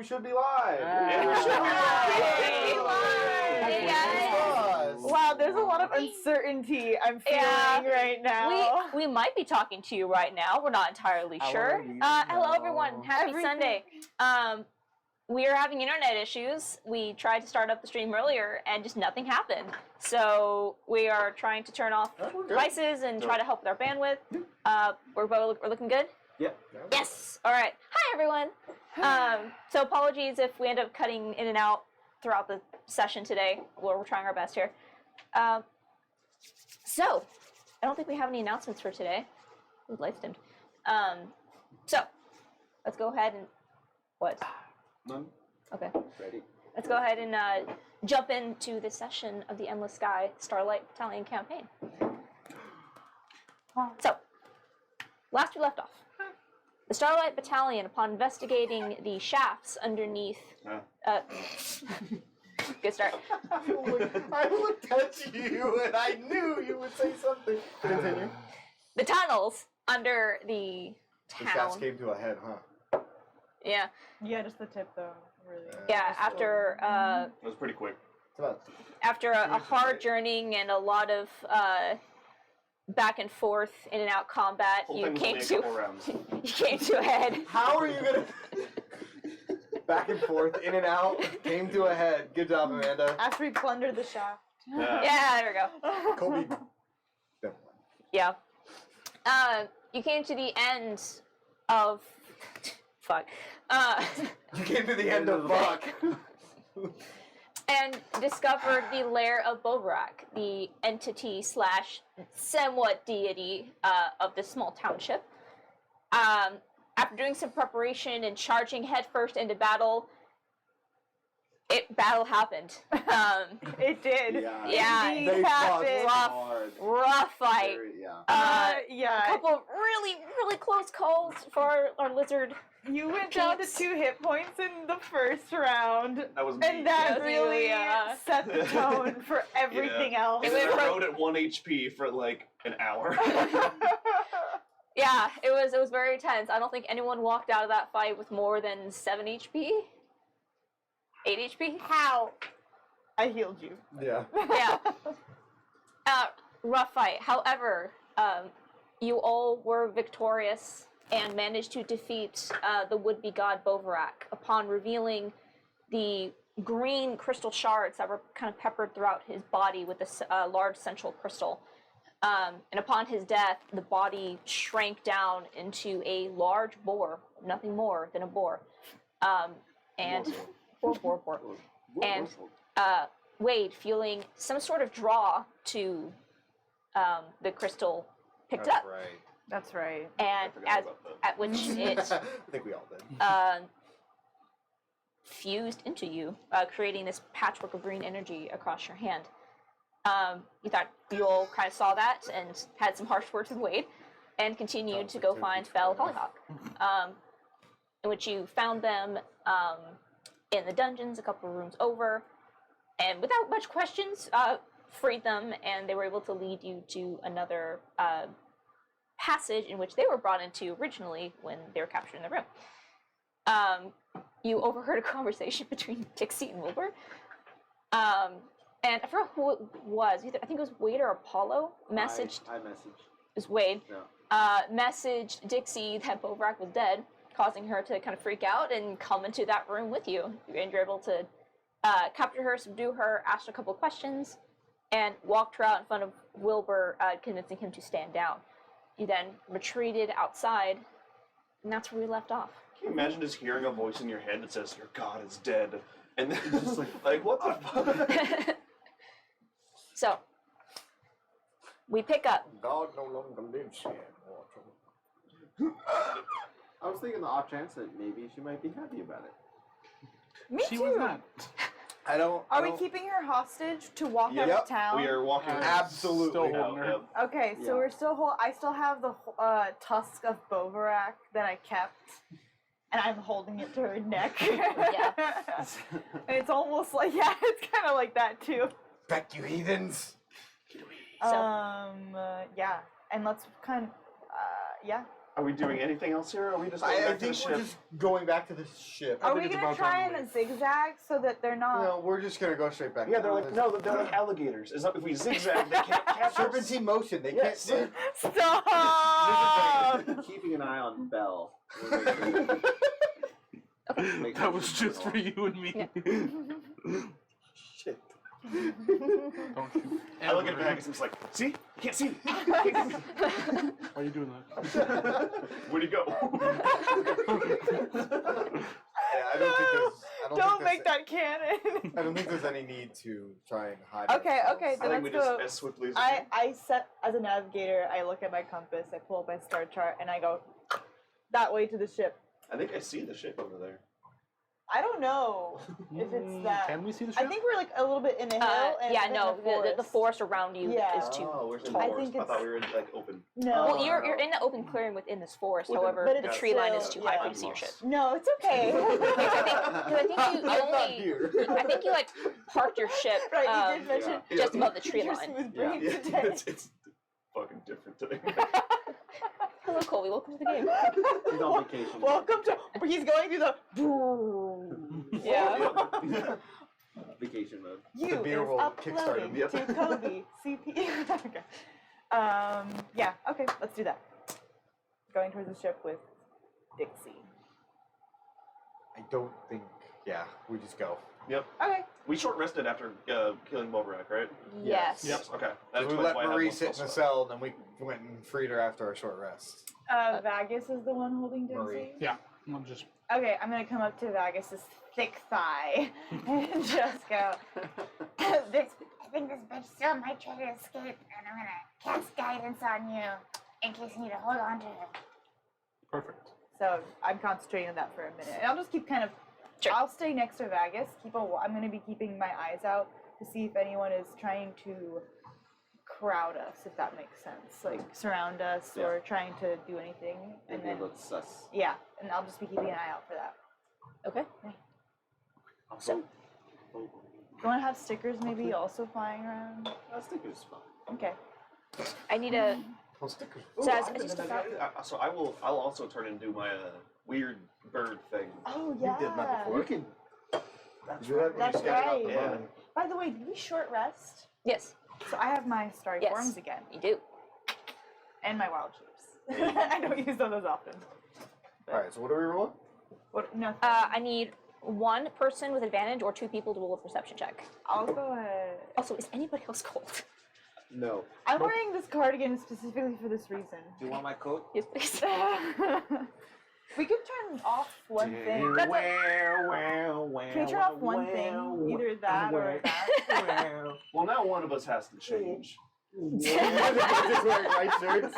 should be live. Hey guys. Wow, there's a lot of uncertainty I'm feeling right now. We might be talking to you right now. We're not entirely sure. Hello everyone. Happy Sunday. We are having internet issues. We tried to start up the stream earlier and just nothing happened. So we are trying to turn off devices and try to help with our bandwidth. We're looking good? Yep. Yes. All right. Hi everyone. So apologies if we end up cutting in and out throughout the session today. We're trying our best here. So I don't think we have any announcements for today. We've live streamed. So let's go ahead and what? None. Okay. Ready. Let's go ahead and jump into the session of the Endless Sky Starlight Battalion campaign. So, last we left off. The Starlight Battalion, upon investigating the shafts underneath... good start. I looked at you and I knew you would say something. Continue. The tunnels under the town... The shafts came to a head, huh? Yeah. Yeah, just the tip though, really. Yeah, after... It was pretty quick. After a hard journeying and a lot of back and forth, in and out combat, you came to a head. How are you gonna back and forth, in and out, came to a head. Good job, Amanda. After we plundered the shaft. Yeah, there we go. Kobe. Yeah. You came to the end of... Fuck. You came to the end of fuck. And discovered the lair of Bovrak, the entity / somewhat deity of this small township. After doing some preparation and charging headfirst into battle, battle happened. It did. Yeah. They fought rough fight. Yeah. A couple of really, really close calls for our lizard. You went down to 2 hit points in the first round. That was me. And that That was really you, set the tone for everything else. And then I rode at 1 HP for like an hour. Yeah, it was very tense. I don't think anyone walked out of that fight with more than 7 HP. 8 HP? How? I healed you. Yeah. Yeah. Rough fight. However, you all were victorious and managed to defeat the would-be god Bovrak upon revealing the green crystal shards that were kind of peppered throughout his body with this large central crystal. And upon his death, the body shrank down into a large boar, nothing more than a boar. And Wade, feeling some sort of draw to the crystal, picked up. Right. That's right. And at which it I think we all did. fused into you, creating this patchwork of green energy across your hand. You thought you all kind of saw that and had some harsh words with Wade, and continued to go find Fel Hollyhock, in which you found them in the dungeons a couple of rooms over, and without much questions, freed them, and they were able to lead you to another passage in which they were brought into originally when they were captured in the room. You overheard a conversation between Dixie and Wilbur. And I forgot who it was. I think it was Wade or Apollo. I messaged. It was Wade. Yeah. Messaged Dixie that Bovrak was dead, causing her to kind of freak out and come into that room with you. And you're able to capture her, subdue her, ask her a couple of questions, and walked her out in front of Wilbur, convincing him to stand down. You then retreated outside, and that's where we left off. Can you imagine just hearing a voice in your head that says, "Your god is dead," and then just like what the fuck? So, we pick up. God no longer lives here. I was thinking the off chance that maybe she might be happy about it. Me She too. was not. Are we keeping her hostage to walk out Yep. of town? We are walking Absolutely. Still holding her. Okay, so Yeah. we're still I still have the tusk of Bovrak that I kept, and I'm holding it to her neck. Yeah. And it's almost like, yeah, it's kind of like that too. Back, you heathens. Yeah, and let's kind of, yeah, Are we doing anything else here? Or are we just going I back to the think we're ship? just going back to the ship. Are think we it's gonna about try time to and zigzag so that they're not? No, we're just gonna go straight back. Yeah, they're like alligators. Is that if we zigzag, they can't catch us. serpentine motion. They Yes. can't. Stop! Keeping an eye on Belle. Make That sure was she's just doing for you and me. Shit. Don't you I look at ever- Vegas and it's like, see? You can't see me. Why are you doing that? Where'd he go? Yeah, I don't think there's. I Don't think make there's, that canon. I don't think there's any need to try and hide. Okay, ourselves. okay, I then think we let's just go. as swiftly as I set as a navigator. I look at my compass. I pull up my star chart, and I go that way to the ship. I think I see the ship over there. I don't know if it's that. Can we see the ship? I think we're like a little bit in the hill. And Yeah, it's in no, the forest. forest around you Yeah. is too. Oh, where's the I forest? think I thought it's- we were in like open. No. Well, you're in the open clearing within this forest. Within- However, But the it's tree line is still- too high yeah. for you to see your ship. No, it's okay. I think you I'm not only. here. I think you like parked your ship Right, you did mention Yeah. just above the tree your line. smooth Yeah, brain yeah. today. It's fucking different today. Hello, Colby. Welcome to the game. He's on vacation. Welcome to. He's going through the. Yeah. Vacation mode. You The beer is will kickstart uploading him. Yep. to Kobe CP. Okay. Yeah. Okay. Let's do that. Going towards the ship with Dixie. I don't think. Yeah, we just go. Yep. Okay. We short rested after killing Bobrak, right? Yes. Yes. Okay. That We explains let why I have Marie one sit in spell the slot. cell, and then we went and freed her after our short rest. Vagus is the one holding Dixie. Marie. Yeah. I'm just. Okay, I'm gonna come up to Vagus's thick thigh and just go. This, I think this bitch still might try to escape, and I'm gonna cast guidance on you in case you need to hold on to her. Perfect. so I'm concentrating on that for a minute, and I'll just keep kind of. Sure. I'll stay next to Vagus. I'm gonna be keeping my eyes out to see if anyone is trying to crowd us, if that makes sense, like surround us or trying to do anything, and Maybe then it looks sus. yeah, and I'll just be keeping an eye out for that. Okay. So, You want to have stickers maybe also flying around? I think it's fine. Okay. I need a. Well, stickers. So as just a fact. So I'll also turn and do my weird bird thing. Oh You yeah. did that before. You can. You had when you That's scattered out right. the Yeah. money. By the way, did we short rest? Yes, So I have my starry Yes. forms again, you do. and my wild shapes. I don't use those often. All right. So what do we roll? What? No. I need one person with advantage or two people to roll a perception check. I'll go ahead. Also, is anybody else cold? No. I'm wearing this cardigan specifically for this reason. Do you want my coat? Yes, please. We could turn off one thing. That's Can we turn off one thing? Either that or that. Well, now one of us has to change. Just wearing white shirts.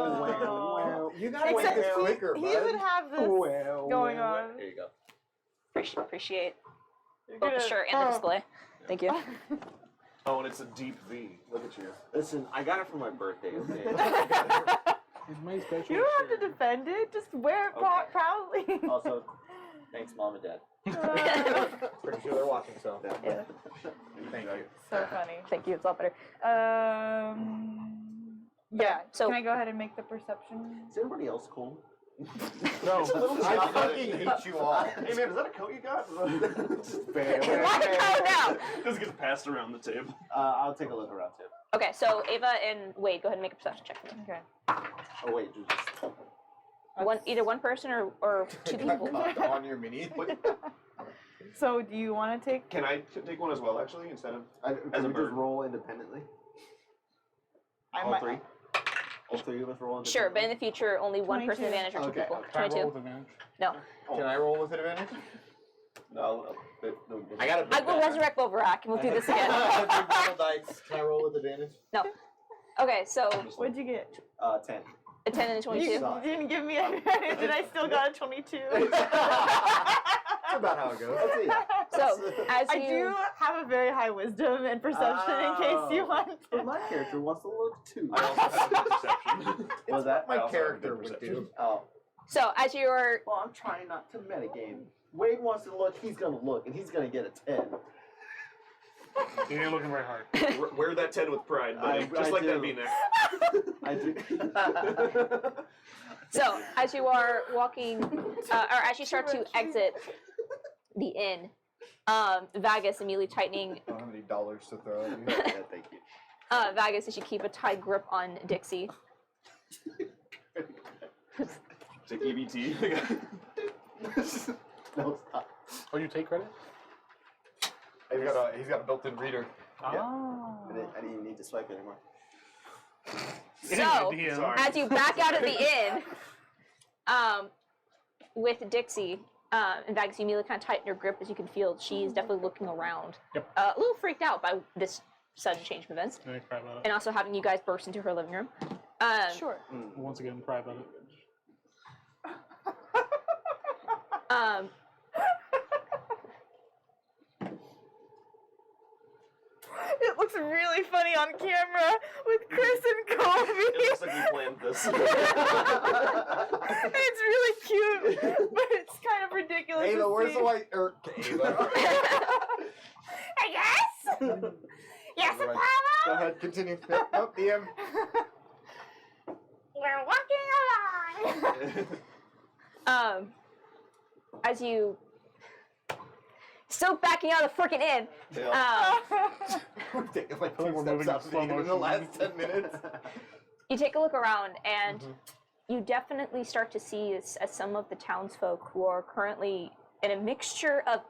Wow! You gotta Except make this quicker, he bud. would have this going on. There you go. Appreciate You're both the gonna- shirt and the display. Thank you. Oh, and it's a deep V. Look at you. Listen, I got it for my birthday, okay? It's my special You don't have shirt. to defend it. Just wear it Okay. proudly. Also, thanks, Mom and Dad. Pretty sure they're watching, so. Yeah. Thank you. So funny. Thank you. It's a lot better. Yeah. So- Can I go ahead and make the perception? Is everybody else cool? No. I fucking hate you all. Hey man, is that a coat you got? Why now? This gets passed around the table. I'll take a look around too. Okay, so Ava and Wade, go ahead and make a perception check for me. Okay. Oh wait, you just. Either one person or two people. On your mini. So, do you want to take? Can I take one as well, actually, instead of Can As a we bird. just roll independently? I all might- three? All three of us roll independently? Sure, but in the future, only one person 22. advantage or two Okay, people. okay. Can I roll 22. with advantage? No. Can I roll with advantage? No. I got a I will resurrect Bovarak and we'll do this again. dice. Can I roll with advantage? No. Okay, so What'd you get? 10. a 10 and a 22. You didn't give me advantage, and I still got a 22. That's about how it goes. Let's see. So, as I you... do have a very high wisdom and perception in case you Oh. want. But my character wants to look too. I also have a good perception. Was that? I My also have a character good would perception. do. Oh. So, as you're... Well, I'm trying not to metagame. Wade wants to look, he's gonna look, and he's gonna get a 10. You ain't looking very hard. Wear that 10 with pride, buddy. Just I like that do. V-neck. I do. So, as you are walking, or as you start to exit the inn, Vagus immediately tightening. I don't have any dollars to throw at you. Yeah, thank you. Vagus, as you keep a tight grip on Dixie. It's like EBT. No, stop. Oh, you take credit? He's got a built-in reader. I didn't even need to swipe anymore. So, DM. as you back out of the inn, with Dixie, and Vagus, you immediately kind of tighten your grip as you can feel she's definitely looking around. Yep. A little freaked out by this sudden change of events, I ain't cry about it. and also having you guys burst into her living room. Sure. Once again, cry about it. It looks really funny on camera with Chris and Kobe. It looks like we planned this. It's really cute, but it's kind of ridiculous. Ava, to where's see. the white? Ava. I guess? Yes, Right. Apollo? Go ahead, continue. Yep, nope, DM. We're walking along. As you still backing out of the freaking inn, We're taking like feel like 2 we're steps moving out in of the slow game in the motion. last 10 minutes. you take a look around and you definitely start to see as some of the townsfolk who are currently in a mixture of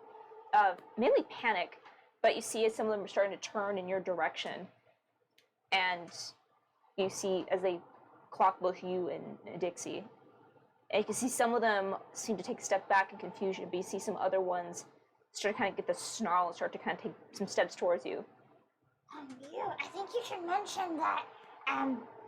mainly panic, but you see as some of them are starting to turn in your direction, and you see as they clock both you and Dixie, and you can see some of them seem to take a step back in confusion, but you see some other ones start to kind of get the snarl and start to kind of take some steps towards you. I think you should mention that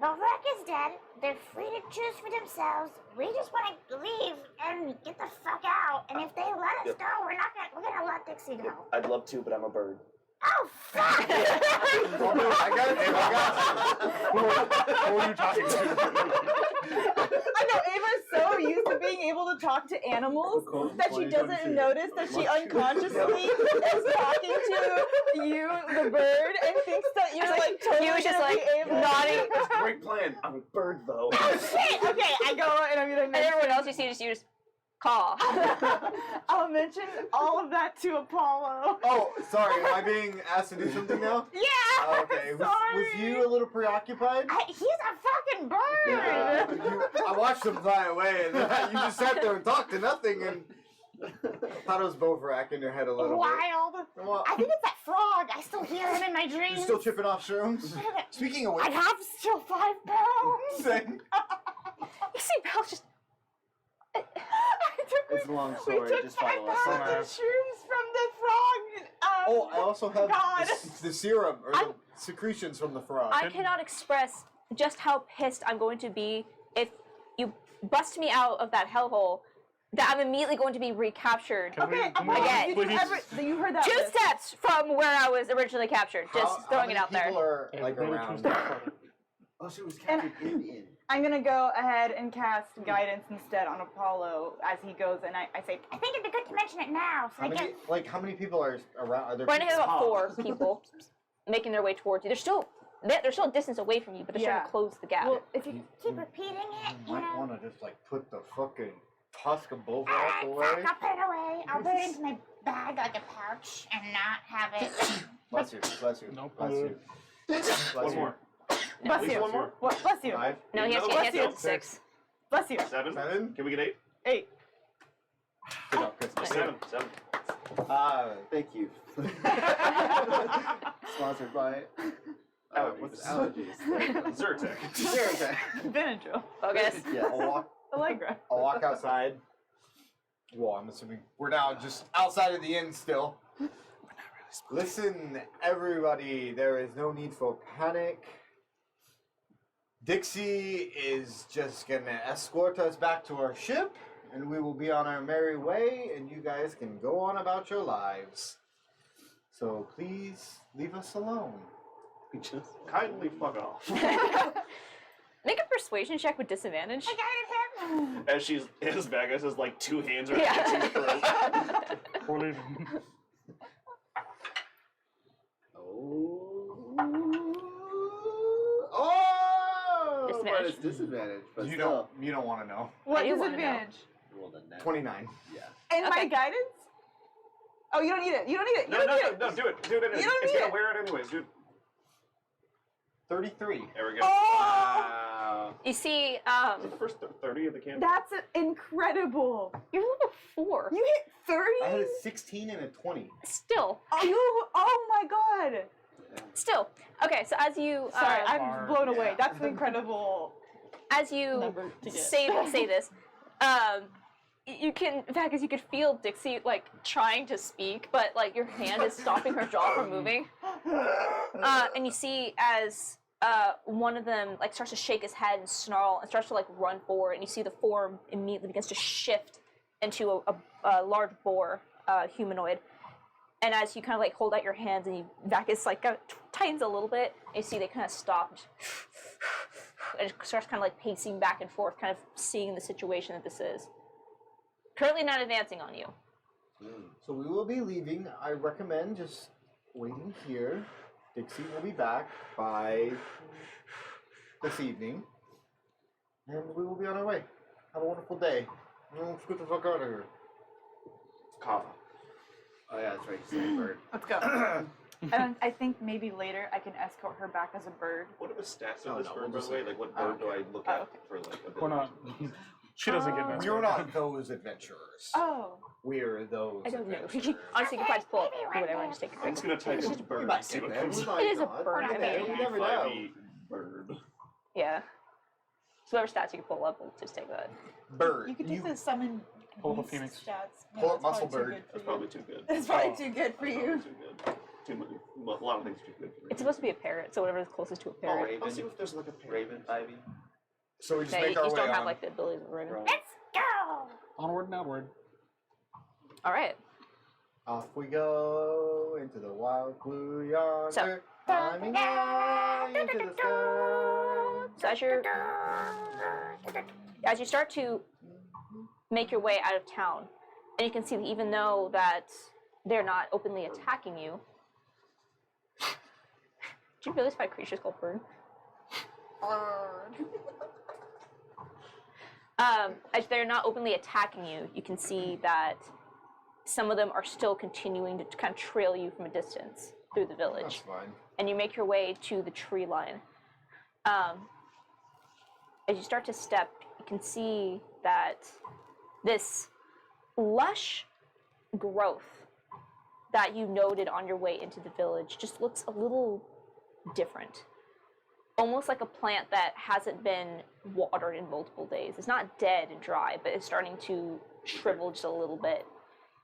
Bovrak is dead. They're free to choose for themselves. We just want to leave and get the fuck out. And if they let us go, we're gonna let Dixie go. I'd love to, but I'm a bird. Oh fuck! I got it, Ava, I got Who are you talking to? I know Ava's so used to being able to talk to animals that she doesn't notice that she unconsciously is talking to you, the bird, and thinks that you're like totally you was just gonna like be able nodding, That's a great plan. I'm a bird, though. Oh shit! Okay, I go and I'm gonna and mention. everyone else you just caw. I'll mention all of that to Apollo. Oh, sorry, am I being asked to do something now? Yeah! Oh, okay, was you a little preoccupied? He's a fucking bird! I watched him fly away, and then you just sat there and talked to nothing, and I thought it was Bovrak in your head a little Wild. bit. Well, I think it's that frog. I still hear him in my dreams. you still chipping off shrooms? Speaking of which, I have still 5 pounds. thing. You see Belle just It's a long We story. took Just 5 follow us. pounds of shrooms from the frog. Oh, I also have God. the serum, or the secretions from the frog. I cannot express just how pissed I'm going to be if you bust me out of that hellhole, that I'm immediately going to be recaptured. Can we, Okay, can we Again. did you please- ever? You heard that? 2 list. steps from where I was originally captured. Just How throwing it many out there. people are, Yeah, like, we're gonna around? choose that part. Oh, she was captured in the inn. I'm gonna go ahead and cast guidance instead on Apollo as he goes, and I say, I think it'd be good to mention it now, so How I many, get. like, how many people are around? Are there Right now, people? about 4 people making their way towards you. They're still a distance away from you, but they're starting Yeah. to close the gap. well, if you Keep repeating it, You you might know. want to just, like, put the fucking tusk of Bovrak Alright, away. fuck, I'll put it away. I'll put it into my bag like a pouch and not have it. Bless you, bless you, Nope. bless you. Bless One you. more. bless least you. one more? What? Bless you. 5, No, he has to Bless get you. to 6. Bless you. 7? 7. Can we get 8? 8. Good job, Chris. 7. Thank you. Sponsored by what's Allergies. allergies? Zyrtec. Benadryl. Focus. Yeah. Allegra. I'll walk outside. Well, I'm assuming we're now just outside of the inn still. Listen, everybody, there is no need for panic. Dixie is just gonna escort us back to our ship, and we will be on our merry way, and you guys can go on about your lives. So please leave us alone. Just Kindly fuck off. Make a persuasion check with disadvantage. I guided him. As his bag has like 2 hands are Yeah. against his throat. We're leaving. Oh! Disadvantage. But it's disadvantage. But You still. don't want to know. What I do wanna know. disadvantage? Well, then that. 29. Yeah. And Okay. my guidance? Oh, you don't need it. You don't need it. You No, don't need it. do it. Do it anyways. You don't It's need gonna it. wear it anyways, dude. 33. There we go. Oh, Wow. You see, The first 30 of the campaign. that's incredible. you're level 4. You hit 30? I had a 16 and a 20. Still. Oh my god. Still. Okay, so as you Sorry, I'm Bar. blown away. Yeah. That's an incredible as you number to get. say this, you can, in fact, as you could feel Dixie like trying to speak, but like your hand is stopping her jaw from moving. And you see as one of them like starts to shake his head and snarl and starts to like run forward, and you see the form immediately begins to shift into a large boar humanoid. And as you kind of like hold out your hands and Vacus like tightens a little bit, and you see they kind of stop and it starts kind of like pacing back and forth, kind of seeing the situation that this is. Currently not advancing on you. So we will be leaving. I recommend just waiting here. Dixie will be back by this evening. And we will be on our way. Have a wonderful day. Let's get the fuck out of here. Kava. Oh yeah, that's right. You said bird. Let's go. And I think maybe later I can escort her back as a bird. What are the stats Oh, of this no, bird, we'll by just the way? leave Like, what it. I bird do don't I care. look Oh, at okay. for, like, We're not. She doesn't get We're messed not those adventurers. Oh. We're those I don't know. adventurers. Honestly, you could probably just pull up or whatever and just take a I'm quick. just gonna type It's in just a bird. We might and see get what there. comes We up. might It is a not. bird. We I never- mean, we never know. 5e bird. Yeah. So whatever stats you can pull up, we'll just take that. Bird. You could take the summon Pull up a beast phoenix. stats. Pull up that's muscle probably too bird. good for That's you. probably too good. That's probably too good for That's you. probably too good. Too many. A lot of things are too good for me. It's supposed to be a parrot, so whatever is closest to a Oh, parrot. Raven. I'll see if there's like a parrot. Raven, Ivy. So we just Yeah, you make our just way don't have on. like the abilities of a raven. Right. Let's go. Onward and outward. All right. Off we go into the wild blue yonder. So- Climbing high into the sky. So as you start to make your way out of town, and you can see that even though that they're not openly attacking you, do you realize by creatures called bird? As they're not openly attacking you, you can see that some of them are still continuing to kind of trail you from a distance through the That's village, fine. and you make your way to the tree line. As you start to step, you can see that this lush growth that you noted on your way into the village just looks a little different. Almost like a plant that hasn't been watered in multiple days. It's not dead and dry, but it's starting to shrivel just a little bit.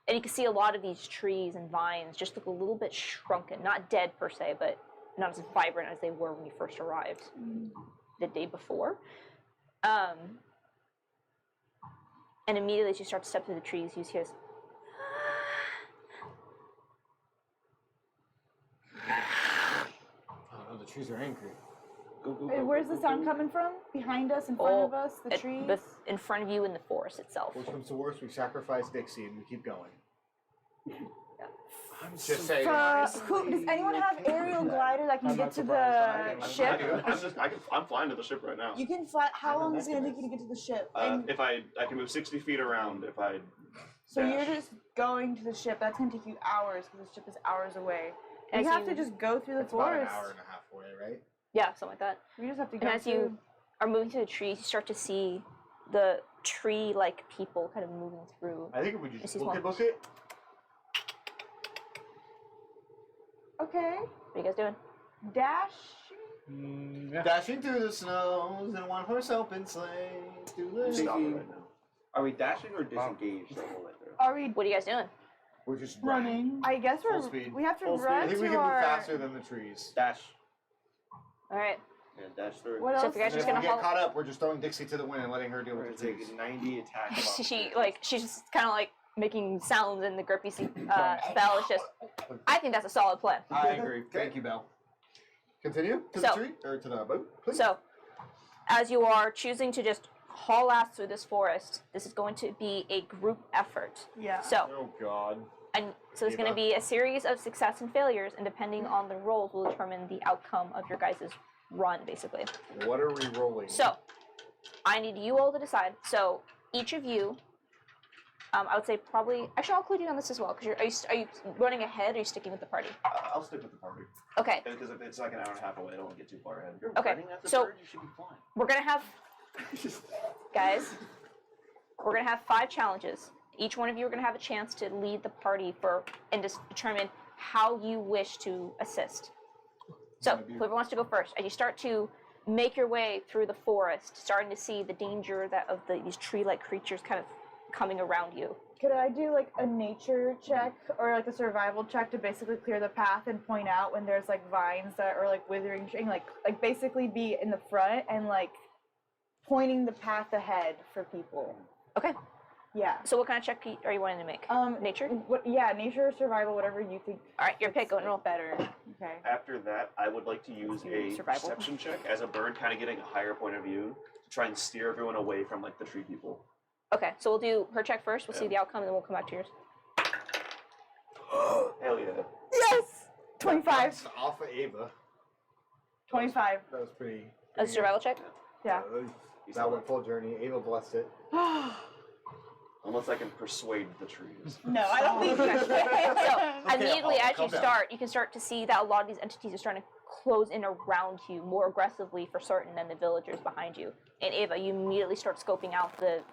And you can see a lot of these trees and vines just look a little bit shrunken. Not dead per se, but not as vibrant as they were when you first arrived the day before. And immediately as you start to step through the trees, you hear this, Oh, the trees are angry. Go, go, Wait, go, where's go, the go, sound go. coming from? Behind us, in front of us, the trees? in front of you in the forest itself. Worst comes to worst, we sacrifice Dixie and we keep going. I'm Just saying. Does anyone have aerial glider that can I'm get not to surprised. the I ship? do. I'm flying to the ship right now. You can fly. How long is it gonna That's take you to get to the ship? If I can move 60 feet around if I So dash. you're just going to the ship. That's gonna take you hours because the ship is hours away. As You have you- to just go through the It's about an forest. hour and a half away, right? Yeah, something like that. You just have to And go as through. you are moving through the trees, you start to see the tree-like people kind of moving through. I think if we This just is book it. Okay. What are you guys doing? Dash. Yeah. Dashing through the snows in one horse open sleigh. Through the stop it Thinking- right now. Are we dashing or disengaged the whole way through? Are we What are you guys doing? We're just running. I guess Full we're. speed. We have to Full speed. I run think to we can move our. faster than the trees. Dash. All right. Yeah, dash through. What So else? if you guys And just if gonna we get haul- caught up, we're just throwing Dixie to the wind and letting her deal We're with gonna the trees. take 90 attack. She's just kind of like making sounds in the grippy spell. It's just, I think that's a solid plan. I agree. Thank you, Belle. Continue to So- the tree or to the boat, please. So, as you are choosing to just haul ass through this forest, this is going to be a group effort. Yeah. So, Oh God. And so there's going to be a series of success and failures, and depending on the rolls will determine the outcome of your guys' run, basically. What are we rolling? So, I need you all to decide. So, each of you, I would say probably... Actually, I'll include you on this as well, because are you running ahead, or are you sticking with the party? I'll stick with the party. Okay. Because if it's like an hour and a half away, I don't want to get too far ahead. Okay, so You should be flying. we're going to have... Guys, we're going to have 5 challenges. Each one of you are going to have a chance to lead the party and just determine how you wish to assist. So, whoever wants to go first, as you start to make your way through the forest, starting to see the danger of these tree-like creatures kind of coming around you. Could I do like a nature check or like a survival check to basically clear the path and point out when there's like vines that are like withering, like basically be in the front and like pointing the path ahead for people? Okay. Yeah. So what kind of check are you wanting to make? Nature? Nature or survival, whatever you think. All right, your pick. Go and roll. Better. Okay. After that, I would like to use a Survival. perception check as a bird, kind of getting a higher point of view to try and steer everyone away from like the tree people. Okay, so we'll do her check first. We'll see the outcome, and then we'll come back to yours. Hell yeah. Yes! 25. That's off of Ava. 25. That was pretty. A survival check? Yeah. That went full journey. Ava blessed it. Unless I can persuade the trees. No, I don't think you So immediately as you calm down. start, you can start to see that a lot of these entities are starting to close in around you more aggressively for certain than the villagers behind you. And Ava, you immediately start scoping out the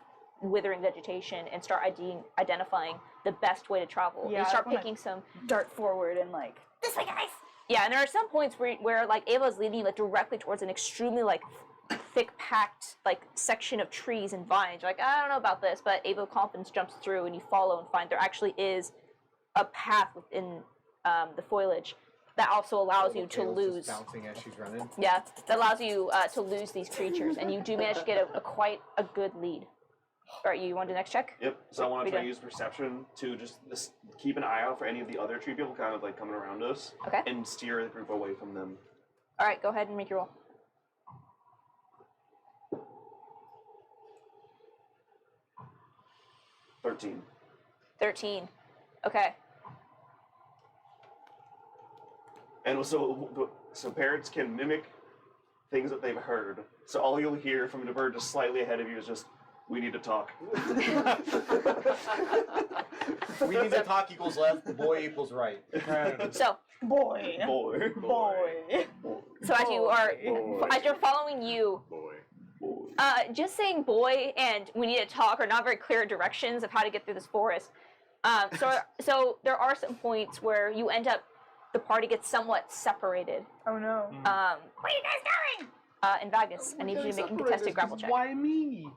withering vegetation and start identifying the best way to travel. Yeah, you start I wanna picking some... dart forward and like... This way, guys. Yeah, and there are some points where like Ava's leading you like directly towards an extremely like thick packed like section of trees and vines. You're like, I don't know about this, but Ava confidence jumps through and you follow and find there actually is a path within the foliage that also allows you to Tail's lose. Just bouncing as she's running. Yeah, that allows you to lose these creatures, and you do manage to get quite a good lead. All right, you want to do the next check? Yep. So I want We to try done? to use perception to just keep an eye out for any of the other tree people kind of like coming around us. Okay. And steer the group away from them. All right, go ahead and make your roll. 13. 13. Okay. And so parents can mimic things that they've heard. So all you'll hear from the bird just slightly ahead of you is just, we need to talk. We need to talk equals left, boy equals right. So Boy. Boy. Boy. So as you're following you, just saying boy and we need to talk are not very clear directions of how to get through this forest. So there are some points where you end up, the party gets somewhat separated. Oh no. Where are you guys going? In Vegas, I need you to make a contested grapple check. Why me?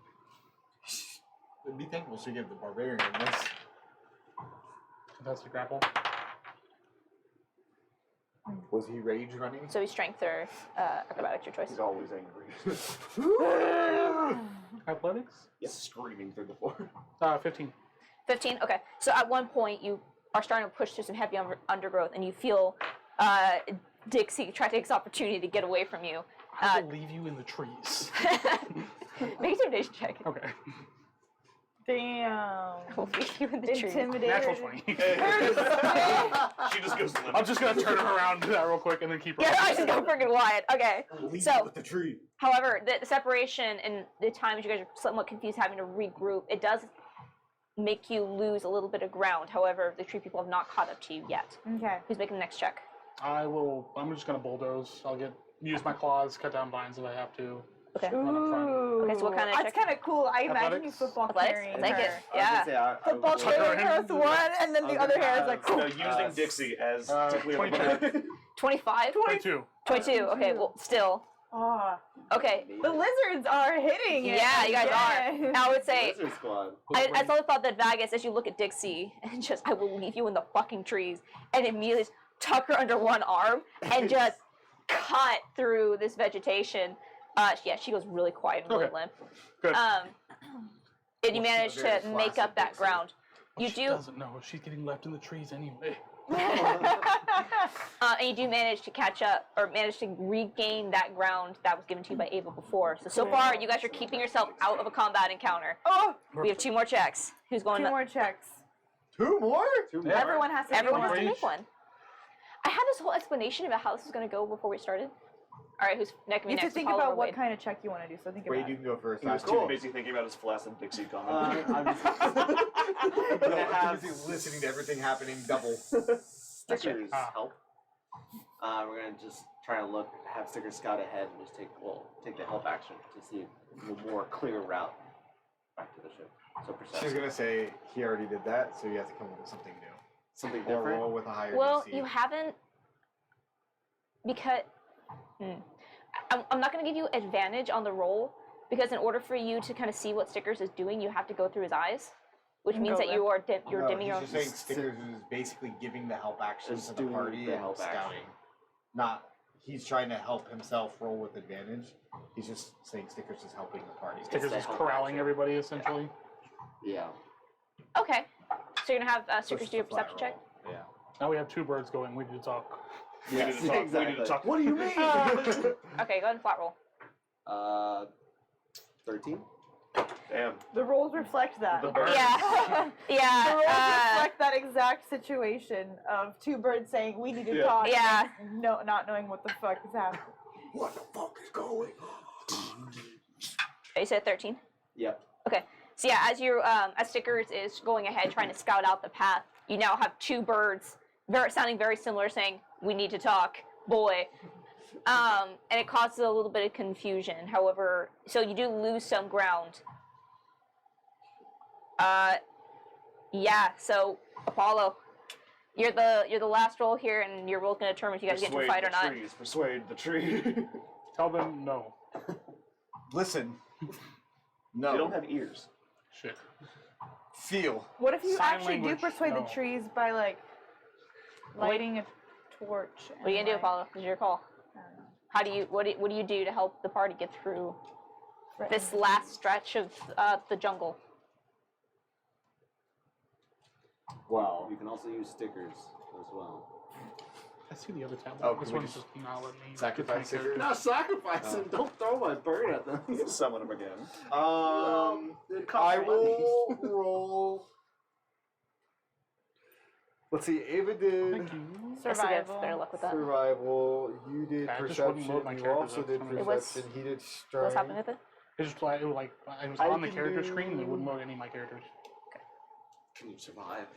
Be thankful she gave the barbarian this. Contested grapple. Was he rage running? So he's strength or acrobatics, your choice. He's always angry. Athletics? Screaming through the floor. 15. 15. Okay. So at one point you are starting to push through some heavy undergrowth, and you feel Dixie try to take this opportunity to get away from you. I will leave you in the trees. Make a intimidation check. Okay. Damn. We'll leave you in the trees. Intimidated. Natural 20. She just goes limp. I'm just gonna turn her around, do that real quick, and then keep her. Yeah, I just go freaking wide. Okay. Leave So- with the tree. However, the separation and the times you guys are somewhat confused having to regroup, it does make you lose a little bit of ground. However, the tree people have not caught up to you yet. Okay. Who's making the next check? I'm just gonna bulldoze. Use my claws, cut down vines if I have to. Okay. Run up front. Okay, so what kind of That's check? kind of cool. I imagine you Athletics? football Athletics? carrying Take her. it. Yeah. Football Tuck her carrying her in. with one, and then the other hair is like. No, using Dixie as typically 22. 25? 22. 22. Okay, well, still. Oh, Okay. the lizards are hitting it. Yeah, you guys Yeah. are. I would say, Lizard Squad. I saw the thought that Vegas, as you look at Dixie, and just, I will leave you in the fucking trees, and immediately tuck her under one arm, and just cut through this vegetation. Yeah, she goes really quiet and really Okay. limp. Good. And you Well, manage she's a to very make up classic that Dixie. ground. You She do, doesn't know. She's getting left in the trees anyway. and you do manage to catch up, or manage to regain that ground that was given to you by Ava before. So far, you guys are keeping yourself out of a combat encounter. Oh, We have 2 more checks. Who's going? 2 more checks. 2 more? Yeah. Everyone has to Everyone make has to one. make one. I had this whole explanation about how this was going to go before we started. All right, who's next? You have to next? think Follow about or what Wade? kind of check you want to do. So think Wait, about you it. can go first. He was Cool. too busy thinking about his flaccid Dixie comment. I'm just I'm gonna have listening to everything happening double. stickers Ah. help. We're gonna just try to have stickers scout ahead and just take the help action to see a more clear route back to the ship. So She's perception. gonna say he already did that, so you have to come up with something new. Something Or different. roll with a higher Well, DC. you haven't because I'm not going to give you advantage on the roll because in order for you to kind of see what Stickers is doing, you have to go through his eyes, which You can means go that you are you're No, dimming your. he's just saying Stickers is basically giving the help action Just to the doing party the and help scouting. action. Not he's trying to help himself roll with advantage. He's just saying Stickers is helping the party. Stickers the is help corralling action. everybody essentially. Yeah. Okay, so you're gonna have So Stickers it's do your a flat perception check. roll. Yeah. Now we have 2 birds going. We need to talk. We need to talk. We need to exactly. talk. What do you mean? Okay, go ahead and flat roll. 13. Damn. The rolls reflect that. The The bird. Yeah, yeah. rolls reflect that exact situation of 2 birds saying we need to Yeah. talk. Yeah. and not knowing what the fuck is happening. What the fuck is going on? You said 13. Yep. So yeah, as you as Stickers is going ahead trying to scout out the path, you now have 2 birds, sounding very similar, saying, "We need to talk, boy." And it causes a little bit of confusion. However, so you do lose some ground. Yeah. So Apollo, you're the last roll here, and your roll's gonna determine if you guys get into a fight or not. Trees. Persuade the tree. Tell them no. Listen. No. They don't have ears. Shit. Feel. What if you Sign actually do language, persuade no. the trees by like lighting a torch? What are you gonna do, Apollo? This is your call. How do you what do you do to help the party get through this last stretch of the jungle? Well, you can also use stickers as well. I see the other tab. Oh, This can we one's just just not letting me. sacrifice get my stickers? Not sacrificing. Don't throw my bird at them. You can summon them again. It costs I money. will roll. Let's see. Ava did Thank you. Yes, you guys Survival. better luck with that. survival. You did I just wouldn't perception. load my You characters also up. did It was- perception. He did strength. What's happening with it? It just like it was like I was I on the can character do- screen. It wouldn't load any of my characters. Can you survive?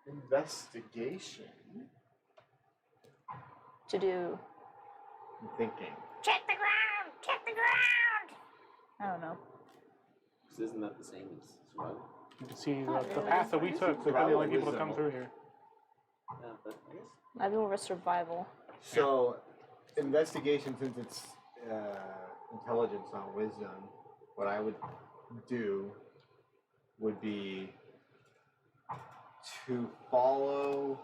Investigation. To do. I'm thinking. Check the ground! Check the ground! I don't know. 'Cause isn't that the same as survival? You can see Not the really. path that we took. They're the only people to come Wisdom. through here. Yeah, but I guess. I'd be over survival. So, investigation, since it's intelligence, not wisdom, what I would do would be to follow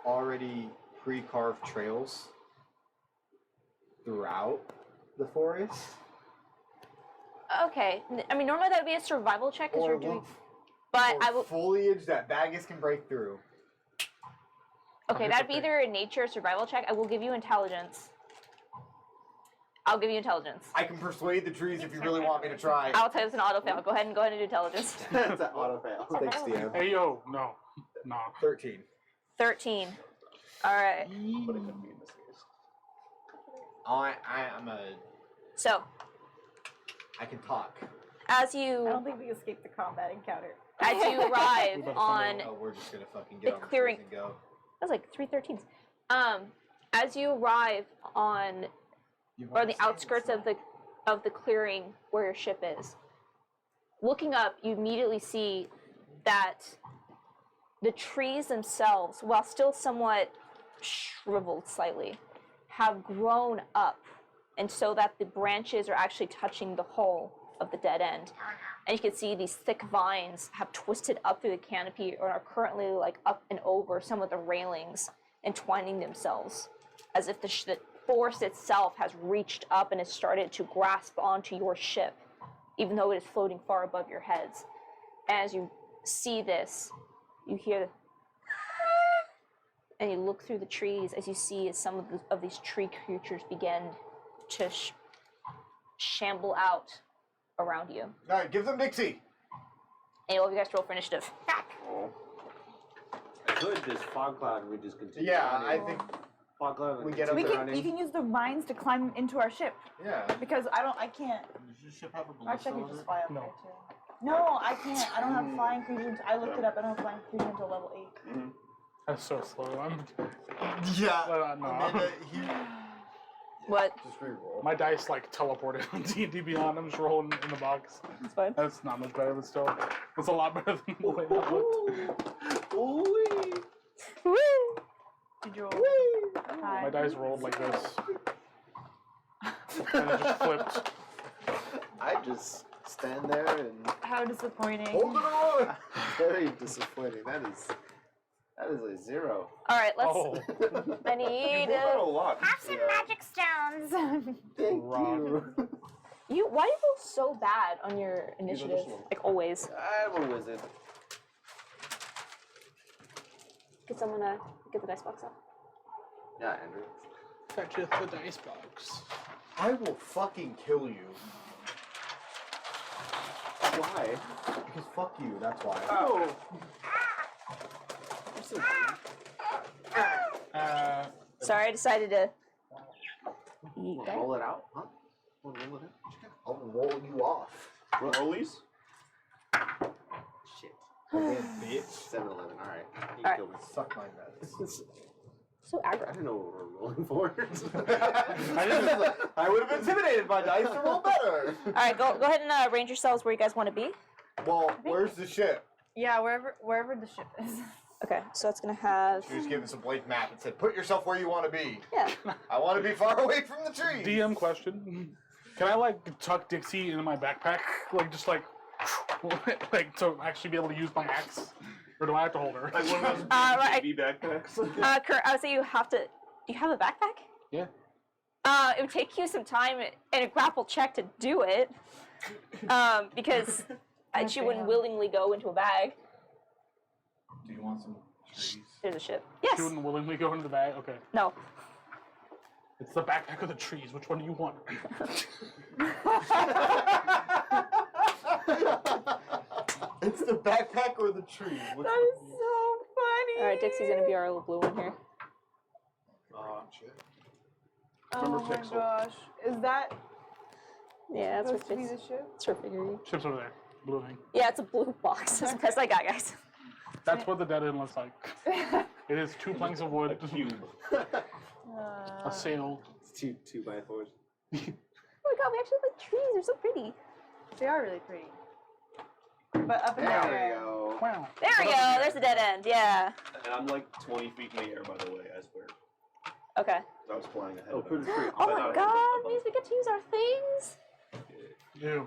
already pre-carved trails throughout the forest. Okay. I mean, normally that would be a survival check because Or you're doing. look But for I will. foliage that Bagus can break through. Okay, that'd be either a nature or survival check. I will give you intelligence. I'll give you intelligence. I can persuade the trees if you really want me to try. I'll tell you it's an auto fail. Go ahead and do intelligence. That's an auto fail. Thanks, DM. Hey yo, no, nah. 13. 13. All right. But it could be in this case. I'm a. So I can talk. as I you don't think we escaped the combat encounter. arrive better on follow. Oh, we're just gonna fucking The get on the clearing- trees and go. that was like 3 13s. As you arrive on or the outskirts of the clearing where your ship is. Looking up, you immediately see that the trees themselves, while still somewhat shriveled slightly, have grown up, and so that the branches are actually touching the hull of the dead end. And you can see these thick vines have twisted up through the canopy or are currently like up and over some of the railings, entwining themselves, as if the forest itself has reached up and has started to grasp onto your ship, even though it is floating far above your heads. As you see this, you hear, and you look through the trees as you see as some of these tree creatures begin to shamble out around you. Alright, give them Dixie! And all of you guys roll for initiative. could just fog cloud and we just continue. Yeah, running. I think Fog cloud. And we get up We there can. running. You can use the mines to climb into our ship yeah. because I can't. Does your ship have a Actually, I ballista could on just it? fly up No. there too. No, I can't. I don't have flying creatures. I looked it up. I don't have flying creatures until level 8. Mhm. That's so slow. Yeah. No. Amanda, What? just reroll. My dice like teleported on D&D Beyond. I'm just rolling in the box. That's fine. That's not much better, but still, it's a lot better than the way that looked. Woo! Did you roll? Hi. My dice rolled like this, and it just flipped. I just stand there and How disappointing. Hold it on! very disappointing. That is a 0. All right, let's. Oh, I You need rolled out a lot. Have some magic stones. Thank Rock. you. Why do you roll so bad on your initiative? this one. Like always. I'm a wizard. Get someone to get the dice box up. Yeah, Andrew. fetcheth the dice box. I will fucking kill you. Why? Because fuck you, that's why. Oh. You're so Sorry, I decided to eat We'll that. roll it out, huh? We'll roll it out. I'll roll you off. Rollies? Shit. Goddamn bitch. 7-11. All right. You All right. kill me. Suck my nuts. So I aggro. don't know what we're rolling for. I would have intimidated my dice to roll better. All right, go ahead and arrange yourselves where you guys want to be. Well, where's the ship? Yeah, wherever the ship is. Okay, so that's gonna have. She was giving us a blank map and said, put yourself where you want to be. Yeah. I want to be far away from the trees. DM question. Can I like tuck Dixie into my backpack? Like just like to actually be able to use my axe? Or do I have to hold her? Like one of those right. baby backpacks. Kurt, I would say you have to. Do you have a backpack? Yeah. It would take you some time and a grapple check to do it. Because she wouldn't willingly go into a bag. Do you want some trees? There's a ship. She Yes. wouldn't willingly go into the bag? Okay. No. It's the backpack or the trees. Which one do you want? It's the backpack or the trees. Which That is so funny. All right, Dixie's gonna be our little blue one here. shit. Oh Remember my Pixel. gosh. Is that Yeah, that's supposed to what be it's. the ship? It's her figurine. Ship's over there. Blue thing. Yeah, it's a blue box. That's the best I got, guys. That's what the dead end looks like. It is 2 planks of wood, A cube. a sail. It's two 2x4s. Oh my god, we actually like trees. They're so pretty. They are really pretty. But up in the There air. we go. Wow. There we go. There's the dead end. Yeah. And I'm like 20 feet in the air, by the way, I swear. Okay. I was flying ahead Oh, of put him. a tree. Oh But my not god, above. means we get to use our things. Ew.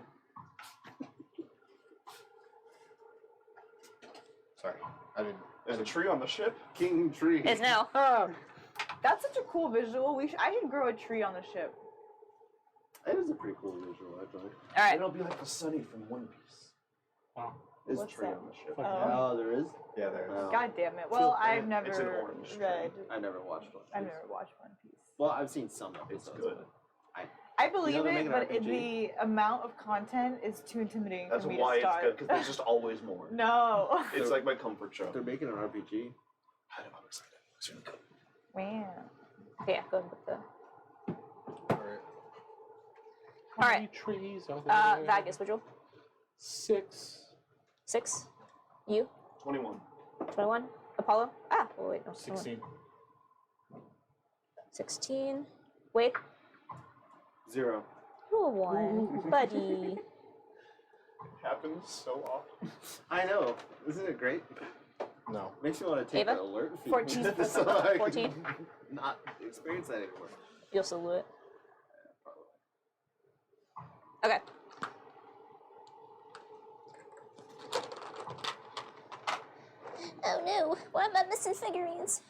Sorry. I didn't. There's a tree on the ship. King tree. Is now. That's such a cool visual. I should grow a tree on the ship. It is a pretty cool visual, actually. All right. It'll be like the Sunny from One Piece. Wow. There's a What's tree that? on the ship. Fuck Oh. Oh, there is? Yeah, there. Oh. God damn it. Well, I've It's never an orange tree. read. I never watched one. I've never watched One Piece. Well, I've seen some episodes. It's good. but I believe they're it, making but an RPG? the amount of content is too intimidating That's for me why to it's start. good, because there's just always more. No. It's like my comfort show. They're making an RPG. I'm excited. It's really good. Man. Okay, yeah, go ahead with the. Alright. All right. Trees are there. Vagus, would you? 6. 6. You? 21. 21. Apollo? Ah, oh wait, no. 16. 16. Wait. 0. Roll 1. Buddy. It happens so often. I know. Isn't it great? No. Makes me want to take Ava? the alert feed. 14. So I can 14? Not experience that anymore. You'll still do it. Okay. Oh no, why am I missing figurines?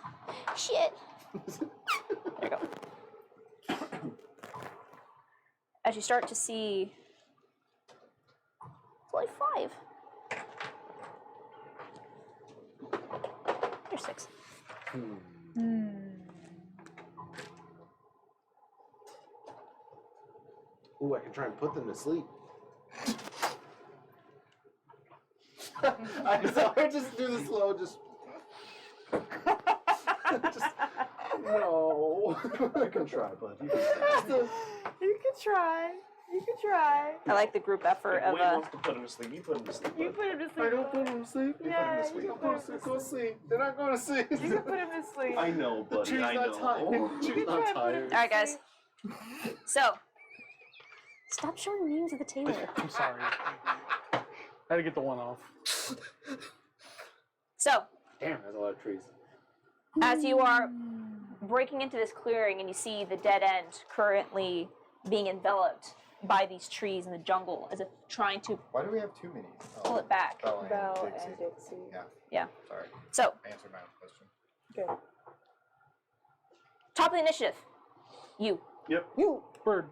Shit. There you go. As you start to see. It's only 5. There's 6. Ooh, I can try and put them to sleep. I just do the slow, just. No. You can try, bud. You can try. You could try. You could try. I like the group effort If of Wade wants to put him to sleep, you put him to sleep. You bud. put him to I sleep. don't put him to sleep. Yeah, to sleep. you can put him to Go sleep. sleep. Then I go to sleep. You can put him to sleep. I know, buddy. She's I not know. tired. She's can not try and put him tired. All right, guys. So, stop showing memes at the table. I'm sorry. I had to get the one off. So, Damn, that's a lot of trees. as you are breaking into this clearing and you see the dead end currently being enveloped by these trees in the jungle as if trying to Why do we have two minis? pull it back. Bella and Belle Dixie. and Dixie. Yeah. Yeah. Sorry. So, I answered my own question. Good. top of the initiative. You. Yep. You. Bird.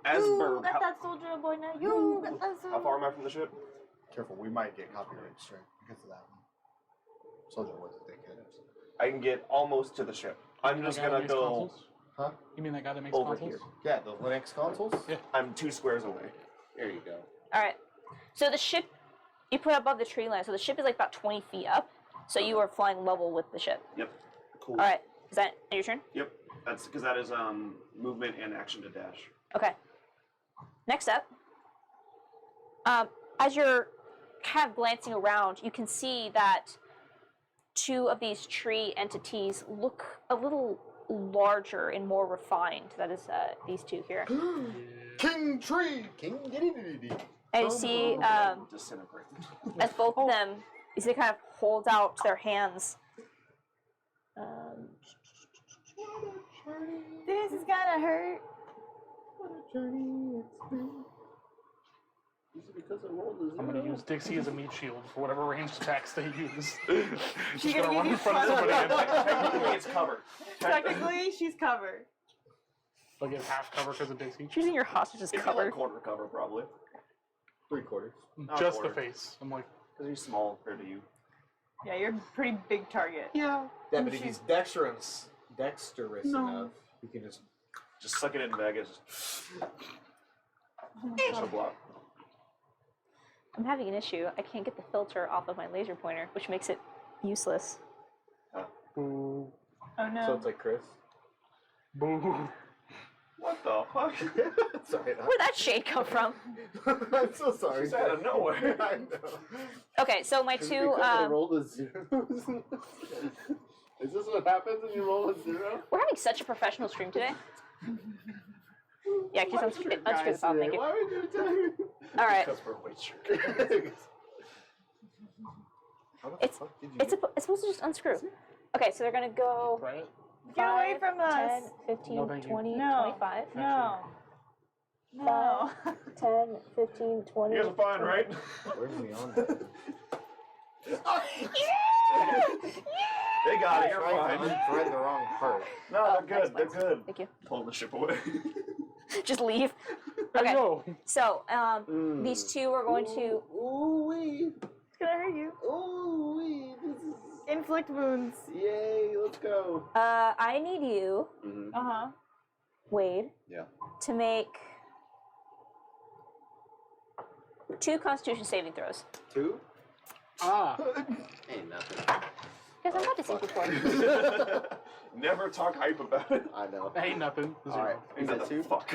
As You Bird, got that soldier boy now. You got that soldier. how far am I from the ship? Careful, we might get copyright strike because of that one. Soldier was a dickhead. I can get almost to the ship. I'm You just mean that guy gonna that makes go consoles? Huh? You mean that guy that makes over consoles? here. Yeah, the Linux consoles? Yeah. I'm 2 squares away. There you go. All right. So the ship, you put above the tree line. So the ship is like about 20 feet up. So you are flying level with the ship. Yep. Cool. All right. Is that your turn? Yep. That's because that is movement and action to dash. Okay. Next up, as you're kind of glancing around, you can see that two of these tree entities look a little larger and more refined. That is these two here. King Tree! King diddy. And you see, Disintegrate. as both of them, you see, they kind of hold out their hands. This is gonna hurt. What a journey it's been. Is it because I rolled a 0? I'm gonna use Dixie as a meat shield for whatever ranged attacks they use. She Just gonna gonna run give you in front of somebody and Technically, it's covered. Technically, she's covered. I'll get half cover because of Dixie. Choosing your hostage as It's cover. like quarter cover, probably. 3/4. Just the quarter. face. I'm like, Because he's small compared to you. Yeah, you're a pretty big target. yeah. Yeah, but if he's dexterous No. enough, he can just. Just suck it in, Vegas. Just a block. I'm having an issue. I can't get the filter off of my laser pointer, which makes it useless. Boo. Oh no. So it's like Chris. Boo. What the fuck? Sorry. Where'd that shade come from? I'm so sorry. It's out of nowhere. I know. Okay, so my Is it two. because I rolled a 0? Is this what happens when you roll a 0? We're having such a professional stream today. Yeah, just unscrew the top. Thank you. Why would you tell me? All right. Because we're white shirt. How the It's- fuck did you It's supposed to just unscrew. Okay, so they're gonna go Try it. Get away 5, from 10, us. 15, No, thank you. 20, No. 25. No. No. 10, 15, 20. You guys are fine, right? Where's Leon? They got it. You're I fine. read the wrong part. No, Oh, they're good. thanks, They're good. Thank you. Pull the ship away. Just leave. There Okay, you go. so these two are going to. Ooh wee. It's gonna hurt you. Ooh wee. This is. Inflict wounds. Yay, let's go. I need you, Mm-hmm. Uh-huh. Wade, Yeah. to make 2 Constitution saving throws. 2? Ah. Ain't nothing. Because I'm not deceived before. Never talk hype about it. I know. Ain't nothing. Zero. Alright. Is Ain't it 2? Fuck.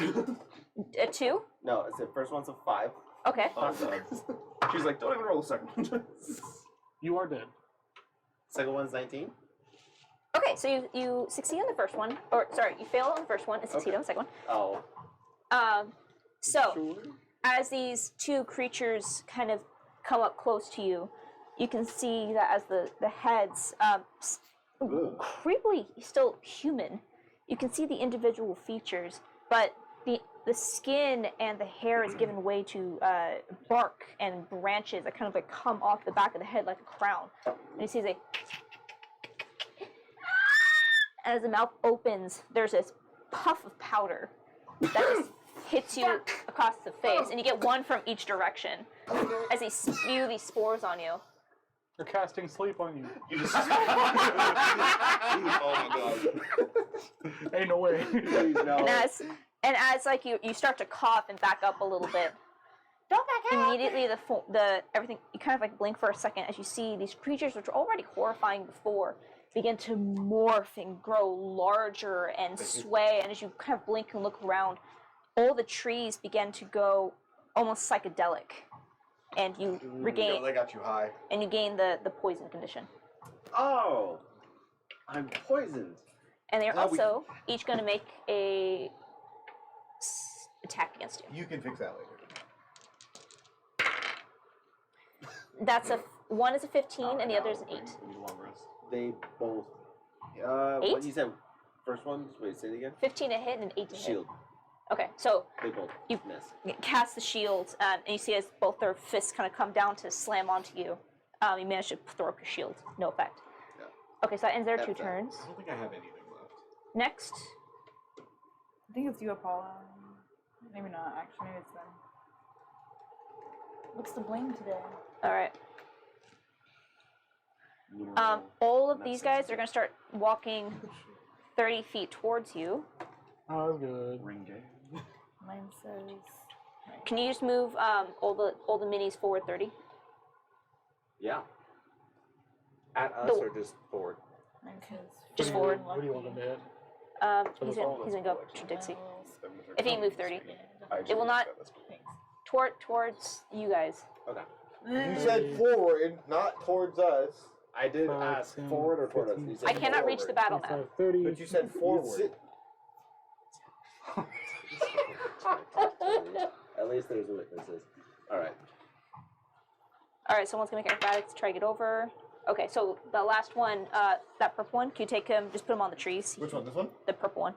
A 2? No, it's the first one's a 5. Okay. Oh, God. She's like, don't even roll a second. You are dead. Second one's 19. Okay, so you succeed on the first one, or sorry, you fail on the first one and succeed Okay. on the second Oh. one. So Sure. as these two creatures kind of come up close to you, you can see that as the heads, creepily still human, you can see the individual features, but the skin and the hair is given way to bark and branches that kind of like come off the back of the head like a crown. And you see as as the mouth opens, there's this puff of powder that just hits you across the face, and you get one from each direction as they spew these spores on you. They're casting sleep on you. You just. Oh my god. Ain't no way. Please, no. And as like you start to cough and back up a little bit, Don't back up. immediately the everything, you kind of like blink for a second as you see these creatures which are already horrifying before begin to morph and grow larger and sway. And as you kind of blink and look around, all the trees begin to go almost psychedelic, and you regain. They got you high. And you gain the poison condition. Oh, I'm poisoned. And they're also each going to make a attack against you. You can fix that later. That's one is a 15 and the other is an 8. They both. 8? What you said? First one? Wait, say it again. 15 to hit and 8 to hit. Shield. Okay, so They both you miss. cast the shield, and you see as both their fists kind of come down to slam onto you. You manage to throw up your shield. No effect. Yeah. Okay, so that ends their 2 That's turns. I don't think I have anything left. Next, I think it's you, Apollo. Maybe not, actually. Maybe it's them. What's the blame today? all right. All of these guys are going to start walking 30 feet towards you. Oh, that's good. Ring game. Mine says. Can you just move all the minis forward 30? Yeah. At us or just forward? Mine says. Just fear forward. and What do you lucky. want them to hit? He's gonna go to Dixie. If he can move 30, Yeah, it will not thanks. towards you guys. Okay. You said forward, not towards us. I did 5, ask 10, forward or toward us. 15. You said I cannot reach the battle map. 30. But you said forward. At least there's witnesses. All right. All right, someone's gonna make acrobatics to try to get over. Okay, so the last one, that purple one, can you take him? Just put him on the trees. Which one? This one? The purple one.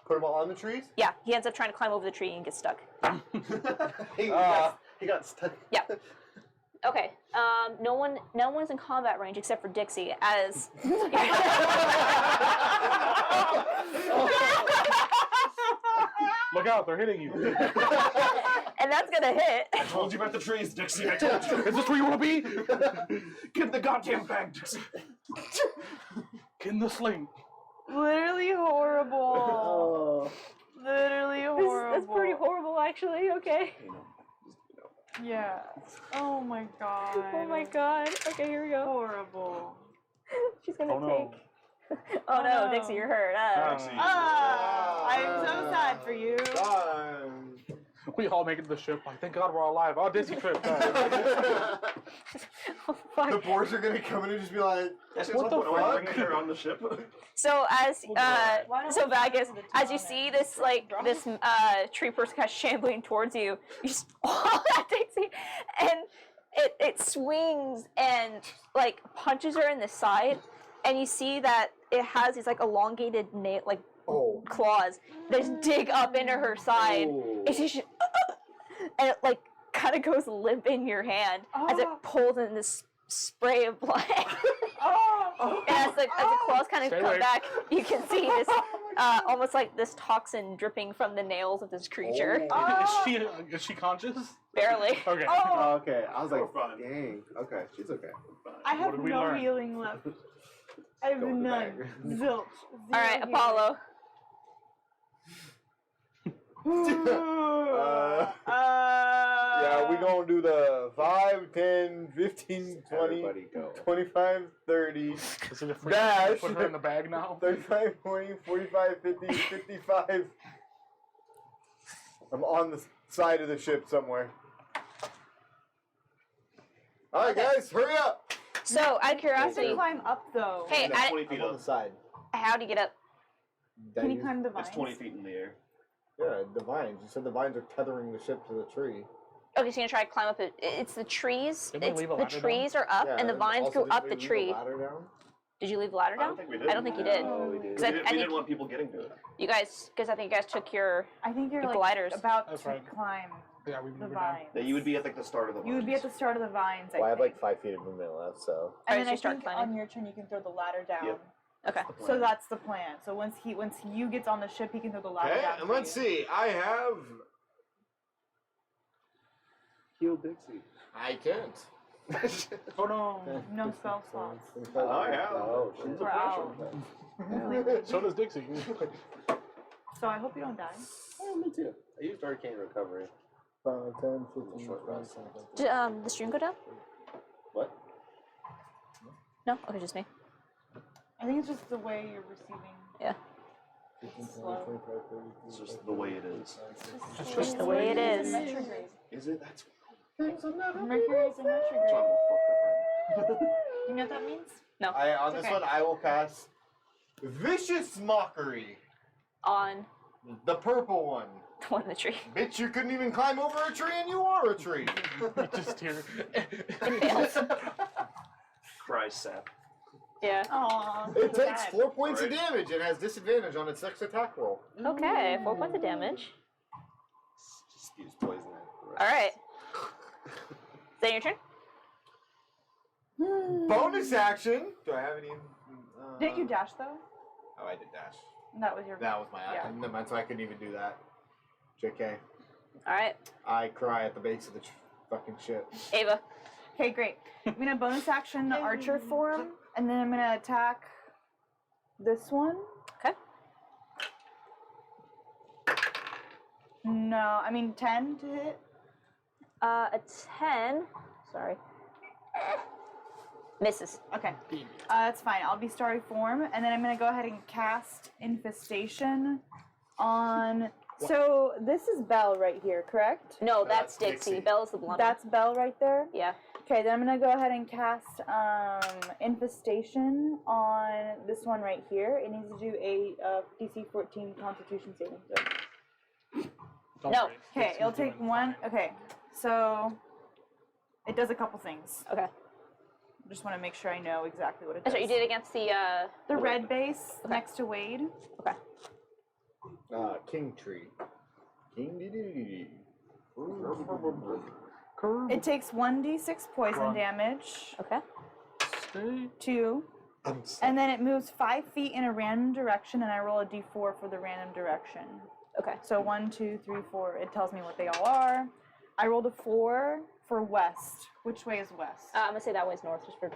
Put them all on the trees? Yeah, he ends up trying to climb over the tree and gets stuck. He got stuck. Yeah. Okay. No one's in combat range except for Dixie. As Look out, they're hitting you. and that's gonna hit. I told you about the trees, Dixie. I told you. Is this where you want to be? Get in the goddamn bag, Dixie. Get in the sling. Literally horrible. Literally horrible. That's pretty horrible, actually. Okay. Yeah. Oh my god. Oh my god. Okay, here we go. Horrible. She's gonna Oh no. take. Oh no, no. Dixie, you're hurt. I'm so sad for you. We all make it to the ship. Like, thank God we're all alive. Oh, Disney trip. Oh, fuck. The boys are gonna come in and just be like, What the Are fuck? we bringing her on the ship? So as Why don't so we Vagus, go to the as you town see and this drop this tree person kind of shambling towards you, you just that Dixie, and it swings and like punches her in the side, and you see that it has these like elongated nail like oh. claws that just dig up into her side, and she just, and it like kind of goes limp in your hand as it pulls in this spray of blood. And as the claws kind of Stay come away. back, you can see this almost like this toxin dripping from the nails of this creature. Is she conscious? Barely. Okay. Oh, okay. I was like, We're fine. dang. Okay, she's okay. I have What did we no learn? healing left. I have Go in the none. bag. Zilch. All right, Zero Apollo. Yeah, we gonna do the 5, 10, 15, 20, Everybody go. 25, 30, Is it a free Dash. put her in the bag now? 35, 40, 45, 50, 55. I'm on the side of the ship somewhere. Alright, guys, hurry up! So, out of You have curiosity, to climb up though. hey, That's 20 feet I'm on the up. side. how do you get up? Can you climb the vines? It's 20 feet in the air. Yeah, the vines. You said the vines are tethering the ship to the tree. Okay, so you're gonna try to climb up it. It's the trees. Didn't we It's, leave a the ladder trees are up, and the vines also, go up didn't the we leave tree. a ladder down? Did you leave the ladder I down? don't think we did. I don't think you did. No, we did. Because We I didn't think want people getting to it. you guys, because I think you guys took your. I think you're The like gliders. about That's to right. climb Yeah, we the moved down. vines. That you would be at like the start of the You would be at the start of the vines. Well, I have think. like 5 feet of movement left, so. Alright, And so then you start I think climbing. on your turn you can throw the ladder down. Yep. Okay. So that's the plan. So once you gets on the ship, he can throw the ladder Okay, down. and for let's you. see. I have. Heal Dixie. I can't. Oh no. No spell slots. Oh, yeah. Oh, she's We're out. So does Dixie. So I hope you don't die. Oh, me too. I used Arcane Recovery. 5, 10, 15, Short 20, rest. Did the stream go down? What? No. Okay, just me. I think it's just the way you're receiving. Yeah. Slow. It's just the way it is. It's just the way it is. Retrograde. Is it? That's Mercury's in that's retrograde. why I'm all fucked up right You know what that means? No. On It's this okay. one, I will cast Vicious Mockery. On The purple one. the one in the tree. Bitch, you couldn't even climb over a tree and you are a tree. Just here. Fails. now. Cry sap. Yeah. Aww. It takes sad. 4 points of Right. damage and has disadvantage on its next attack roll. Okay, 4 points of damage. Just spews poison at All right. Is that your turn? Bonus action. Do I have any? Didn't you dash though? Oh, I did dash. That was your. That was my Yeah. action. Never mind, so I couldn't even do that. JK. All right. I cry at the base of the fucking shit. Ava. Okay, great. I'm gonna bonus action archer form, and then I'm gonna attack this one. Okay. No, I mean 10 to hit. A 10. Sorry. Misses. Okay, that's fine. I'll be starry form, and then I'm gonna go ahead and cast infestation on. So this is Belle right here, correct? No, that's that's Dixie. Dixie. Belle's the blonde. That's Belle right there. Yeah. Okay, then I'm gonna go ahead and cast infestation on this one right here. It needs to do a DC 14 Constitution saving throw. Don't No. worry. Okay, It's it'll doing take one. fine. Okay, so it does a couple things. Okay. Just want to make sure I know exactly what it That's does. right. You did it against the. The red base Okay. next to Wade. Okay. King Tree. King Dee. It takes 1d6 poison Run. damage. Okay. Stay. 2. And then it moves 5 feet in a random direction, and I roll a d4 for the random direction. Okay. So 1, 2, 3, 4. It tells me what they all are. I rolled a 4 for west. Which way is west? I'm gonna say that way's north, just for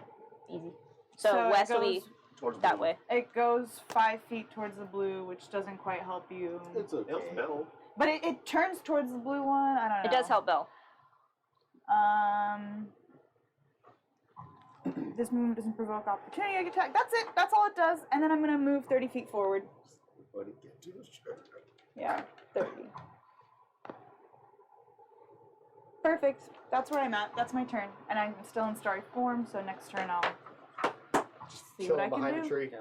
easy. So, So it west will be goes- Towards that blue. way. It goes 5 feet towards the blue, which doesn't quite help you. It's It helps okay. Bell. But it turns towards the blue one. I don't know. It does help Belle. This movement doesn't provoke opportunity attack. That's it. That's all it does. And then I'm gonna move 30 feet forward. What did get to the shirt? Yeah, 30. Perfect. That's where I'm at. That's my turn. And I'm still in starry form, so next turn I'll see what I Chilling can behind do. a tree. Yeah.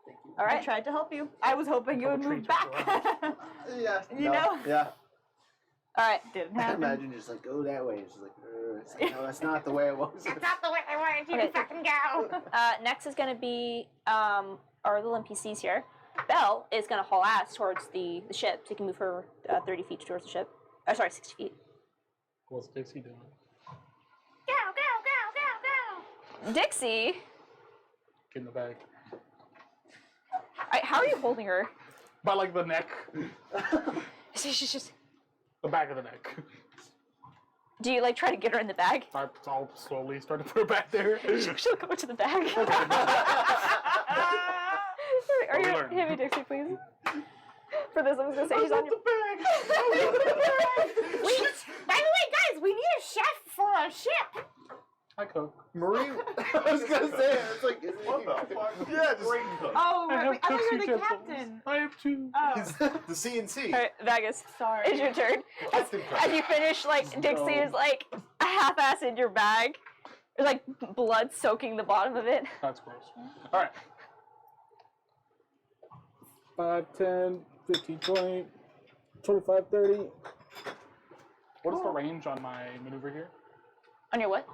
Thank you. All right. I tried to help you. I was hoping you would Couple move trees back. Yeah. You know? Yeah. All right. Didn't I happen. imagine you're just like, go that way. It's just like, it's like, no, that's not the way it was. That's not the way I wanted you Okay. to fucking go. Next is gonna be our little NPCs here. Belle is gonna haul ass towards the ship, so you can move her 30 feet towards the ship. Sorry, 60 feet. What's Dixie doing? Go, go, go, go, go. Dixie, Get in the bag. how are you holding her? By like the neck. She's just. The back of the neck. Do you like try to get her in the bag? I'll slowly start to put her back there. She'll go into the bag. Are you learn. hit me, Dixie, please? For this, I was gonna say she's on your. By the way, guys, we need a chef for our ship. I cook. Marie. I was gonna say it. It's like, What the fuck? Yeah, just Brain cook. Oh, I I have thought you cooks were the utensils. captain. I have 2. Oh, the CNC. All right, Vegas. sorry. It's your turn. Captain As you finish, like Dixie is like a half-ass in your bag. There's like blood soaking the bottom of it. That's gross. Alright. 5, 10, 15, 20, 25, 30. What is the range on my maneuver here? On your what?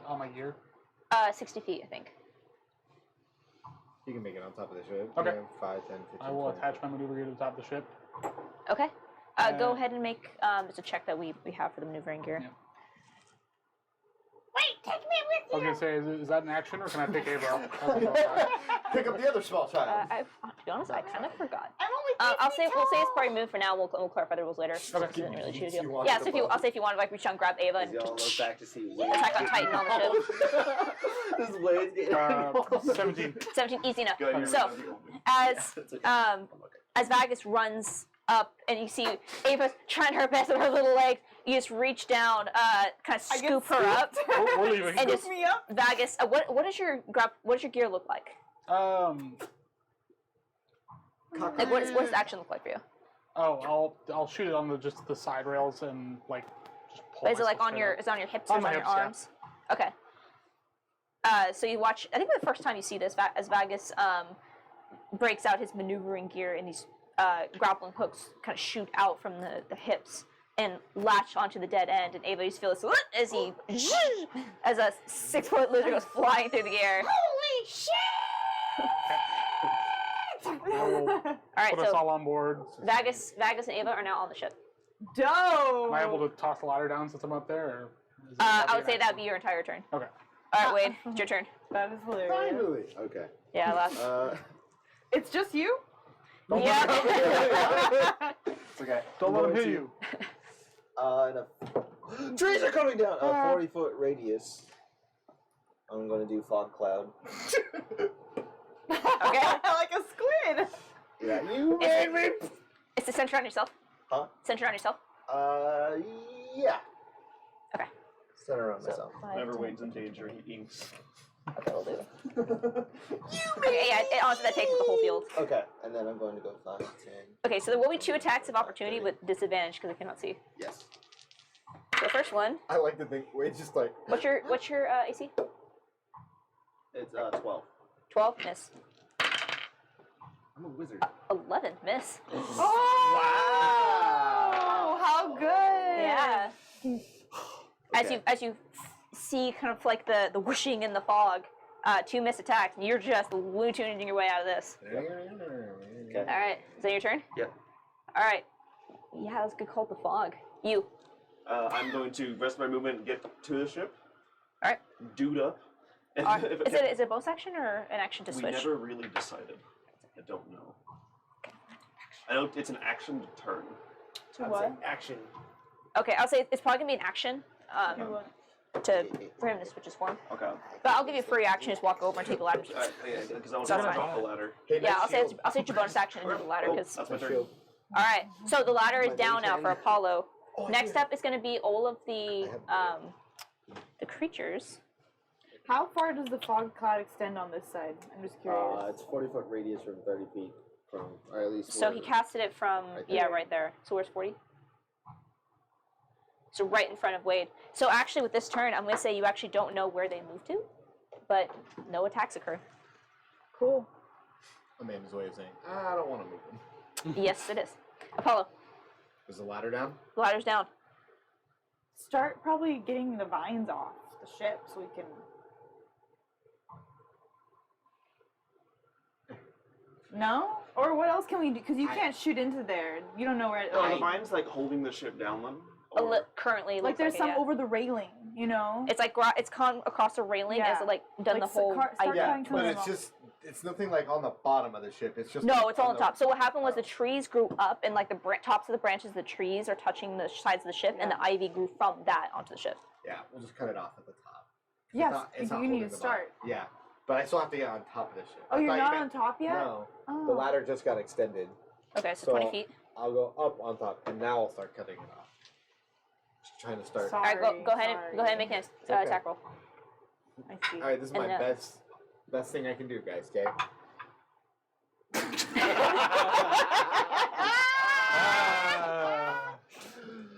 On my gear? 60 feet, I think. You can make it on top of the ship. Okay. Yeah, 5, 10, 15, I will 20. attach my maneuver gear to the top of the ship. Okay. Go ahead and make it's a check that we have for the maneuvering gear. Yeah. Wait, take me I with was you. gonna say, is that an action or can I pick Ava up? Pick up the other small child. To be honest, I kind of forgot. I'm only 5 feet We'll say it's tall. probably moved for now. We'll clarify the rules later. Okay. It doesn't really choose You you. want Yeah, to so above. I'll say if you want to like reach out and grab Ava and As y'all look back to see attack on Titan on the ship. This Wade's getting 17. 17, easy enough. Go ahead, So you're as It's okay. as Vagus runs up and you see Ava trying her best with her little legs, you just reach down, kind of I get scoop her up, We're leaving. and just me up. Vagus. What does your gear look like? Like, what does the action look like for you? Oh, I'll shoot it on just the side rails and like just pull. Is it like myself on straight your? up. Is it on your hips On or is it my on your hips, yeah. arms? Okay. So you watch. I think the first time you see this, as Vagus breaks out his maneuvering gear and these grappling hooks kind of shoot out from the hips and latch onto the dead end, and Ava just feels as he as a 6-foot lizard goes flying through the air. Holy shit! All right, Put us so all on board. Vagus and Ava are now on the ship. Dope. Am I able to toss the ladder down since I'm up there? Or is it I would say that'd be your entire turn. Okay. All right, Wade, it's your turn. That is hilarious. Finally. Okay. Yeah, last. It's just you? Yeah. It's okay. Don't let him hit you. Trees are coming down. A 40-foot radius. I'm gonna do fog cloud. Okay. Like a squid. Yeah, you made me. Is it centered on yourself? Huh? Centered on yourself? Yeah. Okay. Center around myself. Whenever Wade's in danger, he inks. Okay, we'll do. Okay, yeah, honestly, that takes the whole field. Okay, and then I'm going to go 5, 10. Okay, so there will be 2 attacks of opportunity with disadvantage because I cannot see. Yes. So the first one, I like to think Wade's just like. what's your AC? It's 12. 12, miss. I'm a wizard. 11, miss. Oh, how good. Yeah. Okay. As you see kind of like the whooshing in the fog, 2 miss attacks, and you're just Looney Tuning your way out of this. Okay. All right, is that your turn? Yep. All right. Yeah, that's a good call. The fog. You. I'm going to rest my movement and get to the ship. All right. Dude up. And Is it a bonus action or an action to we switch? never really decided. I don't know. I know it's an action to turn. To what? Action. Okay, I'll say it's probably gonna be an action To what? for him to switch his form. Okay. But I'll give you a free action. Just walk over and take the ladder. Because I want That's to fine. top the ladder. Yeah, I'll say it's your bonus action and do the ladder Oh, because. that's my turn. Shield. All right, so the ladder is My down now turn. for Apollo. Oh, Next yeah. up is gonna be all of the creatures. How far does the fog cloud extend on this side? I'm just curious. It's 40-foot radius from 30 feet from, or at least. So he casted it from Right yeah, there. right there. So where's 40? So right in front of Wade. So actually, with this turn, I'm gonna say you actually don't know where they moved to, but no attacks occur. Cool. Amanda's way of saying, I don't want to move him. Yes, it is. Apollo, Is the ladder down? the ladder's down. Start probably getting the vines off the ship so we can. No? Or what else can we do? Because you can't shoot into there. You don't know where. Are the Like, vines like holding the ship down then? Or- Currently, it like looks there's it, some yeah. over the railing, you know? It's like it's gone across the railing as Yeah. it like done Like, the whole. start idea. Yeah, cutting some but of it's them off. just, it's nothing like on the bottom of the ship. It's just. No, it's all on the top. So what happened was the trees grew up, and like the tops of the branches of the trees are touching the sides of the ship, and the ivy grew from that onto the ship. Yeah, we'll just cut it off at the top. Yes, It's not you need holding to the bottom. start. Yeah, but I still have to get on top of the ship. Oh, I you're thought you not meant- on top yet? No, Oh. The ladder just got extended. Okay, so So- 20 feet. I'll go up on top, and now I'll start cutting it off. Just trying to start. All right, go ahead Sorry. and make an Okay. attack roll. I see. All right, this is my And, best thing I can do, guys. Okay.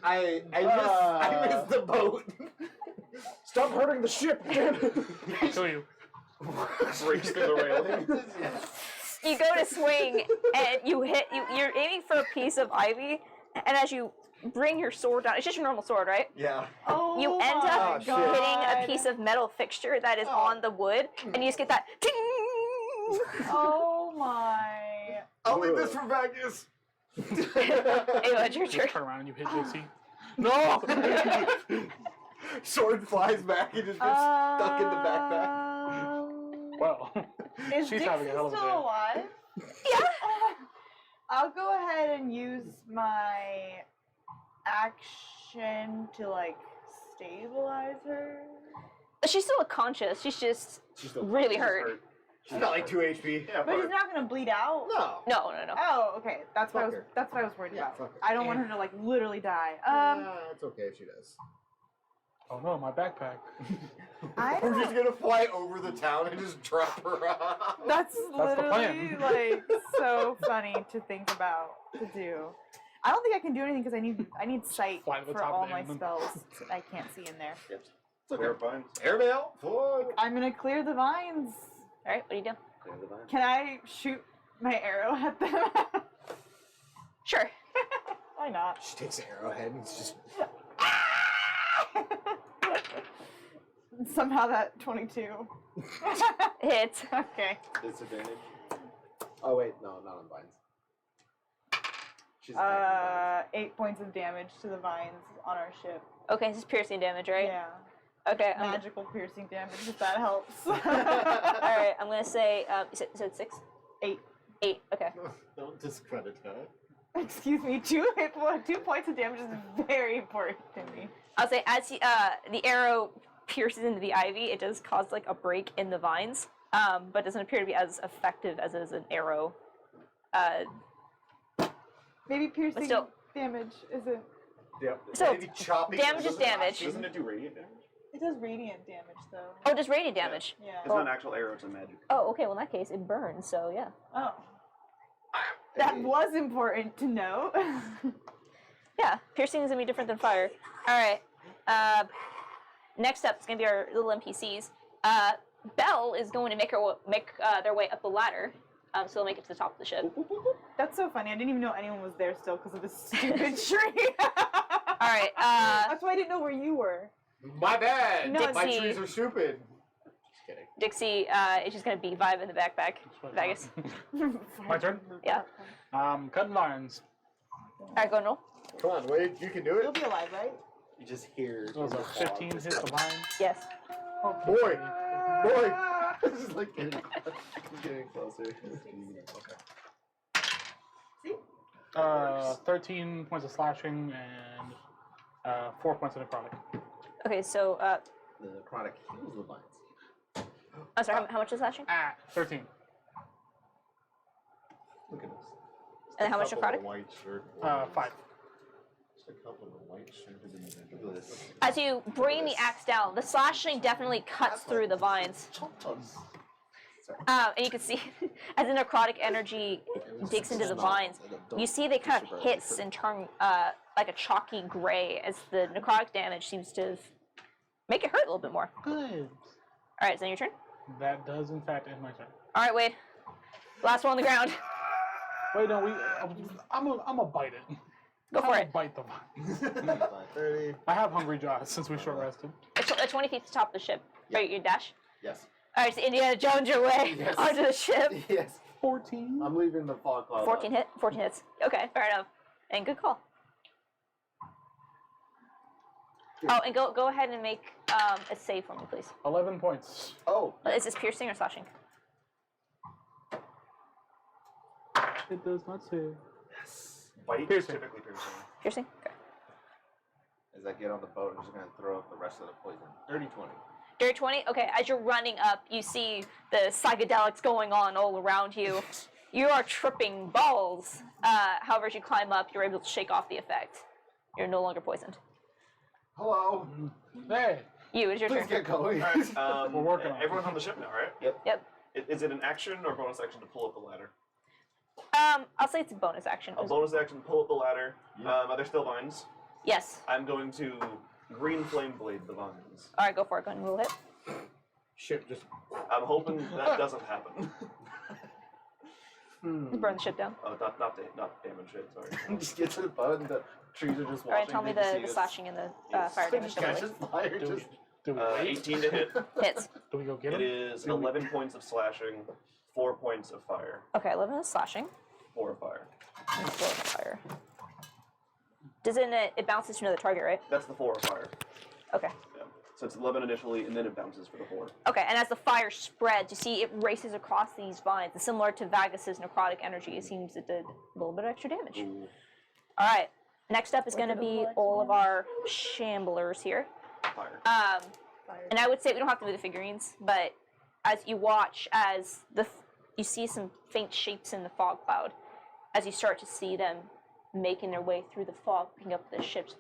I missed the boat. Stop hurting the ship! I'll kill you. breaks through the railing. You go to swing, and you're aiming for a piece of ivy, and as you bring your sword down, it's just your normal sword, right? Yeah. Oh, You end up Oh, shit. hitting a piece of metal fixture that is on the wood, and you just get that ting. Oh my. I'll leave this for Vegas. Ava, it's your You turn. turn around and you hit JC. No! Sword flies back and just gets stuck in the backpack. Well, Is she's Dixie having a hell of a still day. alive? Yeah. I'll go ahead and use my action to like stabilize her. She's still unconscious. She's just really hurt. She's got like 2 HP. Yeah, But he's not gonna bleed out. No. No. Oh, okay. That's what I Fuck was. her. That's what I was worried Yeah, about. fuck her. I don't want her to like literally die. It's okay if she does. Oh no, my backpack. I We're just don't- gonna fly over the town and just drop her off. That's the literally plan. like so funny to think about to do. I don't think I can do anything because I need sight Fly to the for top of all the my island. spells. I can't see in there. Clear vines. Airmail for I'm gonna clear the vines. All right, what do you do? Clear the vine. Can I shoot my arrow at them? Sure. Why not? She takes an arrowhead and it's just Somehow that 22. Hits. Okay. Disadvantage. Oh wait, no, not on vines. She's attacking 8 points of damage to the vines on our ship. Okay, this is piercing damage, right? Yeah. Okay. Magical piercing damage, if that helps. All right, I'm gonna say. You said 6. 8. 8. Okay. don't discredit her. Excuse me, 2 points of damage is very important to me. I'll say as the arrow pierces into the ivy, it does cause like a break in the vines, but doesn't appear to be as effective as is an arrow. Maybe piercing still- damage isn't. Yep. So, Maybe chopping. damage is doesn't damage. actually- Doesn't it do radiant damage? It does radiant damage though. Oh, just radiant damage. Yeah. It's not an actual arrow, it's a magic. Oh, okay. Well, in that case, it burns. So yeah. Oh. That was important to know. Yeah, piercing is gonna be different than fire. All right. Next up is gonna be our little NPCs. Belle is going to make their way up the ladder, so they'll make it to the top of the ship. That's so funny. I didn't even know anyone was there still because of this stupid tree. All right. That's why I didn't know where you were. My bad. No, My Dixie. trees are stupid. Just kidding. Dixie is just gonna be vibe in the backpack. Vegas. My turn. Yeah. Cutting vines. All right, go and roll. Come on, Wade. You can do You'll it. be alive, right? You just hear. That was a 15 hit the vine. Yes. Boy. Boy. This is like getting closer. See? 13 points of slashing and 4 points of necrotic. Okay, so The necrotic heals the vines. I'm sorry. How much is slashing? 13. Look at this. And how much necrotic? White shirt. 5. Just a couple of white shirted individuals. Look at this. As you bring the axe down, the slashing definitely cuts through the vines. Sorry. And you can see as the necrotic energy digs into the vines, you see they kind of hiss and turn like a chalky gray as the necrotic damage seems to make it hurt a little bit more. Good. All right, is that your turn? That does in fact end my turn. All right, Wade. Last one on the ground. Wait, no, I'm a bite it. Go for I'm it. Bite the vine. 30. I have hungry jaws since we short rested. It's 20 feet to the top of the ship. Right, you dash. Yes. All right, so Indiana Jones your way Yes. onto the ship. Yes. 14. I'm leaving the fog cloud. 14 hits. Okay, fair enough. And good call. Oh, and go ahead and make a save for me, please. 11 points. Oh. Is this piercing or slashing? It does not save. Bite Piercing. typically piercing. Piercing? Okay. As I get on the boat, I'm just gonna throw up the rest of the poison. 30, 20. Dirty 20? Okay, as you're running up, you see the psychedelics going on all around you. You are tripping balls. However, as you climb up, you're able to shake off the effect. You're no longer poisoned. Hello. Hey. You, it's your Please turn. get going. We're working on it. Everyone's on the ship now, right? Yep. Is it an action or bonus action to pull up the ladder? I'll say it's a bonus action. A bonus action, pull up the ladder. Are there still vines? Yes. I'm going to green flame blade the vines. All right, go for it. Go ahead and roll hit. Ship just. I'm hoping that doesn't happen. Burn the ship down. Oh, not damage it. Sorry. Just get to the boat and the trees are just watching. All right, tell me Did you see the us? slashing and the fire damage. Just catches fire. Do we, Just do we wait? 18 to hit. Hits. Do we go get It him? is 11 points of slashing, 4 points of fire, Okay, 11 is slashing. 4 of fire. And 4 is fire. Doesn't it bounces to another target, right? That's the 4 of fire. Okay. Yeah. So it's 11 initially, and then it bounces for the 4. Okay, and as the fire spreads, you see it races across these vines. And similar to Vagus's necrotic energy, it seems it did a little bit of extra damage. Ooh. All right, next up is going to be all of our shamblers here. Fire. And I would say we don't have to move the figurines, but as you watch, as you see some faint shapes in the fog cloud, as you start to see them making their way through the fog, picking up the ships.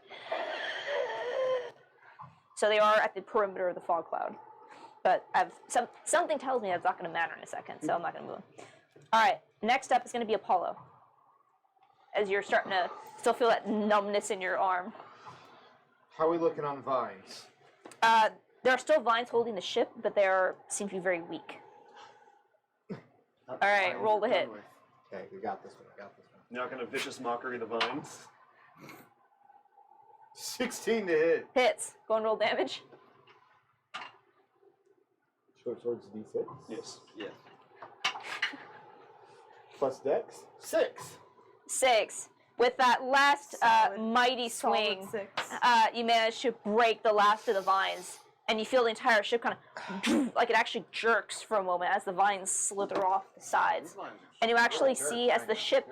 So they are at the perimeter of the fog cloud. But something tells me that's not going to matter in a second, so I'm not going to move. All right, next up is going to be Apollo. As you're starting to still feel that numbness in your arm. How are we looking on vines? There are still vines holding the ship, but they seem to be very weak. All right, roll the hit. Okay, we got this one. Now kind of vicious mockery of the vines. 16 to hit. Hits. Go and roll damage. Short swords D6. Yes. Yes. Plus dex. 6. 6. With that last mighty swing, Solid 6. You manage to break the last of the vines, and you feel the entire ship kind of like it actually jerks for a moment as the vines slither off the sides. And you actually see as the ship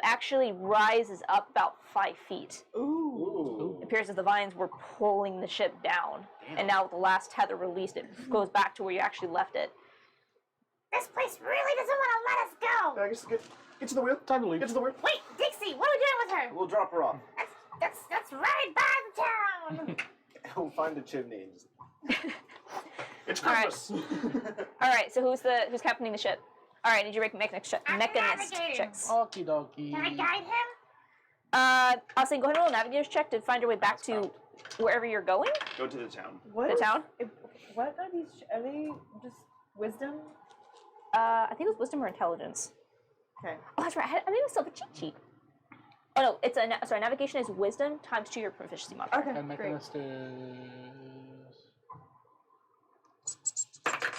actually rises up about 5 feet. Ooh. It appears as the vines were pulling the ship down, and now with the last tether released, it goes back to where you actually left it. This place really doesn't want to let us go. I guess get to the wheel. Time to leave. Get to the wheel. Wait, Dixie, what are we doing with her? We'll drop her off. That's right by the town. We'll find a chimney and just... It's All right. Christmas. All right, so who's captaining the ship? All right, need you make mechanist navigating. checks. Okie dokie. Can I guide him? I'll say go ahead and roll a navigator's check to find your way back to wherever you're going. Go to the town. What The is- town. What are these? Are they just wisdom? I think it was wisdom or intelligence. Okay. Oh, that's right. I think it was still a cheat sheet. Oh no, it's sorry. Navigation is wisdom times 2 your proficiency modifier. Okay. And Great. mechanist is...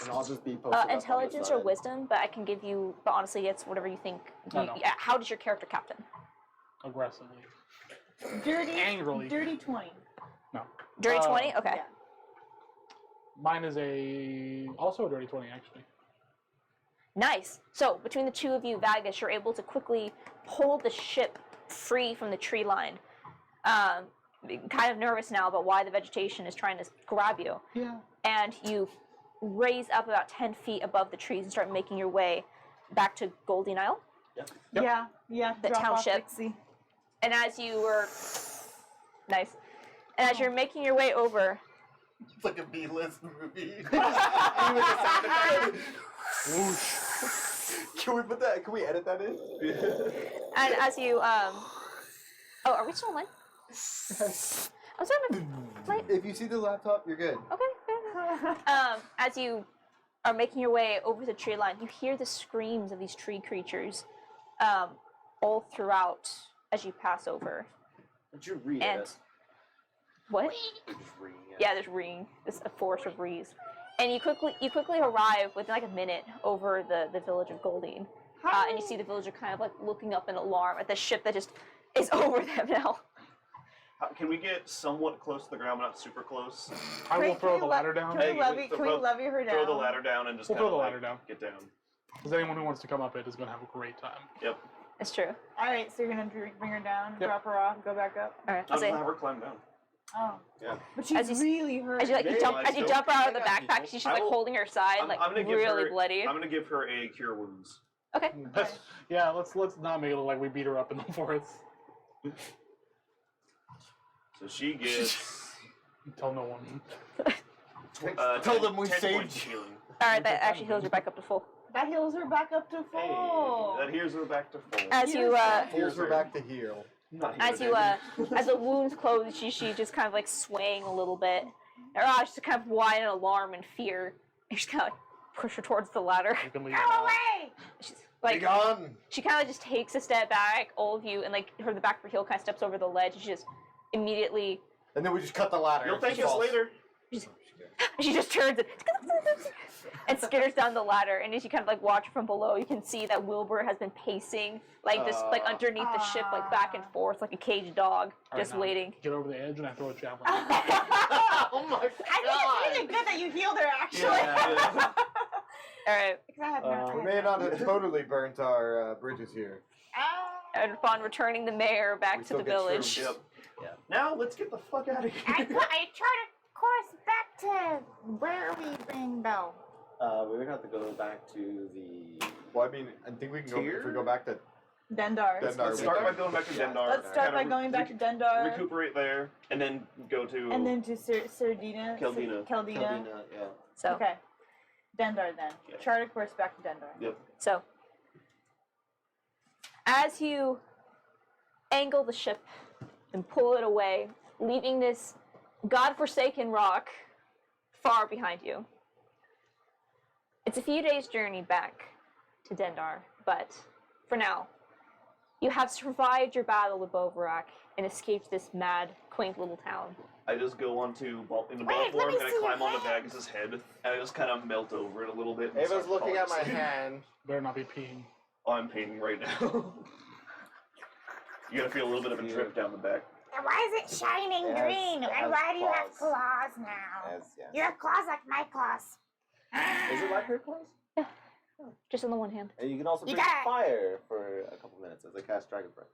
And I'll just be posted up on the Intelligence or side. wisdom, but I can give you. But honestly, it's whatever you think. No, no. Yeah, how does your character captain? aggressively. Dirty. Angrily. Dirty 20. No. Dirty 20. Okay. Yeah. Mine is also a dirty 20, actually. Nice. So between the two of you, Vagus, you're able to quickly pull the ship free from the tree line. Kind of nervous now about why the vegetation is trying to grab you. Yeah. And you raise up about 10 feet above the trees and start making your way back to Goldie Isle. Yep. Yeah. The drop off township. Dixie. And as you were nice, and as you're making your way over, It's like a B-list movie. Can we put that? Can we edit that in? and as you oh, are we still online? I'm sorry, my If you see the laptop, you're good. okay. As you are making your way over the tree line, you hear the screams of these tree creatures, all throughout as you pass over. Did you read And it? what? You're just reading it. Yeah, there's ringing. There's a forest of rees. And you quickly arrive within like a minute over the village of Goldine. And you see the villager kind of like looking up in alarm at the ship that just is over them now. Can we get somewhat close to the ground, but not super close? I will Can throw we the ladder down. Can we Hey, levy? throw- Can we levy her down? Throw the ladder down and just We'll kinda, throw the like, ladder down. Get down. Because anyone who wants to come up it is going to have a great time. Yep. It's true. All right, so you're gonna bring her down, Yep. drop her off, go back up. All right. I'll I'll say just have her climb down. Oh. Yeah. But she's As you- really hurt. as you Yeah, I as you still- jump out of the I got backpack, people. she's I like will- holding her side, I'm like gonna give really her, bloody. I'm gonna give her a cure wounds. Okay. Yeah, let's not make it look like we beat her up in the forest. So she gets Tell no one. Tell them we 10 saved points of healing. All right, that actually heals her back up to full. That heals her back up to Hey, full. that heals her back to full. As you Pulls her back to heal. Not as you healing. as the wounds close, she just kind of like swaying a little bit. Her eyes just kind of wide in alarm and fear. You just kind of like push her towards the ladder. You can leave Go now. away! She's Be like gone. she kind of just takes a step back, all of you, and like her the back of her heel kind of steps over the ledge. And she just immediately And then we just cut the ladder. You'll and thank she us falls. later. she just turns and skitters down the ladder. And as you kind of like watch from below, you can see that Wilbur has been pacing like this, like underneath the ship, like back and forth, like a caged dog, All right, just now, waiting. Get over the edge and I throw a javelin. Oh my I think it's really good that you healed her, actually. Yeah. All right. Because I had no We may not have totally burnt our bridges here. And upon returning the mayor back We to still the get village, shrooms. Yep. Now let's get the fuck out of I here. try to course back to where we been though. We would have to go back to the... Well, I mean, I think we can go if we go back to Dendar. Dendar. Let's start by going back to Dendar. Let's start by kinda going back to Dendar. recuperate there, and then go to. And then to Sardina. Keldina. Keldina. Keldina, yeah. So, Okay. Dendar then. Yeah. Chart a course back to Dendar. Yep. so as you angle the ship and pull it away, leaving this godforsaken rock far behind you. It's a few days' journey back to Dendar, but for now, you have survived your battle with Bovarak and escaped this mad, quaint little town. I just go onto ball Wait, form let me and I see climb your onto hand. Vagus's head, and I just kind of melt over it a little bit. and Ava's start looking at my falling asleep. hand. Better not be peeing. Oh, I'm painting right now. You're gonna feel a little bit of a drip down the back. And why is it shining It has- green? it And has why do you have claws. claws now? Yeah. You have claws like my claws. Is it like her claws? Just on the one hand. And you can also You breathe got it. fire for a couple minutes as I cast Dragon Breath.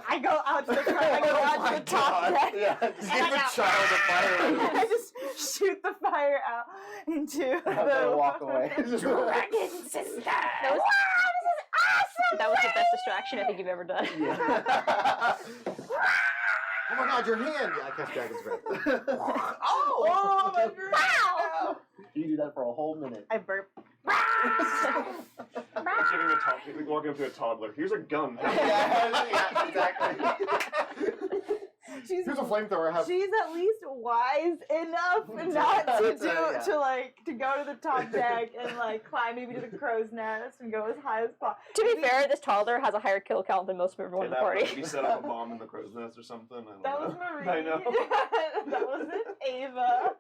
I go out to the front. I go out to the top deck. Yeah. Give the child a fire. I just shoot the fire out into I'm gonna the walk away. Dragon sister. That was, that was the best distraction I think you've ever done. Oh my god, your hand! Yeah, I cast Dragon's Breath. Oh! Wow. You do that for a whole minute. I burp. Walking up to a toddler. Here's a gun. yeah, exactly. She's Here's a flamethrower. Have she's at least wise enough not to do Yeah. to go to the top deck and like climb maybe to the crow's nest and go as high as possible. To be fair, this toddler has a higher kill count than most of everyone in the party. Maybe set up a bomb in the crow's nest or something. I don't That know. was Marie. I know. That wasn't Ava.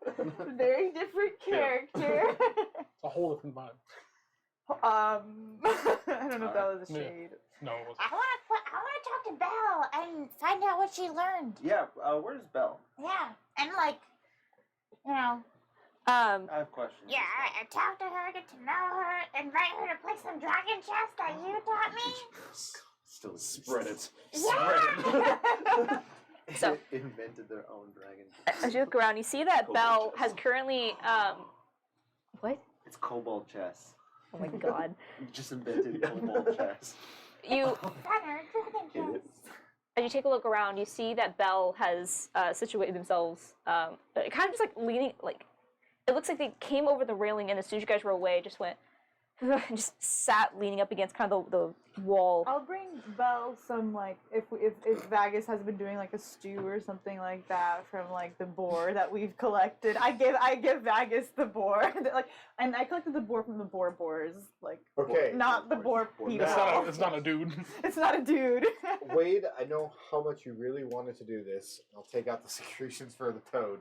Very different character. It's a whole different vibe. I don't know if that was a Yeah. shade. No, it wasn't. I want to talk to Belle and find out what she learned. Yeah, where's Belle? Yeah, and like, you know, I have questions. yeah, I talk to her, get to know her, invite her to play some dragon chess that you taught me. Still Spread it. Yeah. So- invented their own dragon. As you look around, you see that Cobalt Belle chess. has currently, what? It's kobold chess. Oh my god. You just invented kobold chess. You, Better dragon chess. as you take a look around, you see that Belle has situated themselves, kind of just like leaning, like, it looks like they came over the railing and as soon as you guys were away, just went, and just sat leaning up against kind of the wall. I'll bring Belle some like if Vagus has been doing like a stew or something like that from like the boar that we've collected. I give Vagus the boar like, and I collected the boar from the boars like Okay. not the boar people. It's not a dude. It's not a dude. Wade, I know how much you really wanted to do this. I'll take out the secretions for the toad.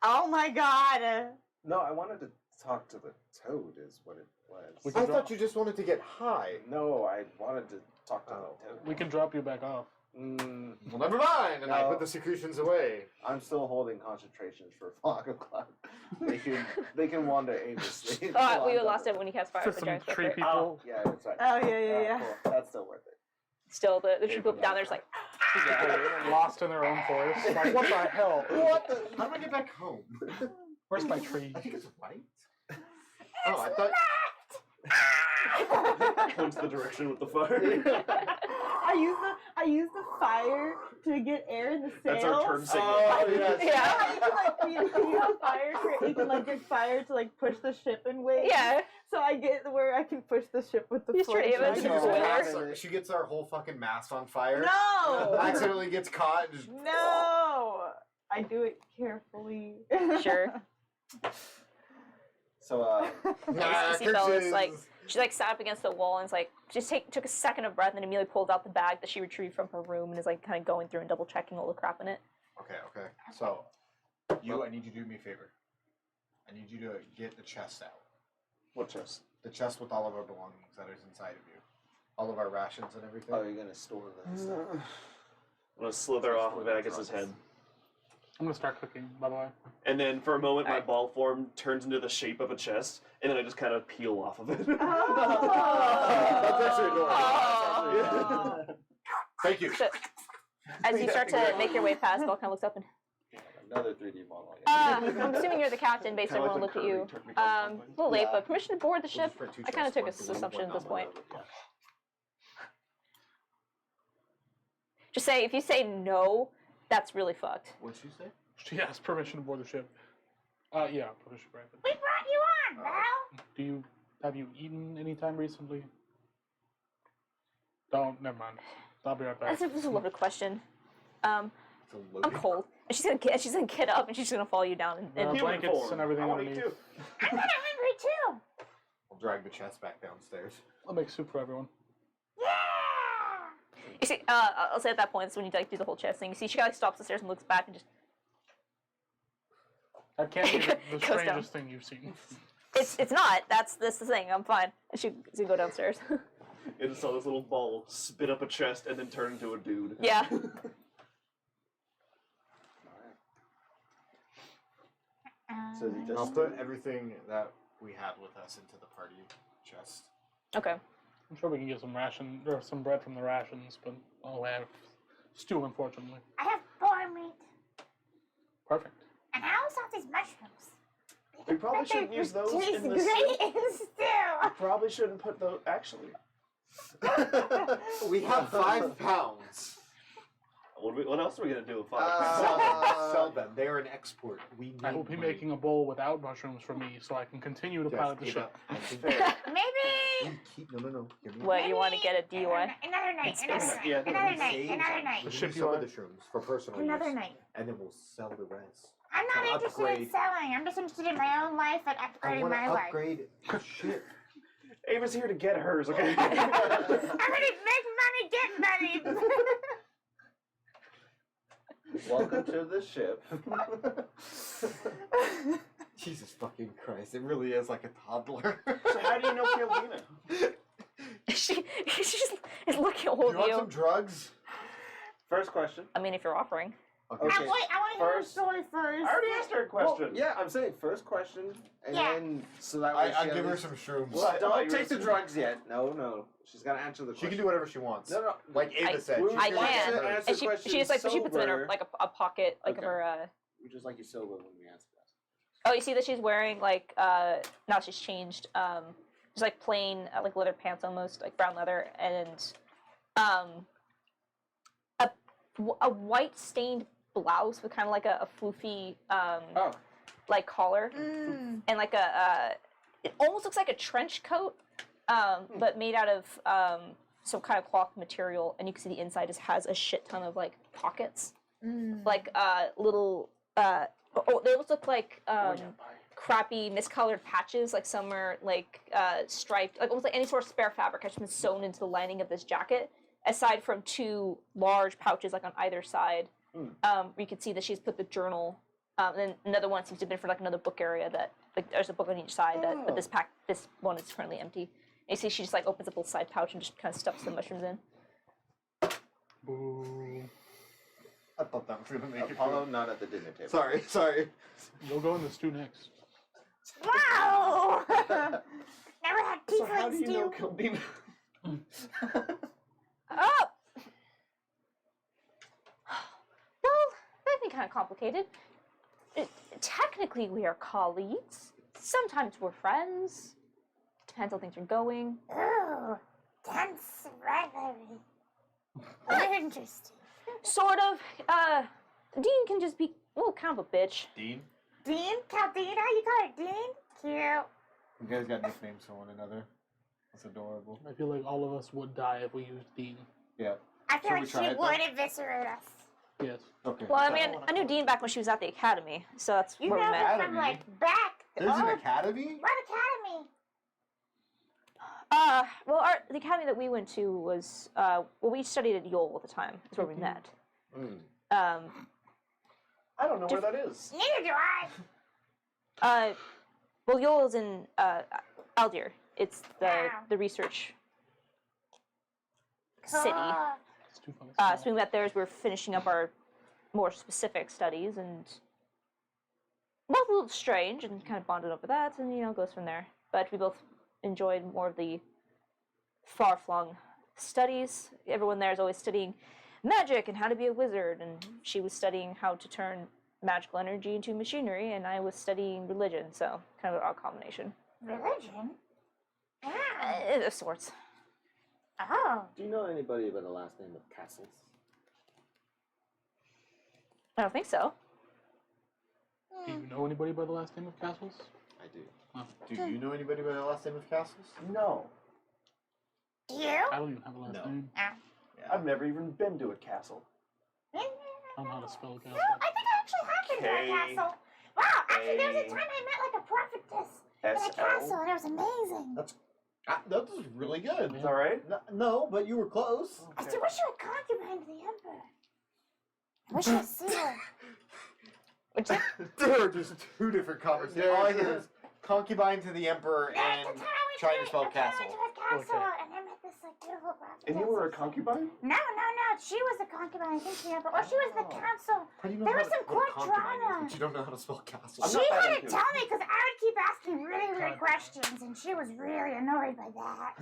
Oh my god. No, I wanted to talk to the toad, is what it was. We I can thought you just wanted to get high. No, I wanted to talk to the toad. We can drop you back off. Well, never mind. And I No. put the secretions away. I'm still holding concentrations for Flock of Cloud. They can wander aimlessly. Oh, we lost it when you cast fire. For The some giant tree right? people. Yeah, that's right. Oh yeah. Cool. That's still worth it. Still, the troop up down there's like, Lost in their own forest. Like, what the hell? What the? How do I get back home? Where's my tree? I think it's white. Oh, I thought. Points the direction with the fire. I use the fire to get air in the sails. That's our turn signal. Oh, yes. You know how you can like you have fire you can like get fire to like push the ship in waves. yeah. So I get where I can push the ship with the Use your flame. aim as She a just boiler. casts our- she gets our whole fucking mast on fire. No. Accidentally gets caught. And just, No. I do it carefully. Sure. So, Nah, You see Belle is curses. like, she like sat up against the wall and it's like, just took a second of breath and immediately pulled out the bag that she retrieved from her room and is like kind of going through and double checking all the crap in it. Okay. So, I need you to do me a favor. I need you to get the chest out. What chest? The chest with all of our belongings that is inside of you. All of our rations and everything. oh, you're gonna store that stuff. I'm gonna slither off of Agus's head. I'm gonna start cooking, by the way. And then for a moment, my Alright. ball form turns into the shape of a chest, and then I just kind of peel off of it. That's actually Oh. Thank you. So, as you start to make your way past, Belle kind of looks up and, Another 3D model. I'm assuming you're the captain based on Kinda everyone like looked the at you. curvy technique on A little late, Yeah. but permission to board the We'll ship? just print two I kind of chests, took one this for one, assumption one at this point. nominal, yeah. Just say, if you say no, that's really fucked. What'd she say? She asked permission to board the ship. Yeah, permission granted. We brought you on, Val. Have you eaten any time recently? Don't. Never mind. I'll be right back. That's a loaded question. I'm It's a loaded- cold. And she's gonna get up and she's gonna follow you down and Human blankets form. and everything I want to eat underneath. too. I'm kind of hungry too. I'll drag the chest back downstairs. I'll make soup for everyone. Yeah. you see. I'll say at that point, it's when you like do the whole chest thing. You see, she kind of stops the stairs and looks back and just. That can't be the Goes down. strangest thing you've seen. It's not. That's the thing. I'm fine. And she's gonna go downstairs. And just saw this little ball spit up a chest and then turn into a dude. Yeah. So is he I'll just put everything that we had with us into the party chest. Okay. I'm sure we can get some ration or some bread from the rations, but I'll have stew, unfortunately. I have boar meat. Perfect. And I also have these mushrooms. We probably Bet shouldn't they use those taste in the great soup. in stew. Probably shouldn't put those. Actually, We have 5 pounds. what else are we gonna do with 5 Sell them. They are an export. We need I will be money. making a bowl without mushrooms for me, so I can continue to Just pilot the give ship. up. I think Maybe. No. Give me What, you want to get a DUI? Another night. Another night. Yeah, Another night. Save Another some. night. We'll Ship give you you some are. of the shrooms for personal Another use, night. and then we'll sell the rest. I'm not To interested in upgrade. selling. I'm just interested in my own life and I upgrading want to my life. upgrade shit. Ava's here to get hers, okay? I'm ready to make money, get money. welcome to the ship? Jesus fucking Christ! It really is like a toddler. So how do you know Kildina? she just is looking at Do all you of want you. some drugs? First question. I mean, if you're offering. Okay. Okay. I want to hear the First- story first. I already asked her a question. Well, yeah, I'm saying first question, and Yeah. then so that way I she give her at some least- shrooms. Well, I thought don't you take were- the drugs yet. No. She's got to answer the She question. can do whatever she wants. No. Like Ava I- said. we- she's I gonna can. answer hers. Answer And she questions just like she puts it in her sober. like a pocket like of Okay. her. We just like you sober when we answer that. Oh, you see that she's wearing like now she's changed just like plain like leather pants almost like brown leather and a white stained blouse with kind of like a floofy Oh, like collar Mm. and like it almost looks like a trench coat but made out of some kind of cloth material and you can see the inside just has a shit ton of like pockets Mm. like little they almost look like crappy miscolored patches like some are like striped like almost like any sort of spare fabric has been sewn into the lining of this jacket aside from 2 large pouches like on either side where you can see that she's put the journal and then another one seems to have been for like another book area that like there's a book on each side that but this one is currently empty and you see she just like opens up a little side pouch and just kind of stuffs the mushrooms in. Boo. I thought that was gonna make it. Apollo not at the dinner table. Sorry. You'll go in the stew next. Wow! Never had So how tiefling do you know stew. Kildina? Oh! Well, that'd be kind of complicated. Technically, we are colleagues. Sometimes we're friends. Depends how things are going. Ooh, dense rivalry. Interesting. Sort of. Dean can just be, well, kind of a bitch. Dean, Dean? Caldina? You call her Dean? Cute. you guys got nicknames for one another. That's adorable. I feel like all of us would die if we used Dean. Yeah. I feel Shall like we she try it, would though? eviscerate us. Yes. Okay. Well, I mean, I knew Dean back when she was at the academy, so that's You where we know met. her from Academy? like back. There's an Oh, academy. what academy? Well, the academy that we went to was, we studied at Yale at the time. Is where we met. I don't know where that is. Neither do I. Well, Yale is in Aldir. It's Wow. the research city. Cool. It's too funny. So we met there as we were finishing up our more specific studies, and both a little strange, and kind of bonded over that, and it goes from there. But we both enjoyed more of the far-flung studies. Everyone there is always studying magic and how to be a wizard, and she was studying how to turn magical energy into machinery, and I was studying religion, so kind of an odd combination. Religion? Ah. Of sorts. Oh. Do you know anybody by the last name of Castles? I don't think so. Do you know anybody by the last name of Castles? I do. Do you know anybody by the last name of Castles? No. Do you? I don't even have a last No. name. I've never even been to a castle. I don't know how to spell No, Castle. I think I actually have been to a K- castle. Wow, actually, there was a time I met like a prophetess in a SL? castle, and it was amazing. That was really good. Is that right? No, but you were close. I still wish you had concubine to the emperor. I wish you had seen her. Which is There are just two different conversations. All I hear is concubine to the emperor and trying to spell castle. I went to a castle, and I met this like beautiful prophetess. And you were a concubine? No. She was the concubine. I think the emperor, or she was the council. How do you know There how was some what a court concubine is, drama. but you don't know how to spell castle? I'm She not that had to into tell it. me because I would keep asking really weird questions, and she was really annoyed by that.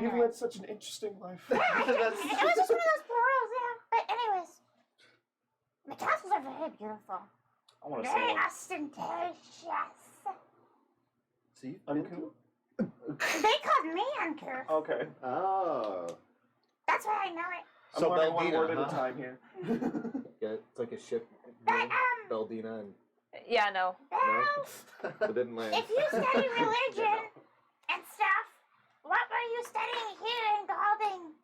You've led such an interesting life. It was just one of those plurals, yeah. But anyways, the castles are very beautiful, I want to very say one. ostentatious. See? Uncouth? They called me uncouth. Okay. Oh. That's why I know it. So I'm learning one Beldina, word at a huh? time here. Yeah, it's like a ship But name, Beldina, and yeah, no. Belle, it didn't land. if you study religion and stuff, what were you studying here in Galding?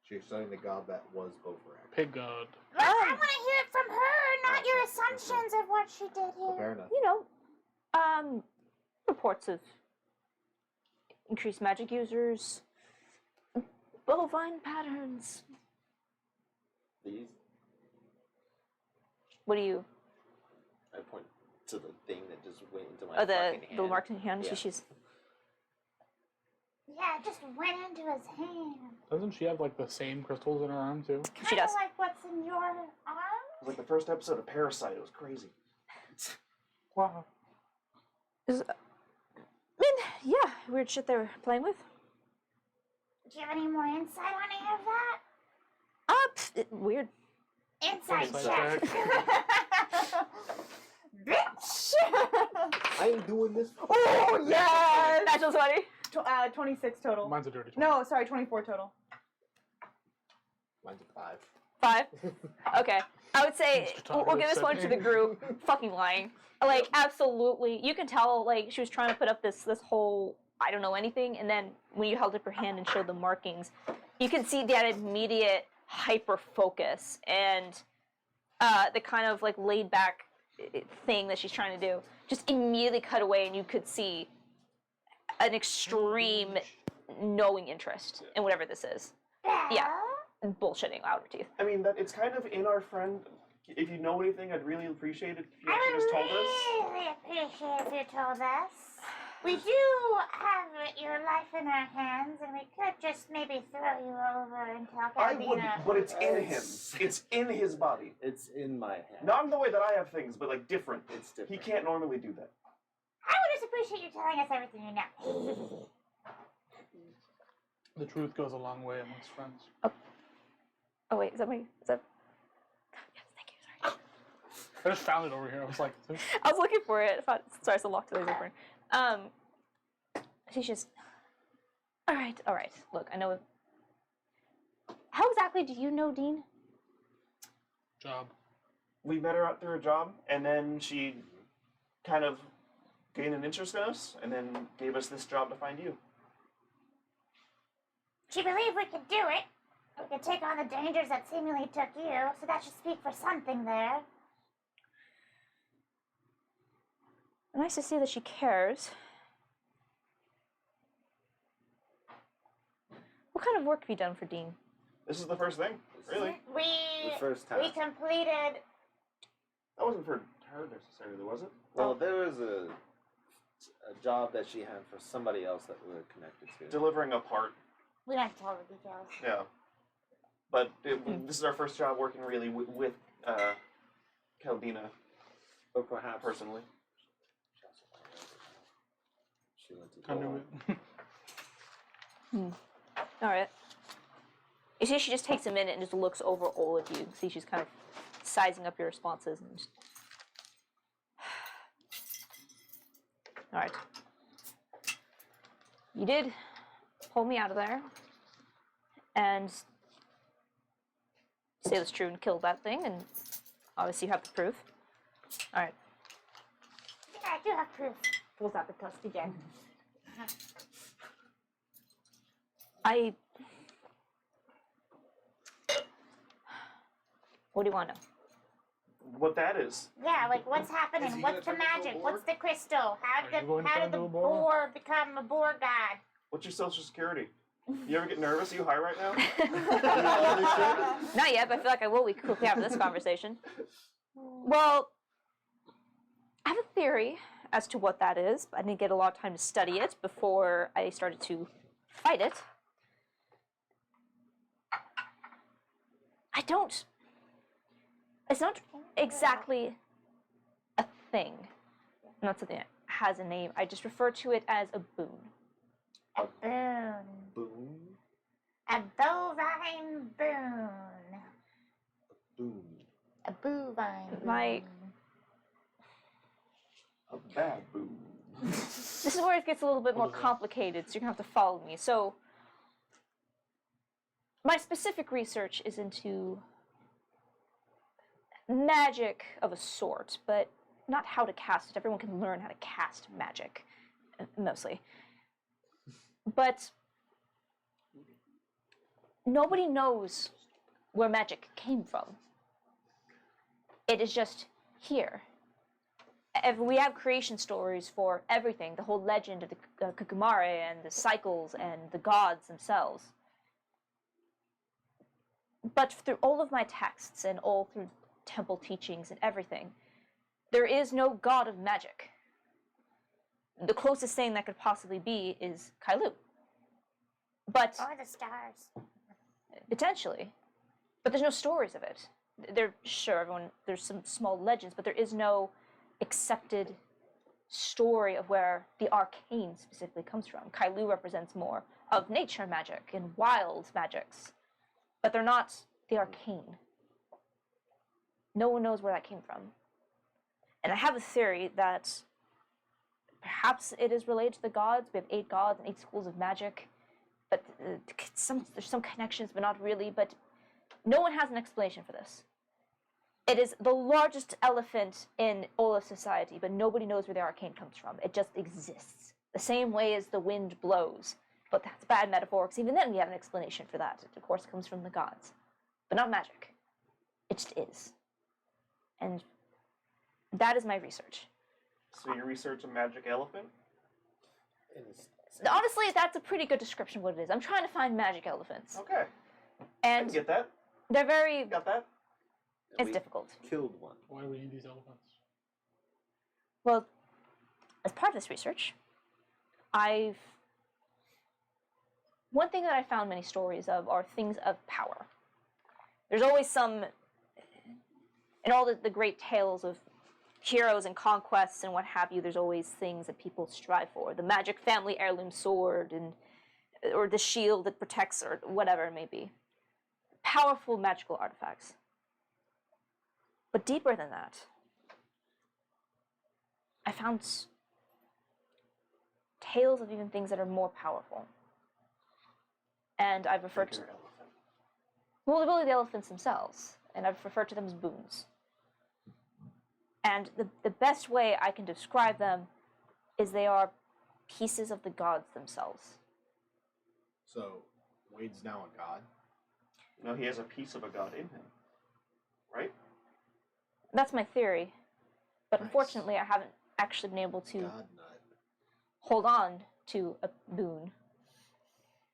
She's studying the god that was Bovrak. Pig God. Look, I want to hear it from her, not your assumptions of what she did Well, here. fair enough. You know, reports of increased magic users, bovine patterns. These, What do you? I point to the thing that just went into my Oh, the fucking hand. the marked in hand. Yeah. She's Yeah, it just went into his hand. Doesn't she have like the same crystals in her arm too? She Kinda does. like what's in your arm. It was like the first episode of Parasite. It was crazy. Wow. yeah, weird shit they were playing with. Do you have any more insight on any of that? Weird. Insight Insight check. Bitch! I ain't doing this. Oh, yes! That's just funny. 26 total. Mine's a dirty 20. No, sorry, 24 total. Mine's a 5. 5. Okay, I would say Mr. we'll give this Taco one to the said- group. Fucking lying. Like absolutely, you can tell. Like she was trying to put up this whole I don't know anything, and then when you held up her hand and showed the markings, you can see that immediate hyper focus and the kind of like laid back thing that she's trying to do just immediately cut away, and you could see an extreme knowing interest in whatever this is. Yeah. Bullshitting out of her teeth. I mean, that it's kind of in our friend. If you know anything, I'd really appreciate it if you I actually would just told us. really appreciate if you told us. We do have your life in our hands, and we could just maybe throw you over and tell I would, Gabina. but it's in him. It's in his body. It's in my hand. Not in the way that I have things, but like different. It's different. He can't normally do that. I would just appreciate you telling us everything you know. The truth goes a long way amongst friends. Oh wait, is that my? Is that? Yes, thank you. Sorry. I just found it over here. I was like, I was looking for it. Sorry, it's locked to the zipper. She's just. All right. Look, I know. How exactly do you know Dean? job. We met her out through a job, and then she kind of gained an interest in us, and then gave us this job to find you. She believed we could do it. We could take on the dangers that seemingly took you, so that should speak for something there. Nice to see that she cares. What kind of work have you done for Dean? This is the first thing, really. The first We time. completed. That wasn't for her necessarily, was it? Well, there was a job that she had for somebody else that we were connected to. Delivering a part, We don't have to tell the details. yeah. But this is our first job working really with Caldina Or perhaps personally. she went to I knew it. All right. You see, she just takes a minute and just looks over all of you. See, she's kind of sizing up your responses. And just... All right. You did pull me out of there and say it was true and killed that thing, and obviously you have the proof. All right. Yeah, I do have proof. Pulls out the custody gem. What do you want to know? What that is? Yeah, like what's Is happening? he What's the gonna turn into a magic? boar? What's the crystal? How Are you going to turn did the into a boar? boar become a boar god? What's your social security? You ever get nervous? Are you high right now? Not yet, but I feel like I will quickly after this conversation. Well, I have a theory as to what that is, but I didn't get a lot of time to study it before I started to fight it. It's not exactly a thing. Not something that has a name. I just refer to it as a boon. A boon. Boom. A bovine boon. Boom. A bovine boon. My- A baboon. This is where it gets a little bit more complicated, so you're going to have to follow me. So, my specific research is into magic of a sort, but not how to cast it. Everyone can learn how to cast magic, mostly. But nobody knows where magic came from. It is just here. We have creation stories for everything, the whole legend of the Kukumare and the cycles and the gods themselves. But through all of my texts and all through temple teachings and everything, there is no god of magic. The closest thing that could possibly be is Kailu. But Or the stars. potentially. But there's no stories of it. There's some small legends, but there is no accepted story of where the arcane specifically comes from. Kailu represents more of nature magic and wild magics, but they're not the arcane. No one knows where that came from. And I have a theory that perhaps it is related to the gods. We have 8 gods and 8 schools of magic, but there's some connections, but not really. But no one has an explanation for this. It is the largest elephant in all of society, but nobody knows where the arcane comes from. It just exists. The same way as the wind blows. But that's a bad metaphor, because even then we have an explanation for that. It, of course, comes from the gods. But not magic. It just is. And that is my research. So you research a magic elephant? Honestly, that's a pretty good description of what it is. I'm trying to find magic elephants. Okay. I can And get that. they're very... You got that? It's We difficult. Killed one. Why would you need these elephants? Well, as part of this research, one thing that I found many stories of are things of power. There's always some, in all the great tales of heroes and conquests and what have you, there's always things that people strive for. The magic family heirloom sword, or the shield that protects, or whatever it may be. Powerful magical artifacts. But deeper than that, I found tales of even things that are more powerful. And I've referred to, Bigger elephant. well, really the elephants themselves, and I've referred to them as boons. And the best way I can describe them is they are pieces of the gods themselves. So, Wade's now a god? No, he has a piece of a god in him. Right? That's my theory, but Nice. unfortunately I haven't actually been able to God nut. hold on to a boon.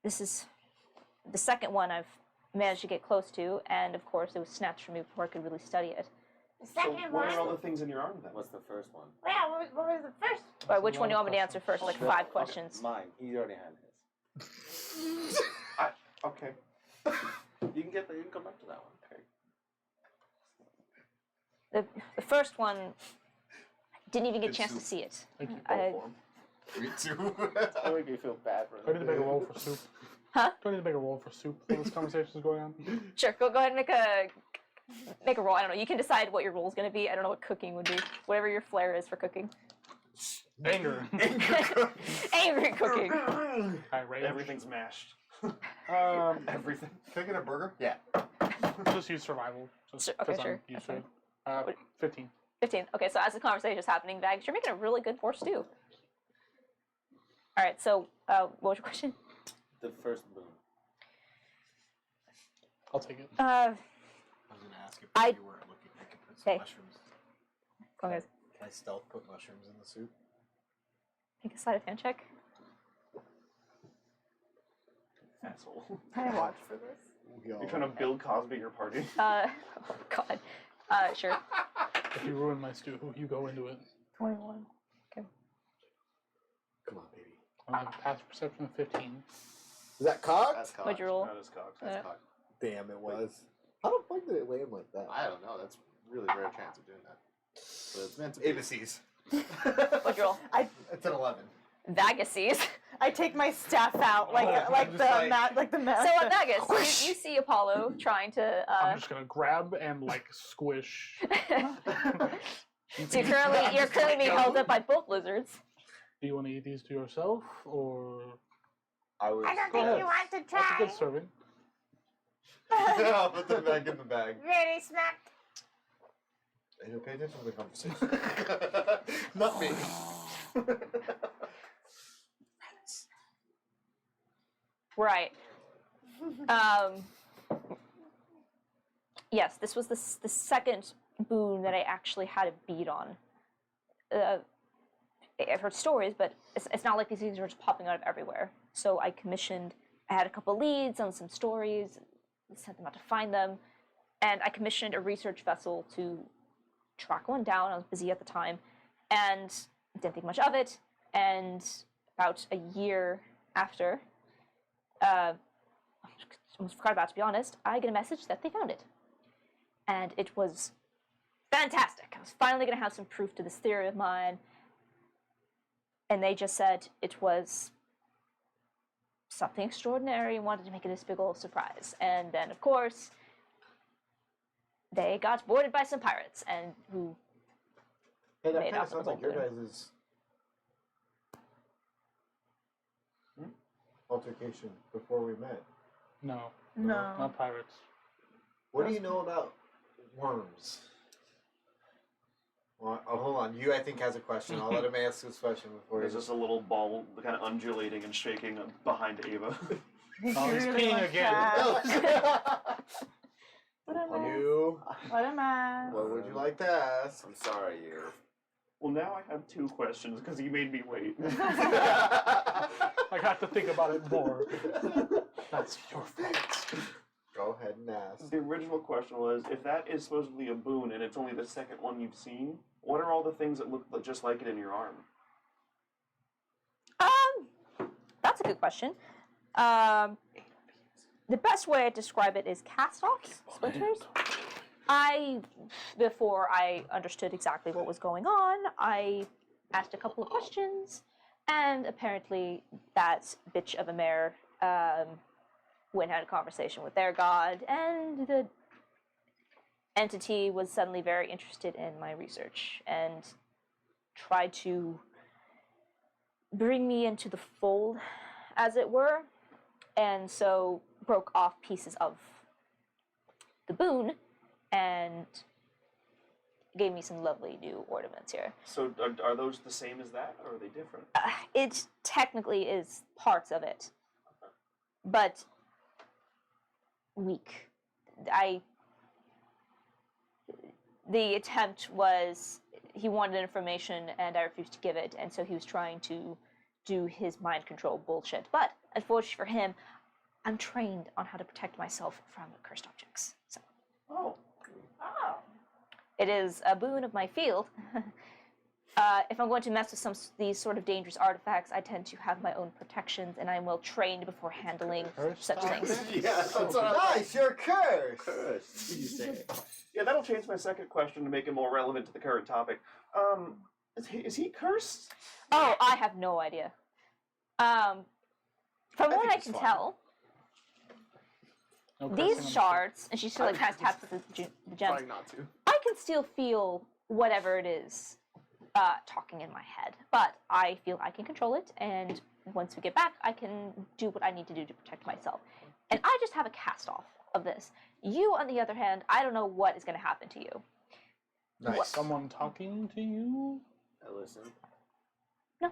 This is the second one I've managed to get close to, and of course it was snatched from me before I could really study it. The So second what one. are all the things in your arm then? What's the first one? Yeah, what was the first? Or which one do you want me to answer first? Like No, 5 okay, questions. Mine. He already had his. Okay. You can come back to that one. Okay. The first one, didn't even get a Good chance to soup. see it. Thank you. I, Me too. I make me feel bad for Do I need to make a roll for soup? Huh? Do I need to make a roll for soup while this conversation is going on? sure, go ahead and make a roll. I don't know. You can decide what your roll is going to be. I don't know what cooking would be. Whatever your flair is for cooking. Anger. Angry cooking. Irate. Everything's mashed. Everything. Can I get a burger? Yeah. Just use survival. Just Sure, okay, 'cause sure, I'm used that's to it. 15. 15. Okay, so as the conversation is happening, Vags, you're making a really good horse stew. All right, so what was your question? The first boon. I'll take it. I was gonna ask if you weren't looking. I could put some Hey. mushrooms. Go ahead. Can I stealth put mushrooms in the soup? Make a sleight of hand check. Asshole. I watched for this. You're trying to Bill Cosby your party. Oh God. Sure. If you ruin my stew, you go into it. 21. Come on, baby. I have a pass perception of 15. Is that cocked? That's cocked. What'd you roll? Not as cocked. That's Yeah. cocked. Damn, it was. How the fuck did it land like that? I don't know. That's really rare chance of doing that. But it's meant to be. Abaces. What'd you roll? It's an 11. Vagacies. I take my staff out like just the like- like the mask. So Vagus, you see Apollo trying to. I'm just gonna grab and like squish. So you're currently being held up by both lizards. Do you want to eat these to yourself, or I was. I don't Go think ahead. you want to that's a try. good serving? I'll put them back in the bag. Very smart. Hey, don't pay attention to the conversation. Not me. Right. Yes, this was the second boon that I actually had a beat on. I've heard stories, but it's not like these things were just popping out of everywhere. So I had a couple leads on some stories, sent them out to find them, and I commissioned a research vessel to track one down. I was busy at the time, and didn't think much of it. And about a year after, almost forgot about it, to be honest, I get a message that they found it. And it was fantastic. I was finally going to have some proof to this theory of mine. And they just said it was something extraordinary and wanted to make it this big old surprise. And then, of course, they got boarded by some pirates and who Hey, that made kind off of sounds with like your the balloon. guys' altercation before we met. No, No. not pirates. What do you know about worms? Well, oh, hold on. You, I think, has a question. I'll let him ask his question before There's he just a little ball kind of undulating and shaking behind Ava. Oh, he's Really peeing want again. that. What am I? You, What am I? what would you like to ask? I'm sorry, you. Well, now I have two questions because you made me wait. I got to think about it more. That's your fault. Go ahead and ask. The original question was, if that is supposedly a boon and it's only the second one you've seen, what are all the things that look just like it in your arm? That's a good question. The best way to describe it is cast-offs, splinters. Before I understood exactly what was going on, I asked a couple of questions, and apparently that bitch of a mare went and had a conversation with their god, and the entity was suddenly very interested in my research and tried to bring me into the fold, as it were, and so broke off pieces of the boon and gave me some lovely new ornaments here. So are those the same as that, or are they different? It technically is parts of it, but weak. The attempt was, he wanted information and I refused to give it, and so he was trying to do his mind control bullshit. But unfortunately for him, I'm trained on how to protect myself from cursed objects. So Oh. it is a boon of my field. If I'm going to mess with these sort of dangerous artifacts, I tend to have my own protections, and I'm well trained before handling such things. Yeah, that's what nice, you're cursed. Yeah, that'll change my second question to make it more relevant to the current topic. Is he cursed? Oh, I have no idea. From what think I it's can fine. tell, No these cursing on shards, and she still like kind of taps the gems. Trying not to. I can still feel whatever it is talking in my head. But I feel I can control it, and once we get back, I can do what I need to do to protect myself. And I just have a cast off of this. You, on the other hand, I don't know what is going to happen to you. Nice. Someone talking to you? I listen. No.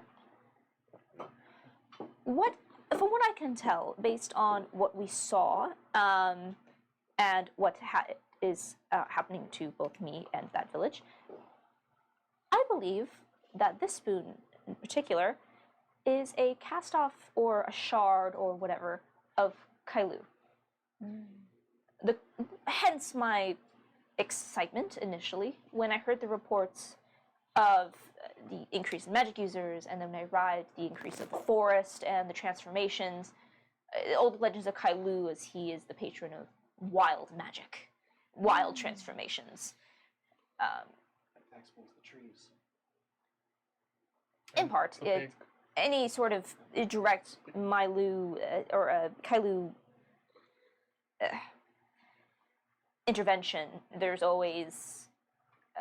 From what I can tell, based on what we saw, and what is happening to both me and that village, I believe that this spoon in particular is a cast-off or a shard or whatever of Kailu. Hence my excitement initially when I heard the reports of the increase in magic users, and then when I arrived, the increase of the forest and the transformations. Old legends of Kailu, as he is the patron of wild magic, wild transformations. Attacks both the trees. In part, Okay. any sort of direct Mailu or Kailu intervention, there's always,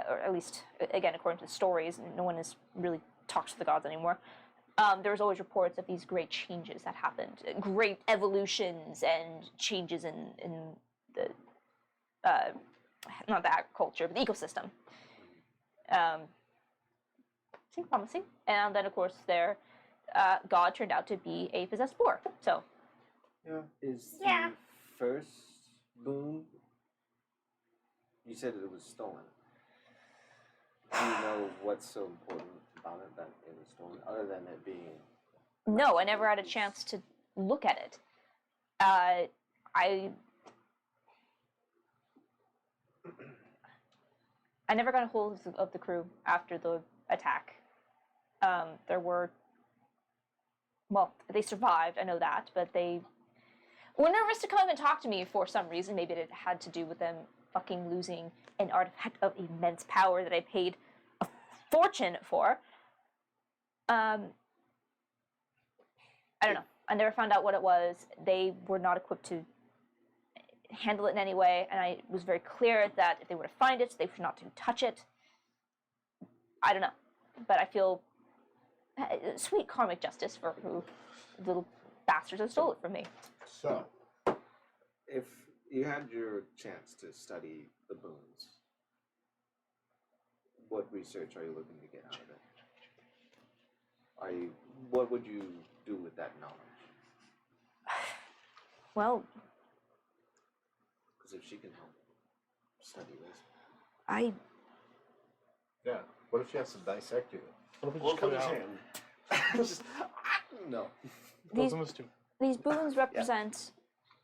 or at least, again, according to the stories, no one has really talked to the gods anymore. There's always reports of these great changes that happened, great evolutions and changes in the, not the agriculture, but the ecosystem. Seemed promising. And then, of course, their god turned out to be a possessed boar. So, Yeah. Is Yeah. the first boon? You said it was stolen. Do you know what's so important about it that it was stolen, other than it being? no, I never had a chance to look at it. I never got a hold of the crew after the attack. There were, well, they survived, I know that, but they were nervous to come and talk to me for some reason. Maybe it had to do with them fucking losing an artifact of immense power that I paid a fortune for. I don't know. I never found out what it was. They were not equipped to handle it in any way, and I was very clear that if they were to find it, they were not to touch it. I don't know. But I feel sweet karmic justice for who little bastards have stole it from me. So, if you had your chance to study the boons, what research are you looking to get out of it? What would you do with that knowledge? Well, Because if she can help study this, Yeah. What if she has to dissect you? What if we Well, just cut put it his out? hand. just no. these Those two. these boons represent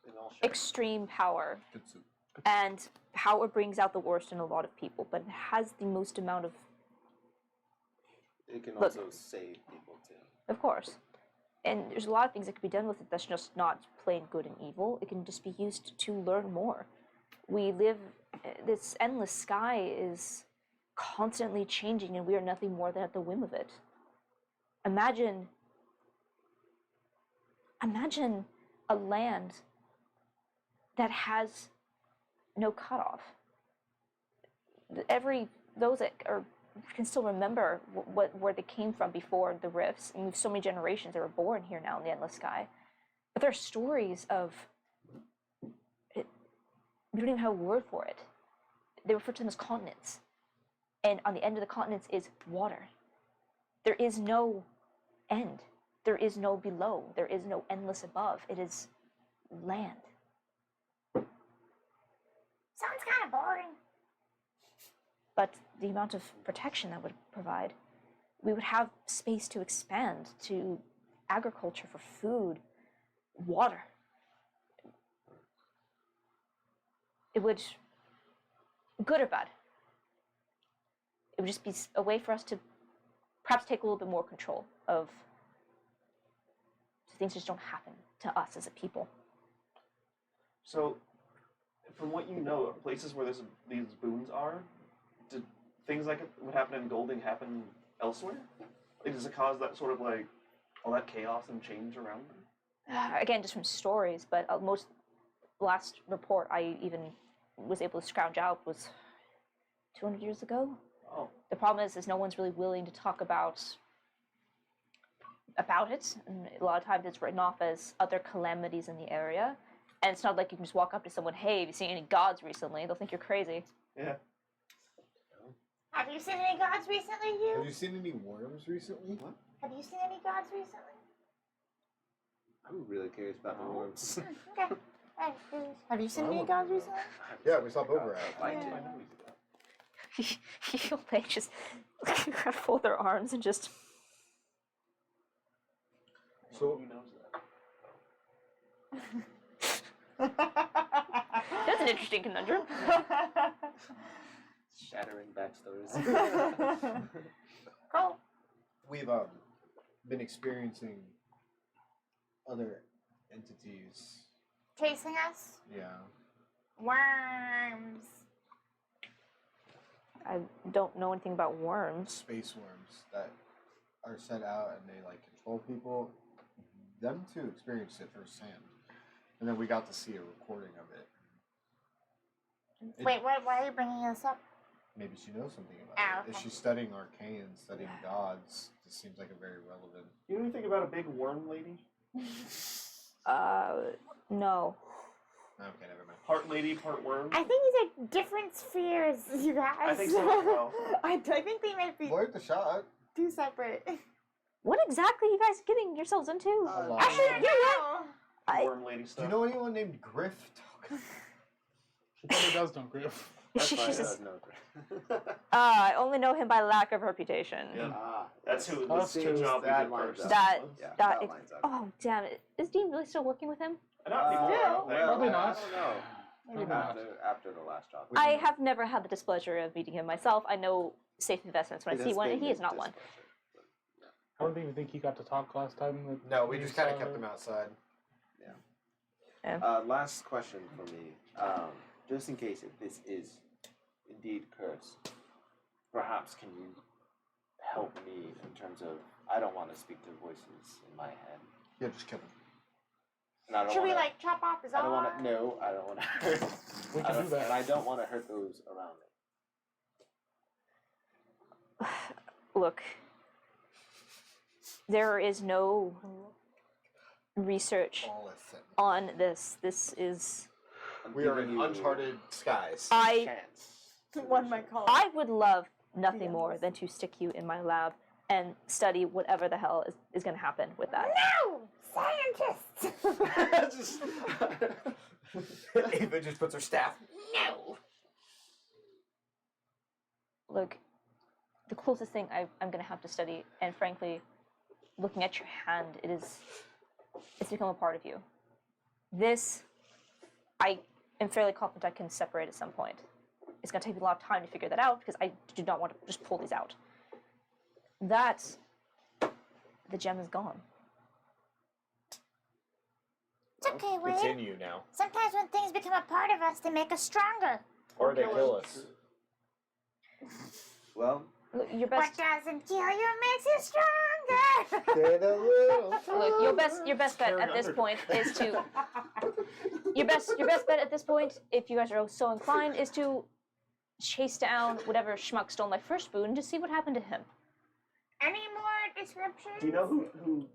And I'll share. extreme power Good soup. and power brings out the worst in a lot of people, but it has the most amount of, It can Look. also save people too. of course. And there's a lot of things that can be done with it that's just not plain good and evil. It can just be used to learn more. We live, this endless sky is constantly changing, and we are nothing more than at the whim of it. Imagine a land that has no cutoff. Those that can still remember where they came from before the rifts, and we have so many generations that were born here now in the endless sky. But there are stories of it. We don't even have a word for it. They refer to them as continents, and on the end of the continents is water. There is no end. There is no below. There is no endless above. It is land. Sounds kind of boring. But the amount of protection that would provide, we would have space to expand to agriculture for food, water. It would, good or bad, it would just be a way for us to perhaps take a little bit more control of, so things just don't happen to us as a people. So, from what you know, places where these boons are, did things like what happened in Golding happen elsewhere? Like, does it cause that sort of like all that chaos and change around them? Again, just from stories, but most last report I even was able to scrounge out was 200 years ago. Oh. The problem is no one's really willing to talk about it, and a lot of times it's written off as other calamities in the area. And it's not like you can just walk up to someone, hey, have you seen any gods recently? They'll think you're crazy. Yeah. Have you seen any gods recently, Have you? you seen any worms recently? What? Have you seen any gods recently? I'm really curious about the worms. Okay. Alright, have you seen I any wouldn't gods know. recently? Yeah, we saw Bograt. I Yeah. do. I know he's a god. You feel they just fold their arms and just. So Who knows That's an interesting conundrum. Shattering backstories. Cool. we've been experiencing other entities. Chasing us? Yeah. Worms. I don't know anything about worms. Space worms that are sent out and they like control people. Them two experienced it firsthand. And then we got to see a recording of it. Wait, why are you bringing this up? Maybe she knows something about Ah, it. If okay. she's studying arcane, studying gods, this seems like a very relevant. You know anything about a big worm lady? No. Okay, never mind. Part lady, part worm? I think these are different spheres, you guys. I think so as well. I think they might be Worth the shot. two separate. What exactly are you guys getting yourselves into? A lot. Actually, you're right. I- Worm lady Do stuff. you know anyone named Griff? She probably does know Griff. That's She fine. just- No. I only know him by lack of reputation. Yeah. Ah, That's who. That's That's true. the job we That did lines first. up. That- Yeah, that that ex- lines up. Oh, damn it. Is Dean really still working with him? Not anymore. I don't think. Probably well, not. I don't know. Maybe not. After the last job. I have never had the displeasure of meeting him myself. I know safe investments when I see one, and he is not one. I don't even think he got to talk last time. No, we just kind of kept him outside. Last question for me. Just in case if this is indeed cursed, perhaps can you help me in terms of I don't want to speak to voices in my head. Yeah, just kill him. And I don't Should we wanna, like chop off his I don't arm? want to. No, I don't want to hurt. We can do that. And I don't want to hurt those around me. Look, there is no research All is set. on this. This is. I'm We are giving in you uncharted skies. a I chance. One might call it. I would love nothing Yeah. more than to stick you in my lab and study whatever the hell is going to happen with that. No! Scientists! Ava just puts her staff. No! Look, the closest thing I'm going to have to study, and frankly, looking at your hand, it's become a part of you. This, I am fairly confident I can separate at some point. It's going to take me a lot of time to figure that out because I do not want to just pull these out. The gem is gone. It's okay, It's Wade. in you now. Sometimes when things become a part of us, they make us stronger. Or they kill us. Well, Look, your What best, doesn't kill you makes you stronger. Get a little look, your best bet at this point is to your best bet at this point, if you guys are so inclined, is to chase down whatever schmuck stole my first spoon to see what happened to him. Any more descriptions? Do you know who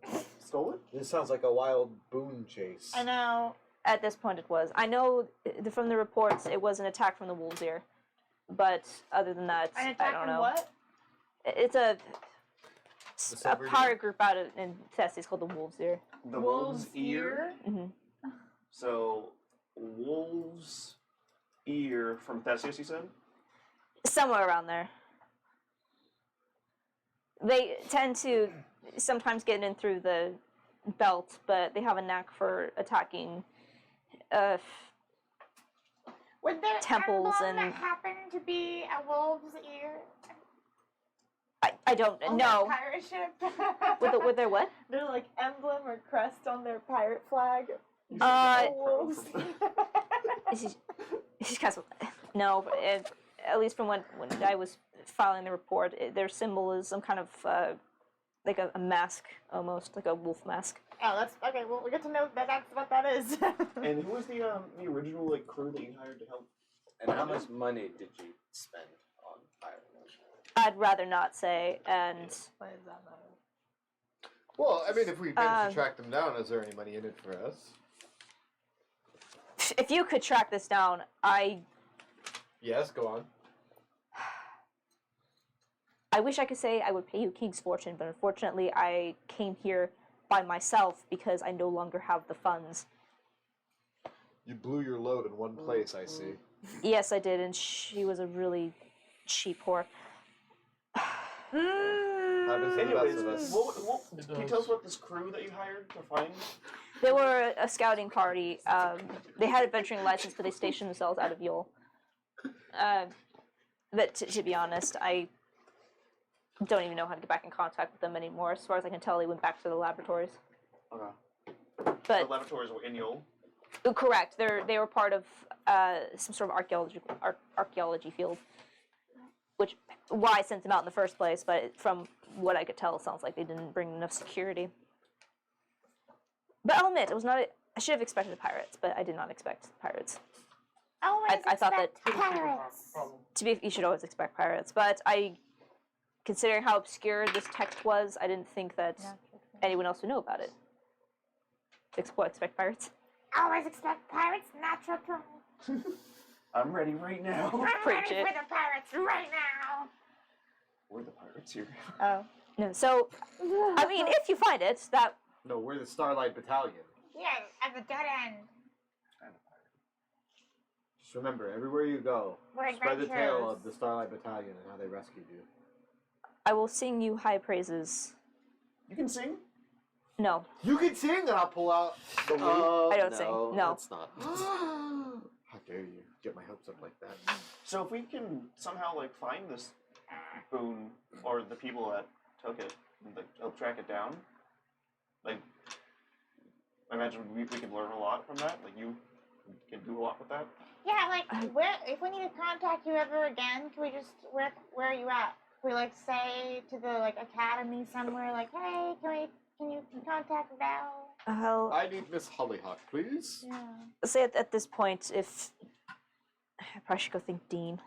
stole it? This sounds like a wild boon chase. I know. At this point, it was. I know from the reports it was an attack from the wolves ear, but other than that, An I attack don't on know. what? It's a silver pirate group out in Thessaloniki called the Wolves Ear. The wolf's ear. hmm So, wolf's ear from Theseus, you said? Somewhere around there. They tend to sometimes get in through the belt, but they have a knack for attacking Would their temples emblem and- happen to be a wolf's ear? I don't On know. their pirate ship. With their what? Their like emblem or crest on their pirate flag. Uh, Wolves. She's kind of no. At least from when I was filing the report, their symbol is some kind of like a mask, almost like a wolf mask. Oh, that's okay. Well, we get to know that that's what that is. And who was the original like crew that you hired to help? and how much money did you spend on pirate? I'd rather not say, and Why does that matter? Well, I mean, if we manage to track them down, is there any money in it for us? if you could track this down, Yes, go on. I wish I could say I would pay you King's fortune, but unfortunately I came here by myself because I no longer have the funds. You blew your load in one place, I see. Yes, I did, and she was a really cheap whore. Happens to the best Anyways, of us. can you tell us about this crew that you hired to find? They were a scouting party. They had a venturing license, but they stationed themselves out of Yule. But to be honest, I don't even know how to get back in contact with them anymore. As far as I can tell, they went back to the laboratories. Okay. But The laboratories were in Yule. correct, they were part of some sort of archaeology field, which why I sent them out in the first place. But from what I could tell, it sounds like they didn't bring enough security. But I'll admit, it was not. I should have expected pirates, but I did not expect pirates. Always I thought that- expect pirates. You should always expect pirates, but considering how obscure this text was, I didn't think that anyone else would know about it. Expect pirates? Always expect pirates. Natural prong. I'm ready right now. I'm Preach ready it. for the pirates right now. We're the pirates here. Oh. No, so I mean, if you find it, that No, we're the Starlight Battalion. Yeah, at the dead end. Just remember, everywhere you go, We're spread the tale adventurers. of the Starlight Battalion and how they rescued you. I will sing you high praises. You can sing? No, You can sing, and I'll pull out the lute. I don't sing. No. That's not. How dare you get my hopes up like that? So if we can somehow like find this boon or the people that took it, and like, help track it down, like I imagine we can learn a lot from that. Like you can do a lot with that. Yeah, like if we need to contact you ever again, can we just where are you at? Can we like say to the like academy somewhere like, hey, can you contact Val? I'll I need Miss Hollyhock, please. Yeah. say at this point, if I probably should go think Dean.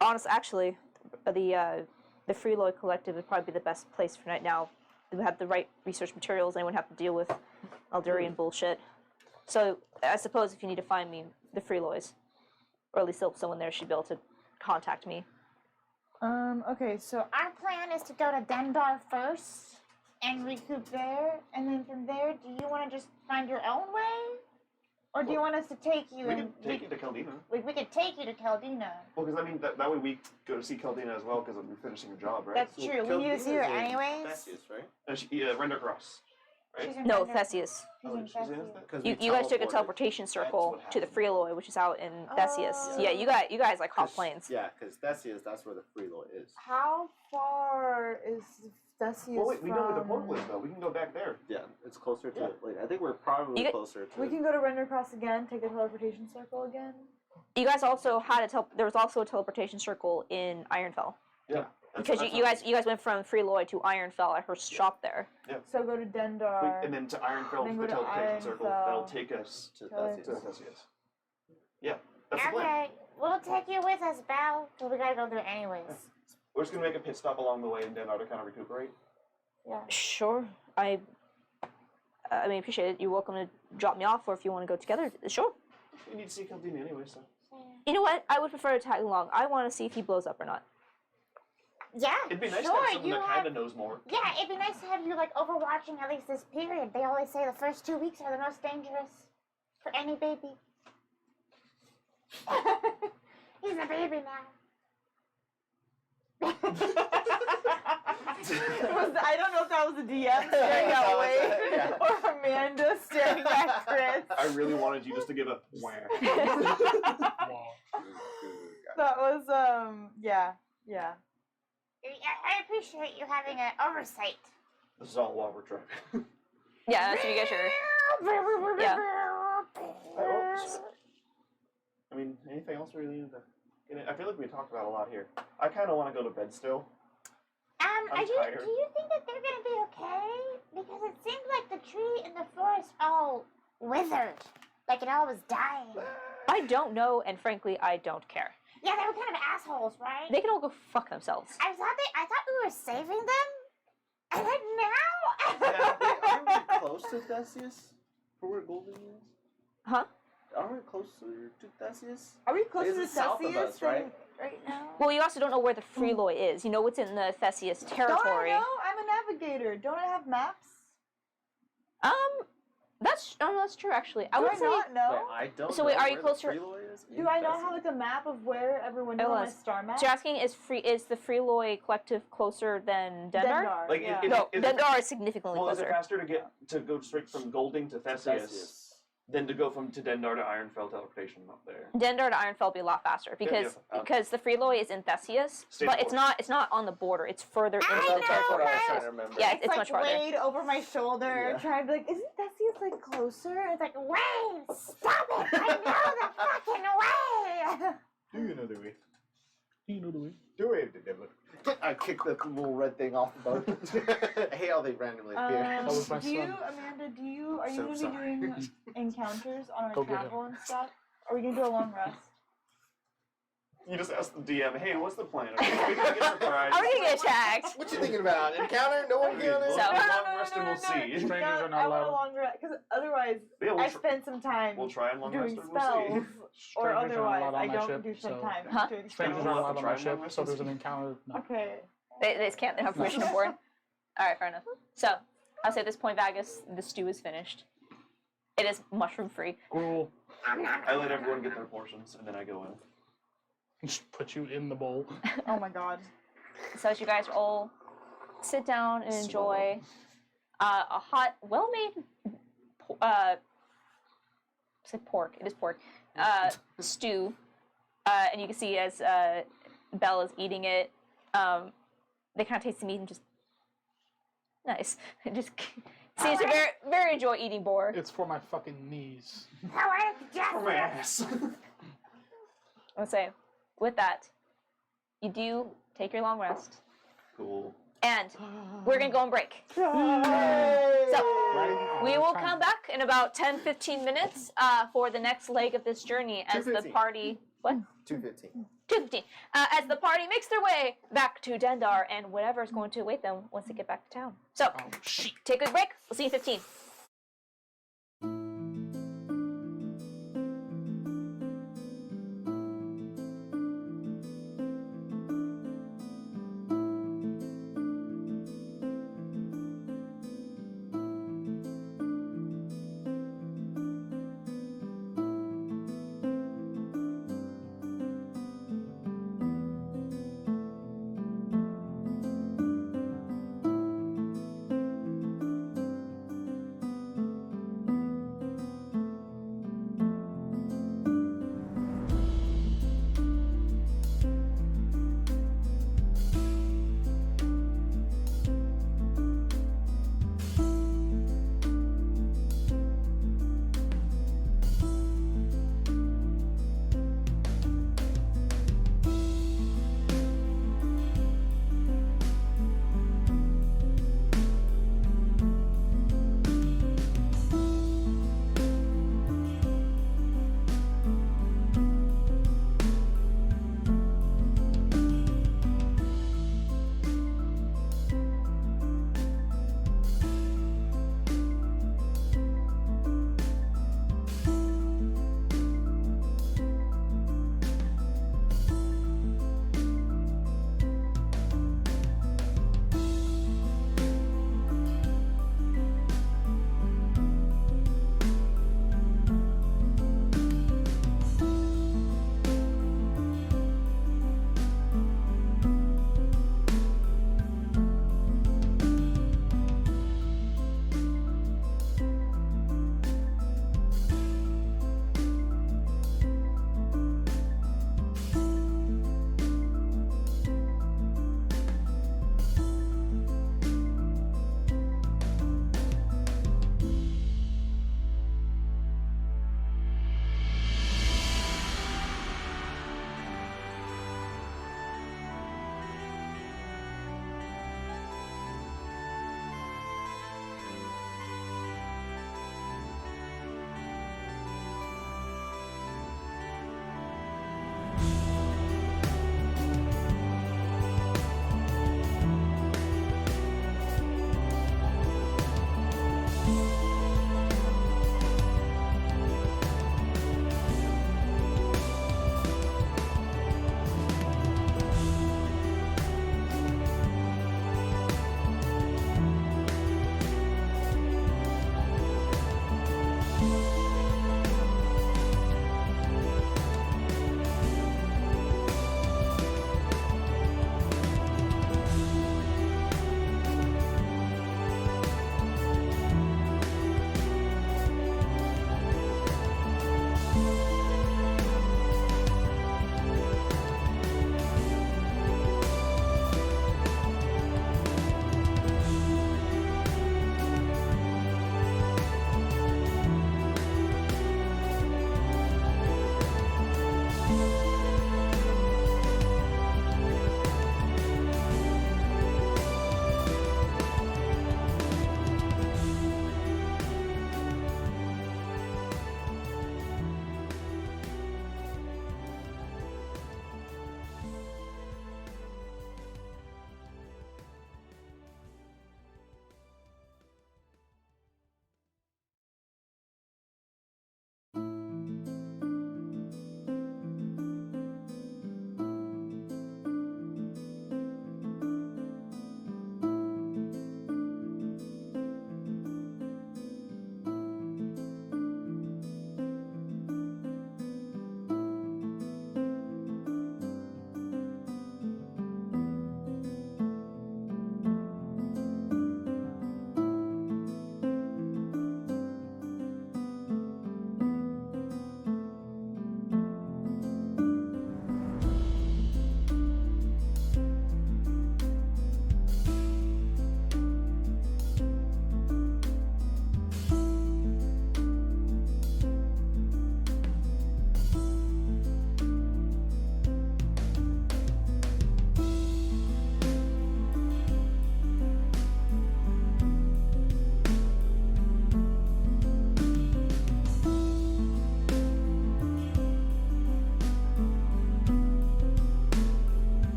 Honestly, actually, the Freeloy Collective would probably be the best place for right now. They would have the right research materials. They wouldn't have to deal with Aldurian bullshit. So I suppose if you need to find me, the Freeloys, or at least someone there should be able to contact me. Okay, so Our plan is to go to Dendar first and recoup there, and then from there, do you want to just find your own way, or do you want us to take you? We and can take you to Caldina. we could take you to Caldina. Well, because I mean that way we go to see Caldina as well because we're finishing her job, right? That's true. We need to see her anyways. Theseus, right? Render Cross, right? She's in No, Dendar. Theseus. She's Oh, in she's in Theseus. that? 'Cause You we guys took a teleported. teleportation circle what to the happened. Freeloy, which is out in Theseus. Oh. Yeah, you guys like hop 'Cause- planes. Yeah, because Theseus, that's where the Freeloy is. how far is Theseus Well, wait, we know where the from- portal is though. We can go back there. Yeah, it's closer to. Yeah. Like, I think we're probably You get- closer to. We can go to Render Cross again, take the teleportation circle again. You guys also had there was also a teleportation circle in Ironfell. Yeah. Because you guys went from Freeloy to Ironfell at her shop there. So go to Dendar. And then to Ironfell Then for the go to teleportation circle. Ironfell. That'll take us to Tell to Theseus. Theseus. Yeah, that's the plan. Okay, we'll take you with us, Val, because we gotta go there anyways. We're just gonna make a pit stop along the way and then to kind of recuperate. Yeah. Sure. I mean, appreciate it. You're welcome to drop me off, or if you want to go together, sure. We need to see Caldina anyway, so. You know what? I would prefer to tag along. I want to see if he blows up or not. Yeah. It'd be nice sure, to have someone you that have- kind of knows more. Yeah, it'd be nice to have you like overwatching at least this period. They always say the first 2 weeks are the most dangerous for any baby. He's a baby now. I don't know if that was the DM staring at Wade or Amanda staring at Chris. I really wanted you just to give a wah. Wow. That was yeah. I appreciate you having an oversight. This is all while we're driving. Yeah, that's what you guys are. Yeah. I mean, anything else we really need to get in? I feel like we talked about a lot here. I kind of want to go to bed still. I'm Do tired. you think that they're gonna be okay? Because it seemed like the tree in the forest all withered, like it all was dying. I don't know, and frankly, I don't care. Yeah, they were kind of assholes, right? They can all go fuck themselves. I thought we were saving them, and then now. Yeah, aren't we close to Theseus? For where Golden is? Huh? Aren't we closer to Theseus? Are we closer to It's south of Theseus us, right? right now? Well, you also don't know where the Freeloy is. You know what's in the Theseus territory. Don't I know? I'm a navigator. Don't I have maps? That's true actually. I Do would I say not know? Wait, I don't So know wait, are you where closer- the Freeloy is in Do I not Theseus. have like a map of where everyone It is on my was. star map? so you're asking is the Freeloy collective closer than Dendar? Like, yeah. No, Is it- Dendar is significantly Well, is it closer. faster to go straight from Golding to Theseus than to go from Dendar to Ironfell teleportation up there? Dendar to Ironfell would be a lot faster because yeah. because the Freeloy is in Theseus, State but of it's not on the border. It's further into I the know, That's what territory. I was right? trying to remember. Yeah, It's it's like much farther. Wade over my shoulder, Yeah. trying to be like, isn't Theseus like closer? It's like, Wayne, stop it! I know the fucking way. Do you know the way? You know the way. Do it, the devil. I kicked the little red thing off the boat. I hate how they randomly appear. That was my do you, son. Amanda? Are you So going to be sorry. doing encounters on our Go get travel and stuff? Are we going to do a long rest? You just ask the DM, hey, what's the plan? Are we gonna get surprised? Are we gonna get attacked? What you thinking about? Encounter? No one encounter? So- Long rest and we'll see. Strangers are not I want a allowed. long rest because otherwise Yeah, I spend some time we'll try and long rest doing and we'll spells, see. or Strangers are not otherwise allowed I on my don't ship, do some so- time Huh? doing Strangers spells. are We'll have allowed to on my try one ship, rest so and there's an see. encounter. No. Okay. They just can't have permission on board. All right, fair enough. So I'll say at this point, Vagus, the stew is finished. It is mushroom free. Gruel. I let everyone get their portions and then I go in. Just put you in the bowl. Oh my god. So as you guys all sit down and enjoy a hot, well-made, say pork. It is pork. Stew, and you can see as Belle is eating it, they kind of taste the meat and just nice. It just seems to very, very enjoy eating boar. It's for my fucking knees. How are you, For my Jessica? ass. I'll say, with that, you do take your long rest, Cool. and we're gonna go on break. So Right? we will come back in about 10-15 minutes for the next leg of this journey as the 2:15. party. What? 2:15. 2:15. As the party makes their way back to Dendar and whatever is going to await them once they get back to town. So, Oh, shit. take a quick break. We'll see you in 15.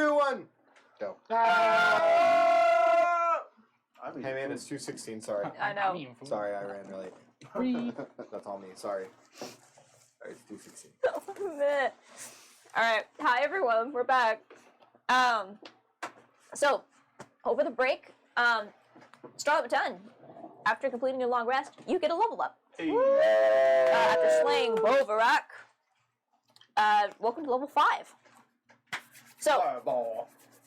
2, 1. Go. I mean, Hey man, it's 2:16. Sorry. I know. Sorry, I ran late. That's all me. Sorry. Alright, it's 2:16. Alright, hi everyone, we're back. So, over the break, start at 10. After completing your long rest, you get a level up. After slaying Bovarak, welcome to level 5. So,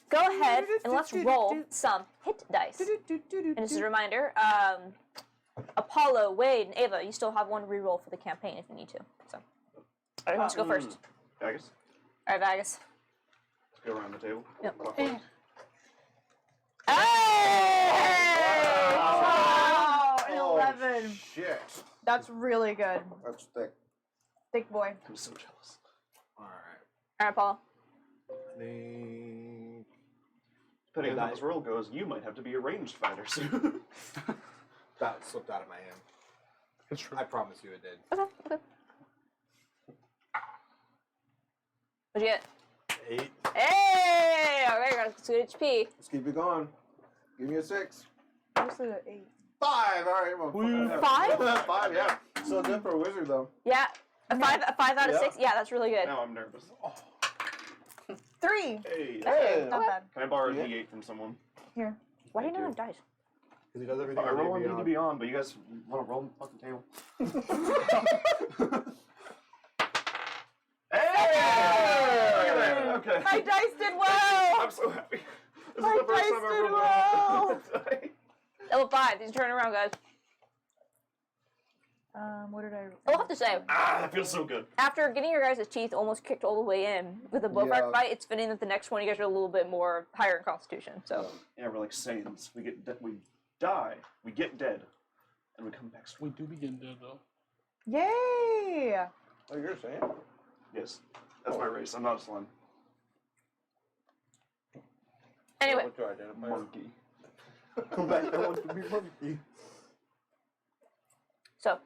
go ahead and let's roll some hit dice. And just a reminder, Apollo, Wade, and Ava, you still have one reroll for the campaign if you need to. So, who wants to go first? Vegas. All right, Vegas. Let's go around the table. Yep. Wow, an 11. Shit. That's really good. That's thick. Thick boy. I'm so jealous. Alright. All right, Paul. Depending on how this world goes, you might have to be a ranged fighter soon. That slipped out of my hand. It's true. I promise you it did. Okay. What'd you get? 8. Hey! All right, got good HP. Let's keep it going. Give me a 6. Mostly an 8. 5. All right. Well, Woo. 5? 5. Yeah. Still good for a wizard though. Yeah. A 5 out of Yeah. 6? Yeah, that's really good. Now I'm nervous. 3. Hey. Hey. Not bad. Can I borrow a Yeah. D8 from someone? Here. Why do you not have dice? Because he does everything I roll on beyond. need to be on, but you guys want to roll the fucking table? Hey! Okay. My dice did well! I'm so happy. This My is the first dice time I've did ever well. rolled. Level 5. These turn around, guys. What did I... I'll have to say, That feels so good. after getting your guys' teeth almost kicked all the way in with the Bovrak Yeah. fight, it's fitting that the next one you guys are a little bit more higher in constitution. So, Yeah, we're like Saiyans. We die, we get dead, and we come back We strong. do begin dead though. Yay! Oh, you're saying? Yes, that's my race. I'm not a slime. anyway, What's your identifier? Monkey. Come back, I want to be monkey. so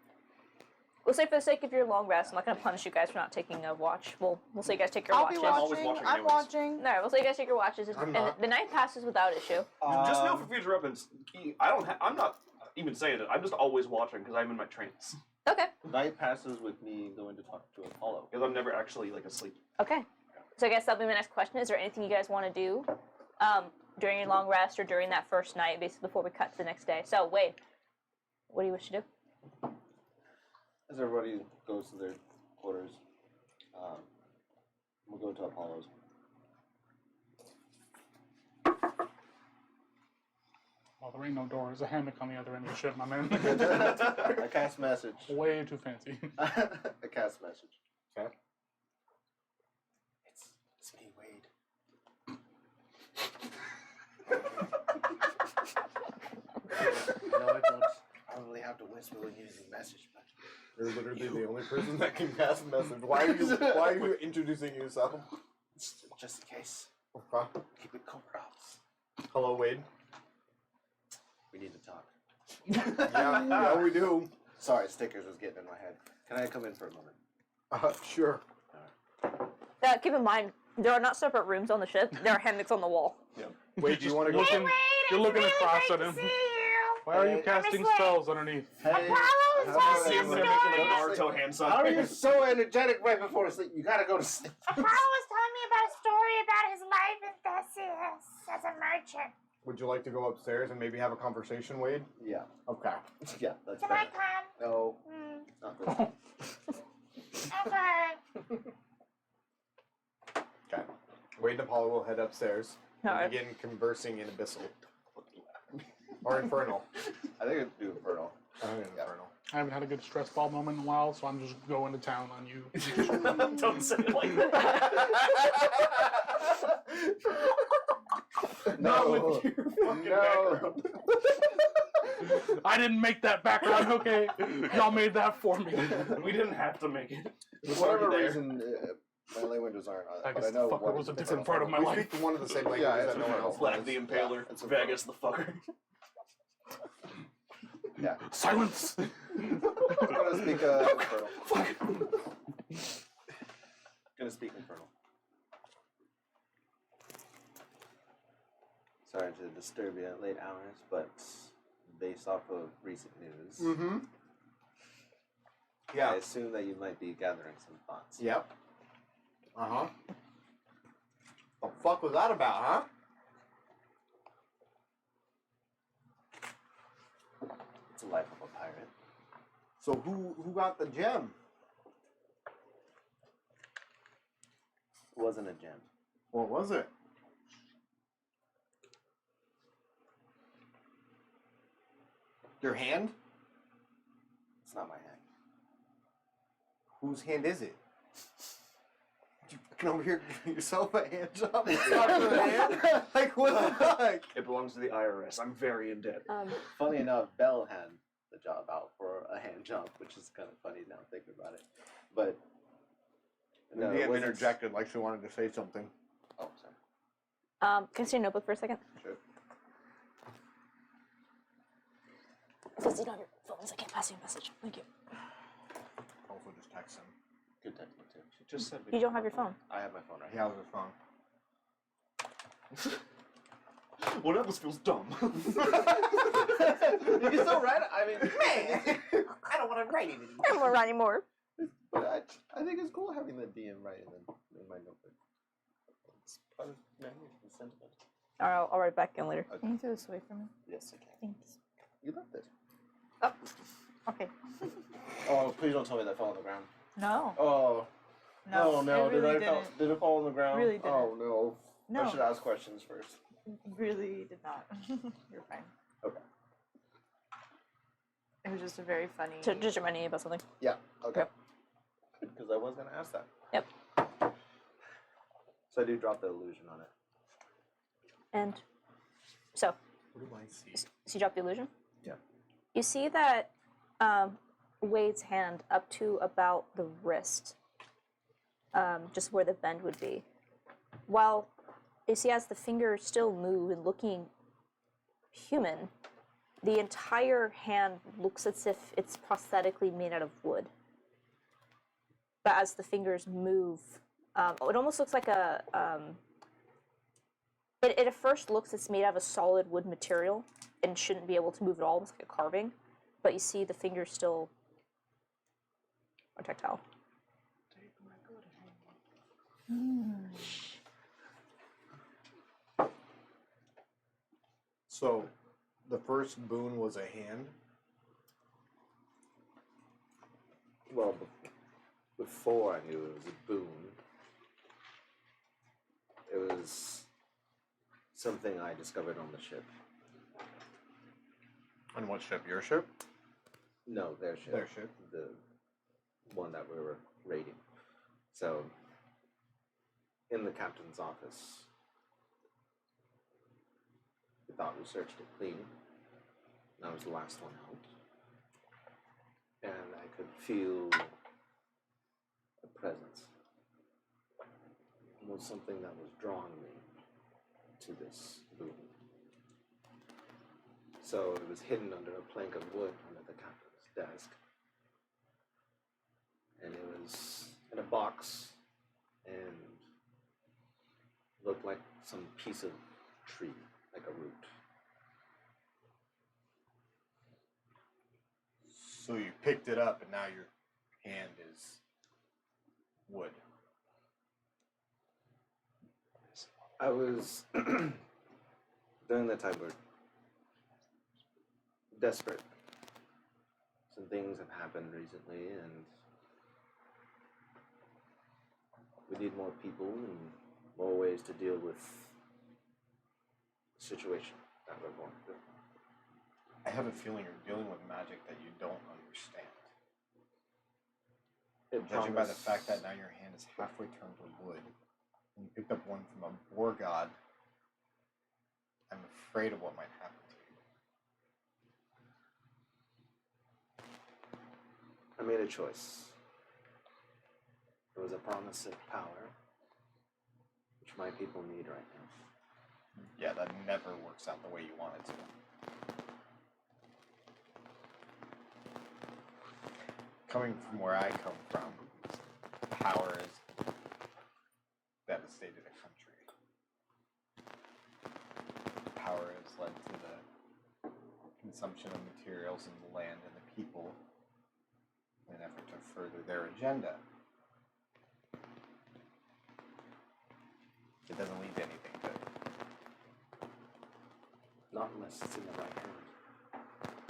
we'll say for the sake of your long rest, I'm not going to punish you guys for not taking a watch. We'll say you guys take your I'll watches. be always watching. watching I'm anyways. watching. No, we'll say you guys take your watches, I'm and not. the night passes without issue. Just know for future reference, I'm not even saying it. I'm just always watching because I'm in my trance. Okay. Night passes with me going to talk to Apollo. Because I'm never actually like asleep. Okay. So I guess that'll be my next question. Is there anything you guys want to do during your long rest or during that first night, basically before we cut to the next day? So, Wade, what do you wish to do? As everybody goes to their quarters, we'll go to Apollo's. Well, there ain't no door. There's a hammock on the other end of the ship, my man. I cast message. Way too fancy. I cast message. Okay. It's me, Wade. I don't really have to whisper when using message, but You're literally the only person that can cast message. Why are you introducing yourself? just in case. Okay. Keep it covered up. Hello, Wade. We need to talk. Yeah, we do. Sorry, stickers was getting in my head. Can I come in for a moment? Sure. Keep in mind, there are not separate rooms on the ship. There are hammocks on the wall. Wait, do you want to go? looking, You're looking across at him. See you. Why are you Hey. casting Honestly. spells underneath? Hey, Apollo was how's telling See me him a there story. making like Naruto hand sign. How are you so energetic right before sleep? You gotta go to sleep. Apollo was telling me about a story about his life in Theseus as a merchant. Would you like to go upstairs and maybe have a conversation, Wade? Yeah, Okay. yeah, that's Can I better. come? No, Hmm. not really. Okay. Okay. Wade and Apollo will head upstairs and Alright. begin conversing in Abyssal. Or Infernal. I think I'd do Infernal. Infernal. I haven't had a good stress ball moment in a while, so I'm just going to town on you. Don't say it like that. Not with your fucking background. I didn't make that background, okay? Y'all made that for me. We didn't have to make it. For whatever reason, my languages aren't. I But guess I know the fucker what was a it's different all part of my We life. speak one of the same languages Yeah, that it's no one else Flag does. the Impaler. it's Vegas the fucker. Yeah. Silence! I'm gonna speak Infernal. Gonna speak Infernal. Sorry to disturb you at late hours, but based off of recent news, Mm-hmm. I Yeah. assume that you might be gathering some thoughts. Yep. Uh-huh. The fuck was that about, huh? It's the life of a pirate. So who got the gem? It wasn't a gem. What was it? Your hand? It's not my hand. Whose hand is it? You fucking over here giving yourself a hand job? It's not your hand? Like, what the fuck? It belongs to the IRS. I'm very in debt. Funny enough, Belle had the job out for a hand job, which is kind of funny now thinking about it. But no, it Indian wasn't. interjected like she wanted to say something. Oh, sorry. Can I see your notebook for a second? Sure. Please, you don't have your phones. I can't pass you a message. Thank you. Also just text him. Good texting too. She just said You don't have your phone. I have my phone right He here. has his phone. Well, that just feels dumb. You can still write it. I mean, Man! I don't want to write it anymore. I don't want to write anymore. but I think it's cool having the DM writing in my notebook. It's part of memory and sentiment. All right, I'll write back in later. Okay. Can you throw this away from me? Yes, I can. Thanks. You left it. Oh, okay. Oh, please don't tell me that fell on the ground. No. Oh. No. Oh no! It really did it fall on the ground? Really didn't. Oh no! No. I should ask questions first. Really did not. You're fine. Okay. It was just a very funny. So just remind me about something. Yeah. Okay. Because I was gonna ask that. Yep. So I do drop the illusion on it. And so, What do I see? so you drop the illusion? Yeah. You see that Wade's hand up to about the wrist, just where the bend would be. While you see as the fingers still move and looking human, the entire hand looks as if it's prosthetically made out of wood. But as the fingers move, it almost looks like a... It at first looks it's made out of a solid wood material and shouldn't be able to move at all, almost like a carving. But you see the fingers still are tactile. So, the first boon was a hand. Well, before I knew it was a boon, it was something I discovered on the ship. On what ship? Your ship? No, their ship. Their ship. The one that we were raiding. So, in the captain's office, we thought we searched it clean. I was the last one out. And I could feel a presence. It was something that was drawing me to this boon. So it was hidden under a plank of wood under the captain's desk. And it was in a box and looked like some piece of tree, like a root. So you picked it up and now your hand is wood. I was during that time we're desperate. Some things have happened recently and we need more people and more ways to deal with the situation that we're going through. I have a feeling you're dealing with magic that you don't understand. Judging by the fact that now your hand is halfway turned to wood, and you picked up one from a boar god, I'm afraid of what might happen to you. I made a choice. It was a promise of power, which my people need right now. Yeah, that never works out the way you want it to. Coming from where I come from, power has devastated a country. perhaps led to the consumption of materials and the land and the people in an effort to further their agenda. It doesn't lead to anything good. Not unless it's in the right hand.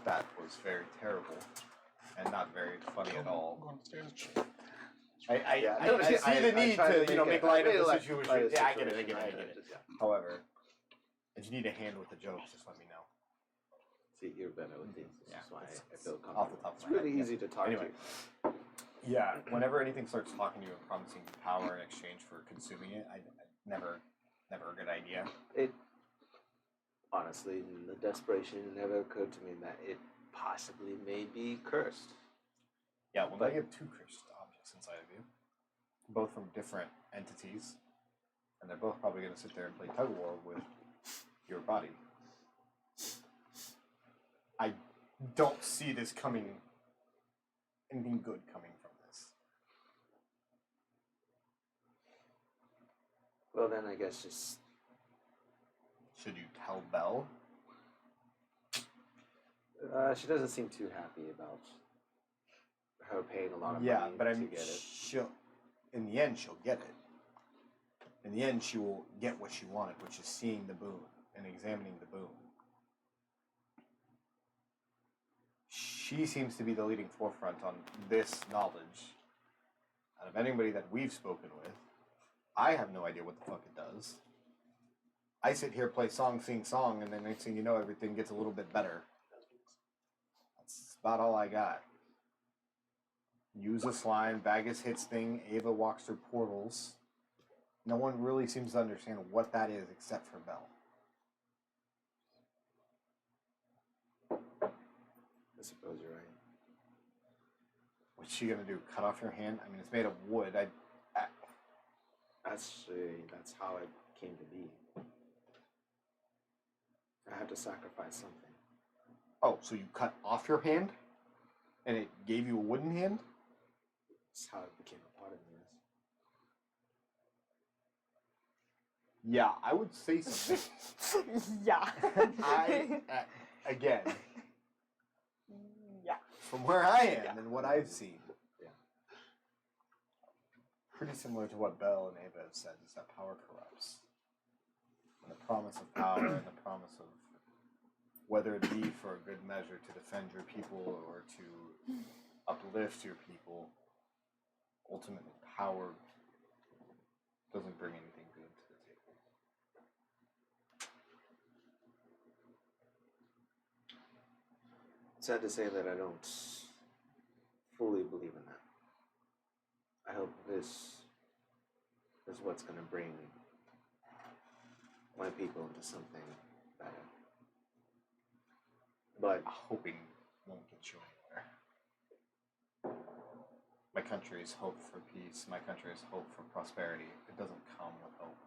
That was very terrible and not very funny at all. Go on the stairs. I see the need to make light of the situation. Yeah, I get it. However, if you need a hand with the jokes, just let me know. See, you're better with these. This Yeah, is why it's I feel off the comfortable. top of It's my really head, easy to talk Anyway. to. Yeah, whenever anything starts talking to you and promising you power in exchange for consuming it, I never a good idea. It honestly, in the desperation, it never occurred to me that it possibly may be cursed. Yeah, well, I have two cursed objects inside of you, both from different entities, and they're both probably going to sit there and play tug of war with your body. I don't see this coming, anything good coming from this. Well, then I guess just Should you tell Belle? she doesn't seem too happy about her paying a lot of Yeah, money but I to mean, get it. in the end, she'll get it. In the end, she will get what she wanted, which is seeing the boon and examining the boon. She seems to be the leading forefront on this knowledge. Out of anybody that we've spoken with, I have no idea what the fuck it does. I sit here, play song, sing song, and then next thing you know, everything gets a little bit better. That's about all I got. Use a slime, Vagus hits thing, Ava walks through portals. No one really seems to understand what that is except for Belle. I suppose you're right. What's she gonna do? Cut off your hand? I mean, it's made of wood. That's how it came to be. I had to sacrifice something. Oh, so you cut off your hand, and it gave you a wooden hand? That's how it became a part of me. Yeah, I would say something. Yeah. Again, Yeah. from where I am and what I've seen, Yeah. pretty similar to what Belle and Ava have said, is that power corrupts. And the promise of power and the promise of whether it be for a good measure to defend your people or to uplift your people, ultimately power doesn't bring anything good to the table. It's sad to say that I don't fully believe in that. I hope this is what's going to bring my people into something better. But Hoping won't get you anywhere. My country is hope for peace. My country is hope for prosperity. It doesn't come with hope.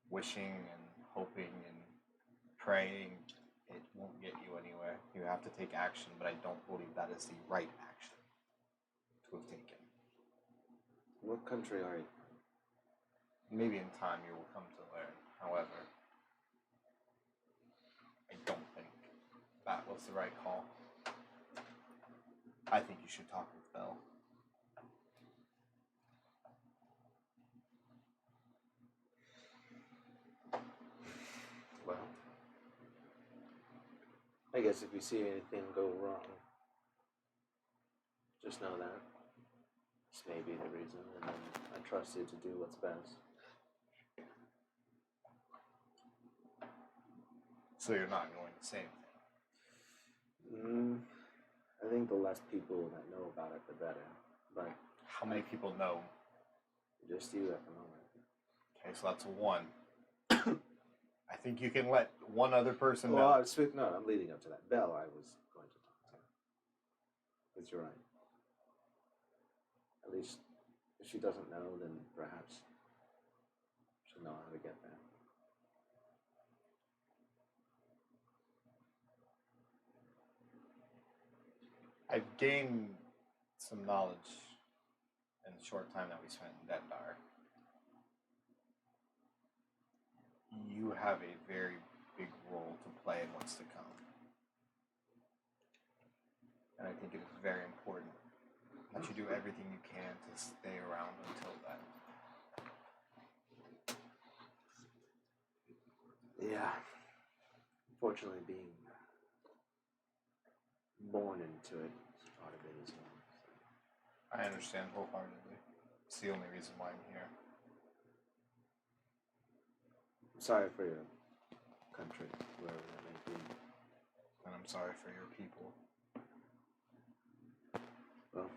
Wishing and hoping and praying, it won't get you anywhere. You have to take action, but I don't believe that is the right action to have taken. what country are you? Maybe in time you will come to learn. However, I don't think that was the right call. I think you should talk with Belle. Well, I guess if you see anything go wrong, just know that this may be the reason, and then I trust you to do what's best. So you're not going to say anything. I think the less people that know about it, the better. But How many people know? just you at the moment. Okay, so that's one. I think you can let one other person Well, know. I'm leading up to that. Belle, I was going to talk to. But you're right. At least if she doesn't know, then perhaps she'll know how to get there. I've gained some knowledge in the short time that we spent in Dendar. You have a very play and what's to come. And I think it is very important that you do everything you can to stay around until then. Yeah. Unfortunately, being born into it is part of it as well. I understand wholeheartedly. It's the only reason why I'm here. I'm sorry for your country, wherever that may be. And I'm sorry for your people. Well,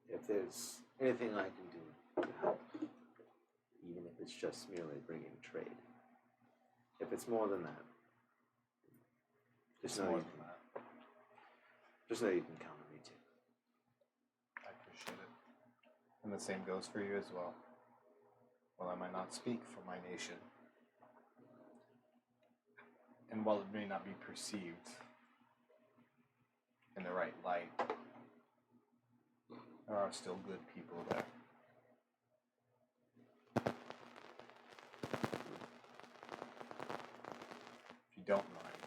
if there's anything I can do to help, even if it's just merely bringing trade, if it's more than that, just know you can count on me too. I appreciate it. And the same goes for you as well. While I might not speak for my nation, and while it may not be perceived in the right light, there are still good people there. If you don't mind,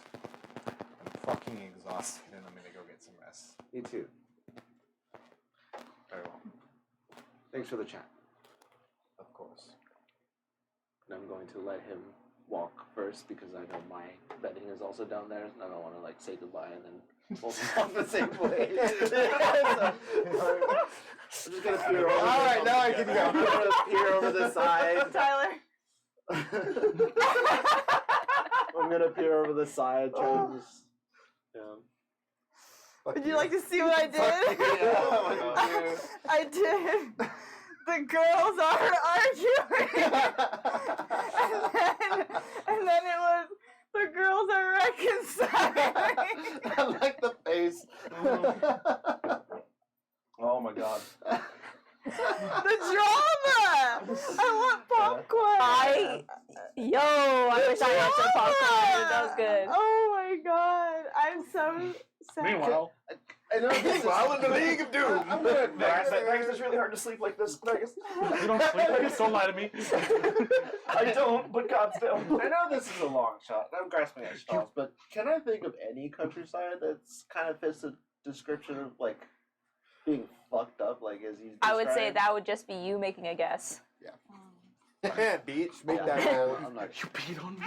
I'm fucking exhausted and I'm gonna go get some rest. Me too. Very well. Thanks for the chat. Of course. And I'm going to let him walk first because I know my bedding is also down there, and I don't want to like say goodbye and then both off the same way. I'm just gonna peer over. All right, now I can go. I'm gonna peer over the side. Tyler. I'm gonna peer over the side, try to just. Would you like to see what I did? I did. The girls are arguing. and then it was the girls are reconciling. I like the face. Oh my god. The drama. I want popcorn. I wish I had some popcorn. That was good. Oh my god. I'm so sad. Meanwhile, I know this is in the League of Doom. I'm gonna. Max, it's really hard to sleep like this. Max. you don't sleep. Don't lie to me. I don't, but God still. I know this is a long shot. I'm grasping at straws, but can I think of any countryside that's kind of fits the description of like being fucked up, like as he's? I would say described? that would just be you making a guess. Beach, make that Yeah, roll. I'm not. You peed on me.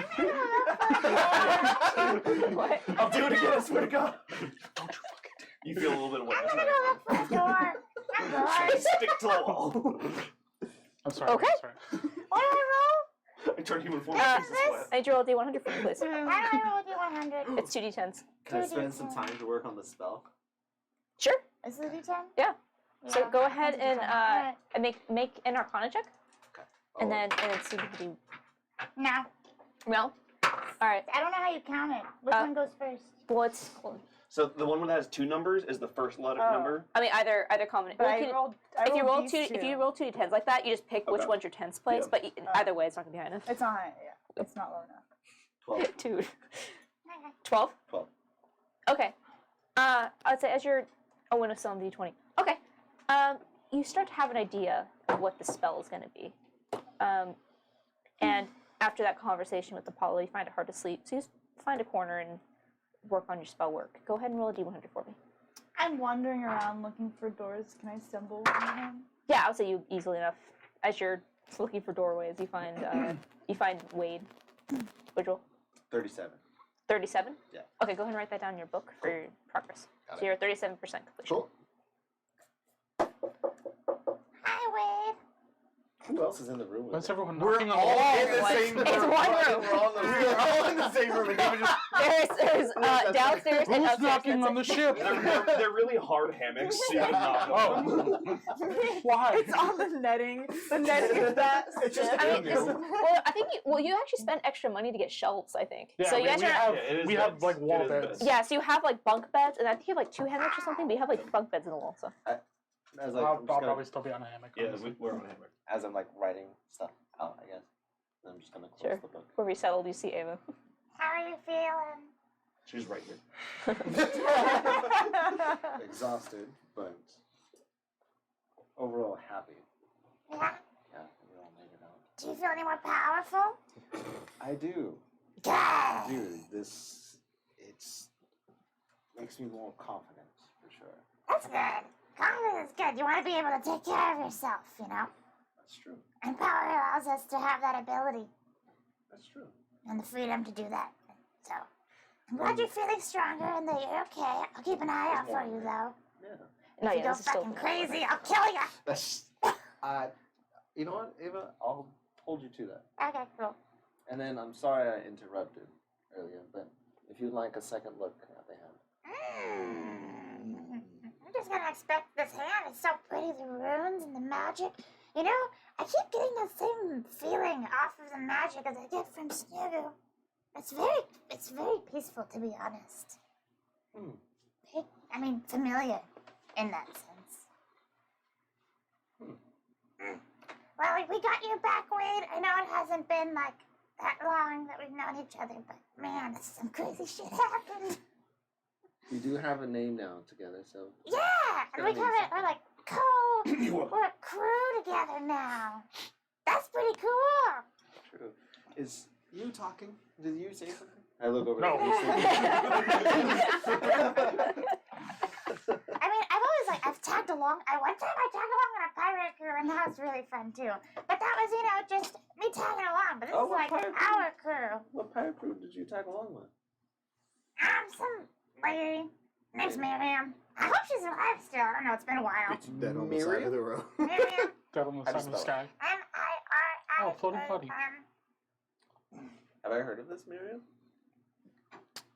What? I'll do it again, I swear to God. Don't you fucking dare. You feel a little bit wet. I'm gonna go look for the door. I'm bored. Stick to the wall. I'm sorry. Okay. I'm sorry. What do I I turn human form Uh, into sweat. I need you to roll D100 for me, please. roll? How do I roll D100? It's 2d10s. Can I spend some time to work on the spell? Sure. Is it a D10? Yeah. So Yeah, go ahead it's a and D10. Alright. make an Arcana check, Oh, and then see if you can do. No. No. All right. I don't know how you count it. Which one goes first? Well, it's. Hold on. So the one that has two numbers is the first letter Oh. number. I mean, either combination. But Well, I you can- rolled. if you roll these two, if you roll 2d10s like that, you just pick which Okay. one's your tens place. Yeah. But either way, it's not gonna be high enough. It's not high. Yeah, it's not low enough. 12. Dude. Okay. 12? 12. Okay. I'd say as you're. Oh, when it's on D20. Okay. You start to have an idea of what the spell is going to be. And after that conversation with Apollo, you find it hard to sleep. So you just find a corner and work on your spell work. Go ahead and roll a D100 for me. I'm wandering around looking for doors. Can I stumble on him? Yeah, I'll say you easily enough. As you're looking for doorways, you find Wade. What'd you roll? 37. 37? Yeah. Okay, go ahead and write that down in your book for your progress. Got So you're at 37% completion. Cool. Hi, Wade. Who else is in the room with What's me? everyone We're knocking on all the in the It's same room. one room. We're all in the same room. And David just There's downstairs and Who's upstairs. knocking That's on it. the ship? They're really hard hammocks, so you can knock on them. Why? It's on the netting. The netting is that. It's just I mean, a well, I think you actually spent extra money to get shelves. I think. Yeah, So you guys we are. have Yeah, it is we have beds. like wall It is beds. beds. Yeah, so you have like bunk beds, and I think you have like 2 hammocks or something. But you have like bunk beds in the wall. So. As I'll, I'm I'll just gonna- probably still be on a hammock. Yeah, honestly. we're on hammock. as I'm like writing stuff out, I guess. I'm just gonna close Sure. the book. Where we settled, you see Ava. How are you feeling? She's right here. Exhausted, but overall happy. Yeah. Yeah, we all made it out. Do you feel any more powerful? I do. Good. Dude, this makes me more confident for sure. That's good. Confidence is good. You want to be able to take care of yourself, you know? That's true. And power allows us to have that ability That's true. and the freedom to do that. So, I'm glad you're feeling stronger and that you're okay. I'll keep an eye out for you, though. Yeah. No, If you yeah, go this is still fucking crazy, I'll kill you. That's. You know what, Ava? I'll hold you to that. Okay, cool. And then I'm sorry I interrupted earlier, but if you'd like a second look at the hand. I'm just gonna expect this hand. It's so pretty, the runes and the magic. You know, I keep getting the same feeling off of the magic as I get from Snugu. It's very peaceful, to be honest. Familiar in that sense. Well, we got your back, Wade. I know it hasn't been like that long that we've known each other, but man, some crazy shit happened. We do have a name now together, so. Yeah, and we're like we're a crew together now. That's pretty cool. True. Is you talking? Did you say something? I look over. No. I mean, I've tagged along. One time I tagged along on a pirate crew, and that was really fun too. But that was, just me tagging along. But this is what like pirate our crew. What pirate crew did you tag along with? Some lady. Name's Miriam. I hope she's alive still. I don't know, it's been a while. Dead on the side of the road. Miriam. Dead on the How do side you of the spell sky. M-I-R-I. Oh, floating body. Have I heard of this, Miriam?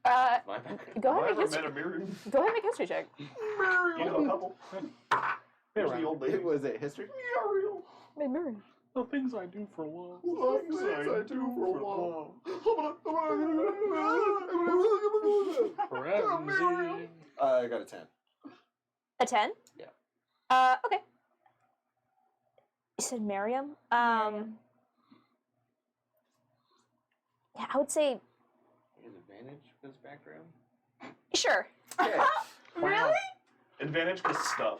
My bad. Go Have I ahead ever and met a Miriam? go ahead and make a history check. You know a couple? They're Who's the right. old lady? Was it history? Hey, Mary. The things I do for love. Ramsey. I got a 10. A 10? Yeah. Okay. You said Miriam? Yeah, I would say, An advantage for this background? sure. Yeah. Really? Advantage because stuff.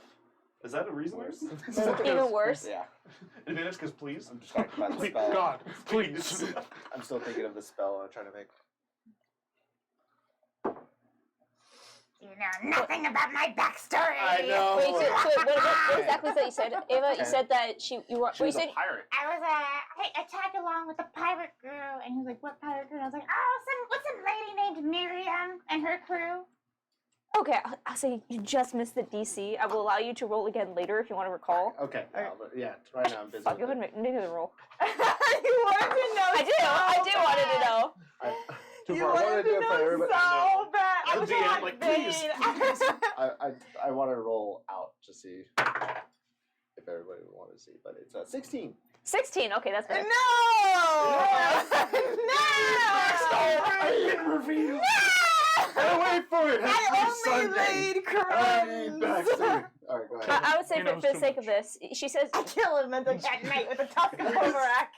Is that a reason? Even worse. Yeah. Advantage because please? I'm distracted by the Please, spell. God, please. I'm still thinking of the spell I'm trying to make. You know nothing about my backstory. I know. Wait, so what exactly is that you said? Ava, you Okay. said that you were. She What you was said? a pirate. I tagged along with the pirate crew, and he was like, "What pirate crew?" And I was like, "Oh, what's some lady named Miriam and her crew?" Okay, I'll say you just missed the DC. I will allow you to roll again later if you want to recall. Okay. Yeah, right now I'm busy. Fuck, go with ahead and make the roll. You wanted to know. I do wanted to know. Too You far. I wanted wanted to to do it for know everybody. so bad. I The was DM, on like, please, Bane. I want to roll out to see if everybody would want to see, but it's 16. 16. Okay, that's better. No! been revealed. No! Wait for it. I only laid I need crumbs. backstory. All right, go ahead. I would say He for knows the too sake much. of this, she says. I kill him at night with a Tuscan Overrack.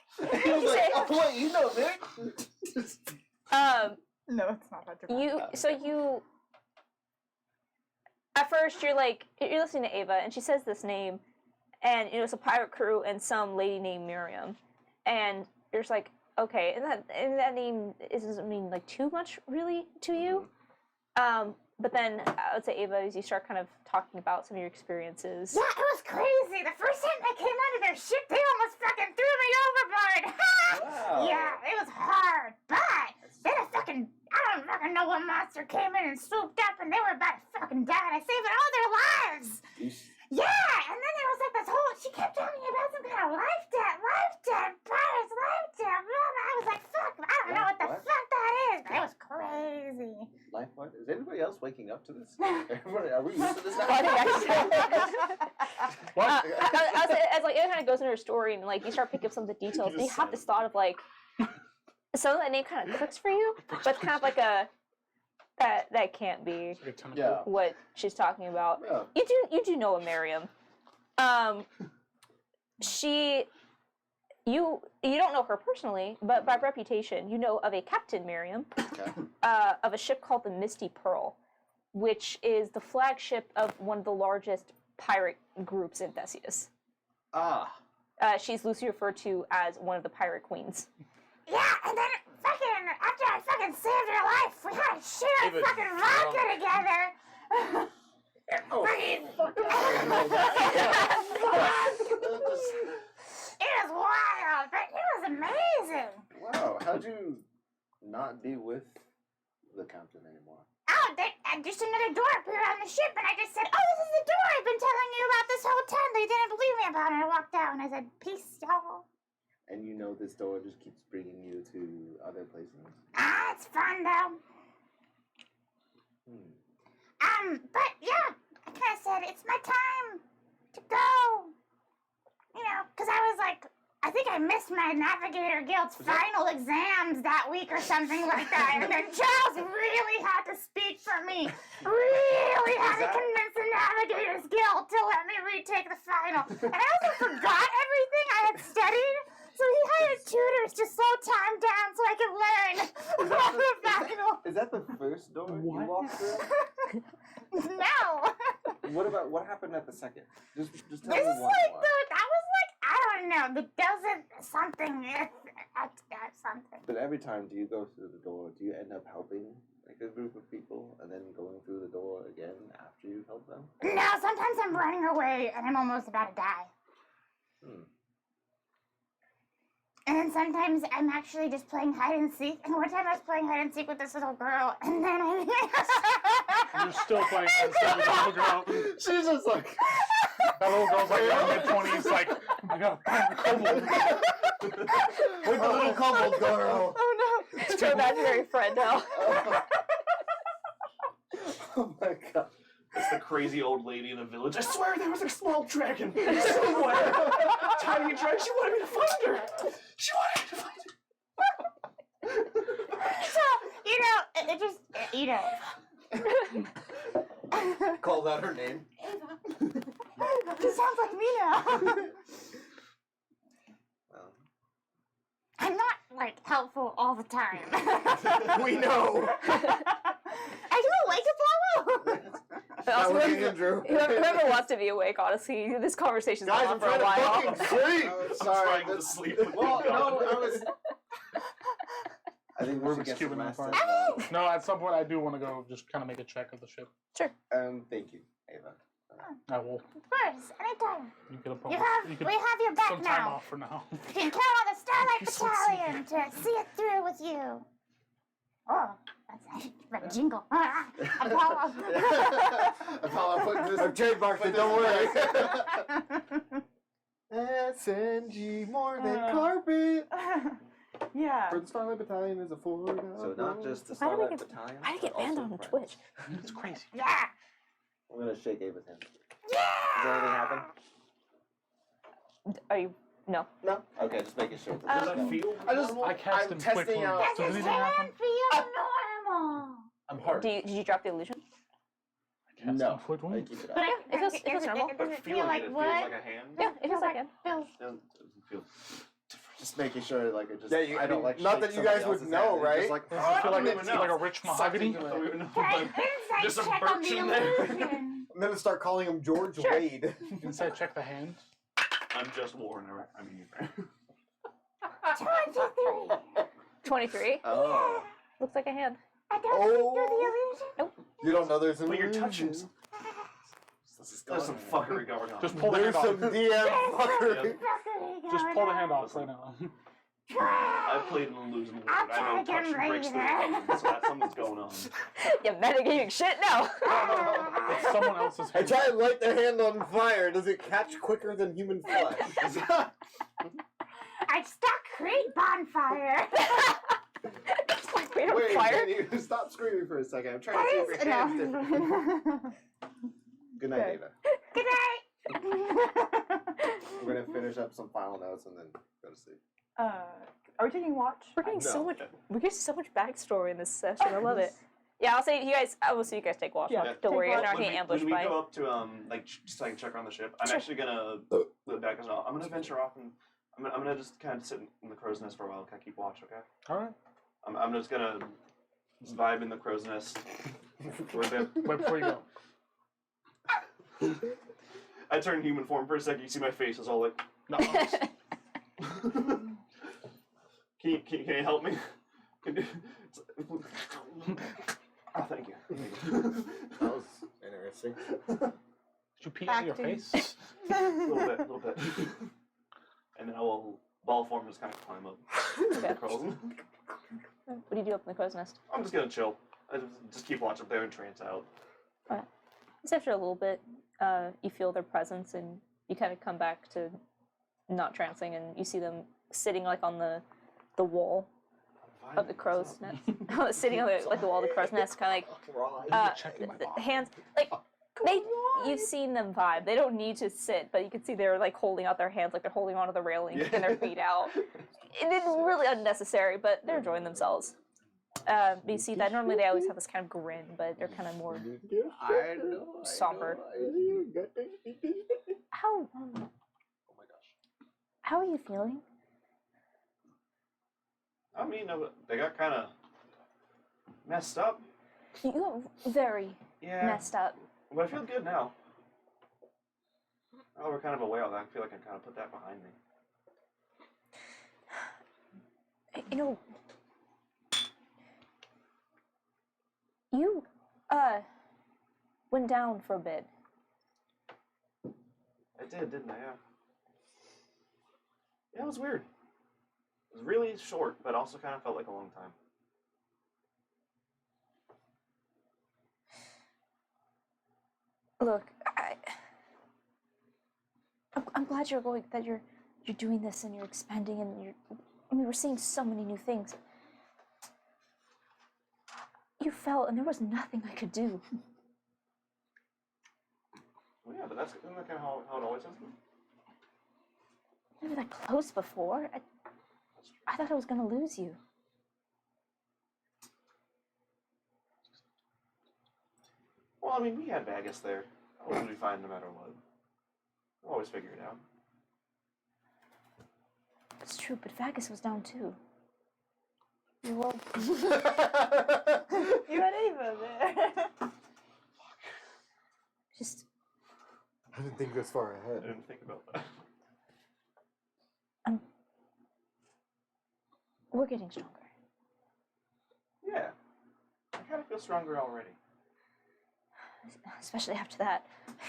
He was like, oh, wait, you know, Nick? No, it's not that dramatic. You at first you're listening to Ava and she says this name and it's a pirate crew and some lady named Miriam and you're just like, okay, and that name doesn't mean like too much really to you. But then I would say, Ava, as you start kind of talking about some of your experiences. Yeah, it was crazy. The first time I came onto their ship, they almost fucking threw me overboard. Wow. Yeah, it was hard. But then I don't fucking know what monster came in and swooped up and they were about to fucking die and I saved all their lives. Yeah, and then there was like this whole, she kept telling me about some kind of life debt, pirates, life debt, blah, blah. I was like, fuck, I don't know what the What? fuck that is, but it was crazy. Life what? Is anybody else waking up to this? Everybody, are we used to this now? What? As like it kind of goes into her story and like you start picking up some of the details, you have this thought of like some of that name kind of clicks for you, but it's kind of like a that can't be Like a tentacle. Yeah. what she's talking about. Yeah. You do know a Miriam. You don't know her personally, but by reputation, you know of a Captain Miriam, Okay. of a ship called the Misty Pearl, which is the flagship of one of the largest pirate groups in Theseus. Ah. She's loosely referred to as one of the pirate queens. Yeah, and then after I fucking saved her life, we had to share Even- fucking vodka together. It was wild, but it was amazing. Wow, how'd you not be with the captain anymore? Oh, just another door appeared on the ship, and I just said, "Oh, this is the door I've been telling you about this whole time that you didn't believe me about." And I walked out, and I said, "Peace, y'all." And you know this door just keeps bringing you to other places? It's fun though. But yeah, I kind of said it's my time to go. You know, because I was like, I think I missed my Navigator Guild's final exams that week or something like that. And then Charles really had to speak for me. Really had to convince the Navigators Guild to let me retake the final. And I also forgot everything I had studied. So he hired tutors to slow time down so I could learn about the final. Is that the first door you walked through? No. What happened at the second? Just tell This me is one like more. that was like, I don't know, the doesn't something. It's something. But every time do you go through the door, do you end up helping like a group of people and then going through the door again after you've helped them? No, sometimes I'm running away and I'm almost about to die. And then sometimes I'm actually just playing hide and seek. And one time I was playing hide and seek with this little girl, and then You're still playing hide and seek with that little girl. She's just like, That little girl's like in her mid-20s, like, oh my god, I'm a kobold. with the little kobold girl. Oh no! It's your imaginary friend now. Oh my god. It's the crazy old lady in the village. I swear there was a small dragon somewhere. Tiny dragon. She wanted me to find her. She wanted me to find her. so, it just, Called out her name. This sounds like me now. Well, I'm not, like, helpful all the time. We know. Are you awake, Apollo? That was whoever, Andrew. whoever wants to be awake, honestly, this conversation's Guys, gone on I'm for a trying to while. fucking sleep. I'm Sorry. trying to sleep. Well, no, I was. I think we should get Cuban some on rest. fire. No, at some point I do want to go just kind of make a check of the ship. Thank you, Ava. I will. Of course, anytime. You get a You bonus. have, You get we have your back some time now. off for now. You can count on the Starlight Battalion to see it through with you. Oh, that's a jingle. Apollo. Apollo putting this. I've trademarked it, don't worry. SNG more than carpet. Yeah. For the Starlight Battalion is a forward. So not just the Why do we Starlight get- Battalion. Why did I get but banned also on friends. Twitch? It's crazy. Yeah. I'm gonna shake Ava's hand. Yeah. Does anything happen? Are you? No. No. Okay, just making sure. Does that feel? I cast I'm him testing quickly. out. Does Does his anything happen? hand feel normal? I'm hard. Did you drop the illusion? I cast No. him quickly. I keep it up. Yeah, it feels normal. Does But it feeling feel like it wood? feels like a hand. Yeah, it feels like it. Feels Doesn't feel. Just making sure, like, it just. Yeah, you, I don't like. not shake that you somebody guys would else's know, hand. It's right? Just like, Does it feel like, don't it's even like a know. rich mahogany? I don't even know. Can I insight Just some check on birch the in there. illusion? I'm gonna start calling him George Sure. Wade. Inside check the hand. I'm just Warren. I mean, 23. 23. oh. Looks like a hand. I don't see through the illusion. You don't know there's an but you're illusion. touching. There's some fuckery going on. Just pull the There's hand some off. DM fuckery. Just pull the hand off right now. I played an illusion wizard. I'll I know try touch again breaks through later. illusions, so that's something's going on. You're metagaming shit now. It's someone else's I hand. try and light their hand on fire. Does it catch quicker than human flesh? I stuck Creed bonfire. Wait, on Wait, fire? can you stop screaming for a second? I'm trying to see if your hand's different. No. Good night, Ava. Good night. We're gonna finish up some final notes and then go to sleep. Are we taking watch? We're getting so No. much. We're getting so much backstory in this session. I love it. Yeah, I'll say you guys. I will see you guys take watch. Yeah, Don't take worry, you're watch. not getting ambushed when we by. go up to like just so I can check around the ship, I'm Sure. actually gonna look back as well. I'm gonna venture off and I'm gonna just kind of sit in the crow's nest for a while. Kind of keep watch, okay? All right. I'm just gonna vibe in the crow's nest for a bit. Wait before you go. I turn human form for a second. You see my face is all like. No. Can you help me? Oh, thank you. That was interesting. Did you pee out of your Acting. face? A little bit. And then I will ball form just kind of climb up Okay. the crows. What do you do up in the crow's nest? I'm just gonna chill. I just keep watching up there and trance out. It's after a little bit, you feel their presence, and you kind of come back to not trancing, and you see them sitting like on the wall of the crow's nest, sitting on the wall of the crow's nest, kind of like the hands like you've seen them vibe. They don't need to sit, but you can see they're like holding out their hands, like they're holding onto the railing, and their feet out. It's really unnecessary, but they're enjoying themselves. You see that normally they always have this kind of grin, but they're kind of more somber. How Oh my gosh. how are you feeling? I mean, they got kind of messed up. You got very Yeah. messed up. But I feel good now. Oh, we're kind of a whale. I feel like I kind of put that behind me. You know, you went down for a bit. I did, didn't I? Yeah. Yeah, it was weird. It was really short, but also kind of felt like a long time. Look, I'm glad you're doing this and you're expanding and we're seeing so many new things. You fell and there was nothing I could do. Well, yeah, but isn't that kind of how it always has been? Never that close before. I thought I was gonna lose you. Well, I mean, we had Vegas there. I was going to be fine no matter what. We'll always figure it out. It's true, but Vagus was down too. You all You had Ava there. just I didn't think this far I ahead. didn't think about that. we're getting stronger. Yeah. I kind of feel stronger already. Especially after that.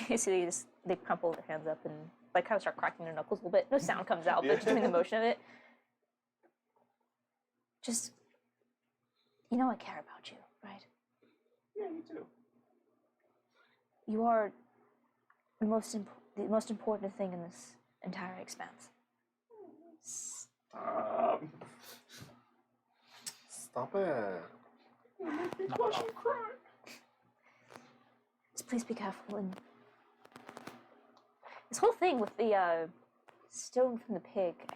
You see they crumple their hands up and like kind of start cracking their knuckles a little bit. No sound comes out, but doing the motion of it. Just you know I care about you, right? Yeah, you too. You are the most important thing in this entire expanse. Stop it. You make me blush and cry. Just please be careful. And this whole thing with the stone from the pig. Do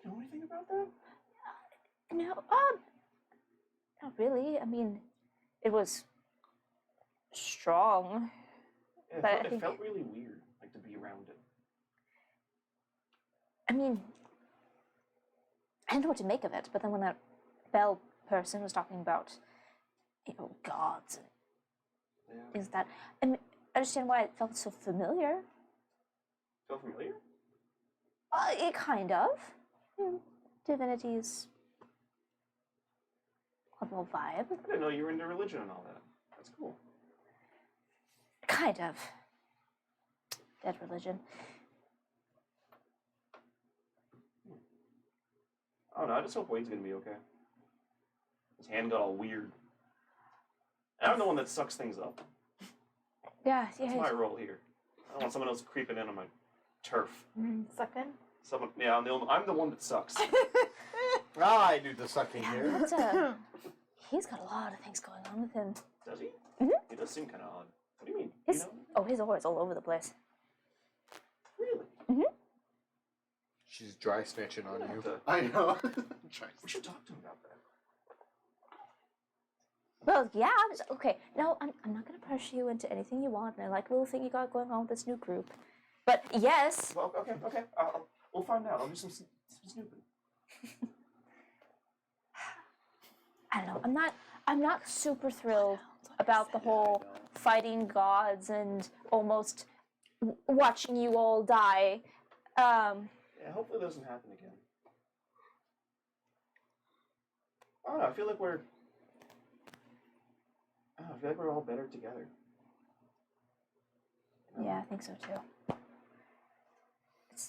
you know anything about that? No, not really. I mean, it was strong. Yeah, But I it think- felt really weird, like to be around it. I mean, I didn't know what to make of it. But then when that Bell person was talking about, gods and Yeah. things like that, and I understand why it felt so familiar. Feel familiar? It kind of. Divinities. A little vibe. I didn't know you were into religion and all that. That's cool. Kind of. Dead religion. I don't know. I just hope Wade's gonna be okay. His hand got all weird. And I'm the one that sucks things up. Yeah, That's my role here. I don't want someone else creeping in on my turf. Sucking. Someone, yeah, I'm the one that sucks. I do the sucking Yeah, here. that's he's got a lot of things going on with him. Does he? Mhm. He does seem kind of odd. What do you mean? His his aura's all over the place. Really? She's dry snitching on you. I know. We should talk to him about that. Well, yeah. Okay. No, I'm not gonna pressure you into anything you want. And I like the little thing you got going on with this new group. But yes. Well, okay. We'll find out. I'll do some snooping. I don't know. I'm not super thrilled about the whole fighting gods and almost watching you all die. Yeah, hopefully it doesn't happen again. don't know. I feel like we're all better together. Yeah, I think so too.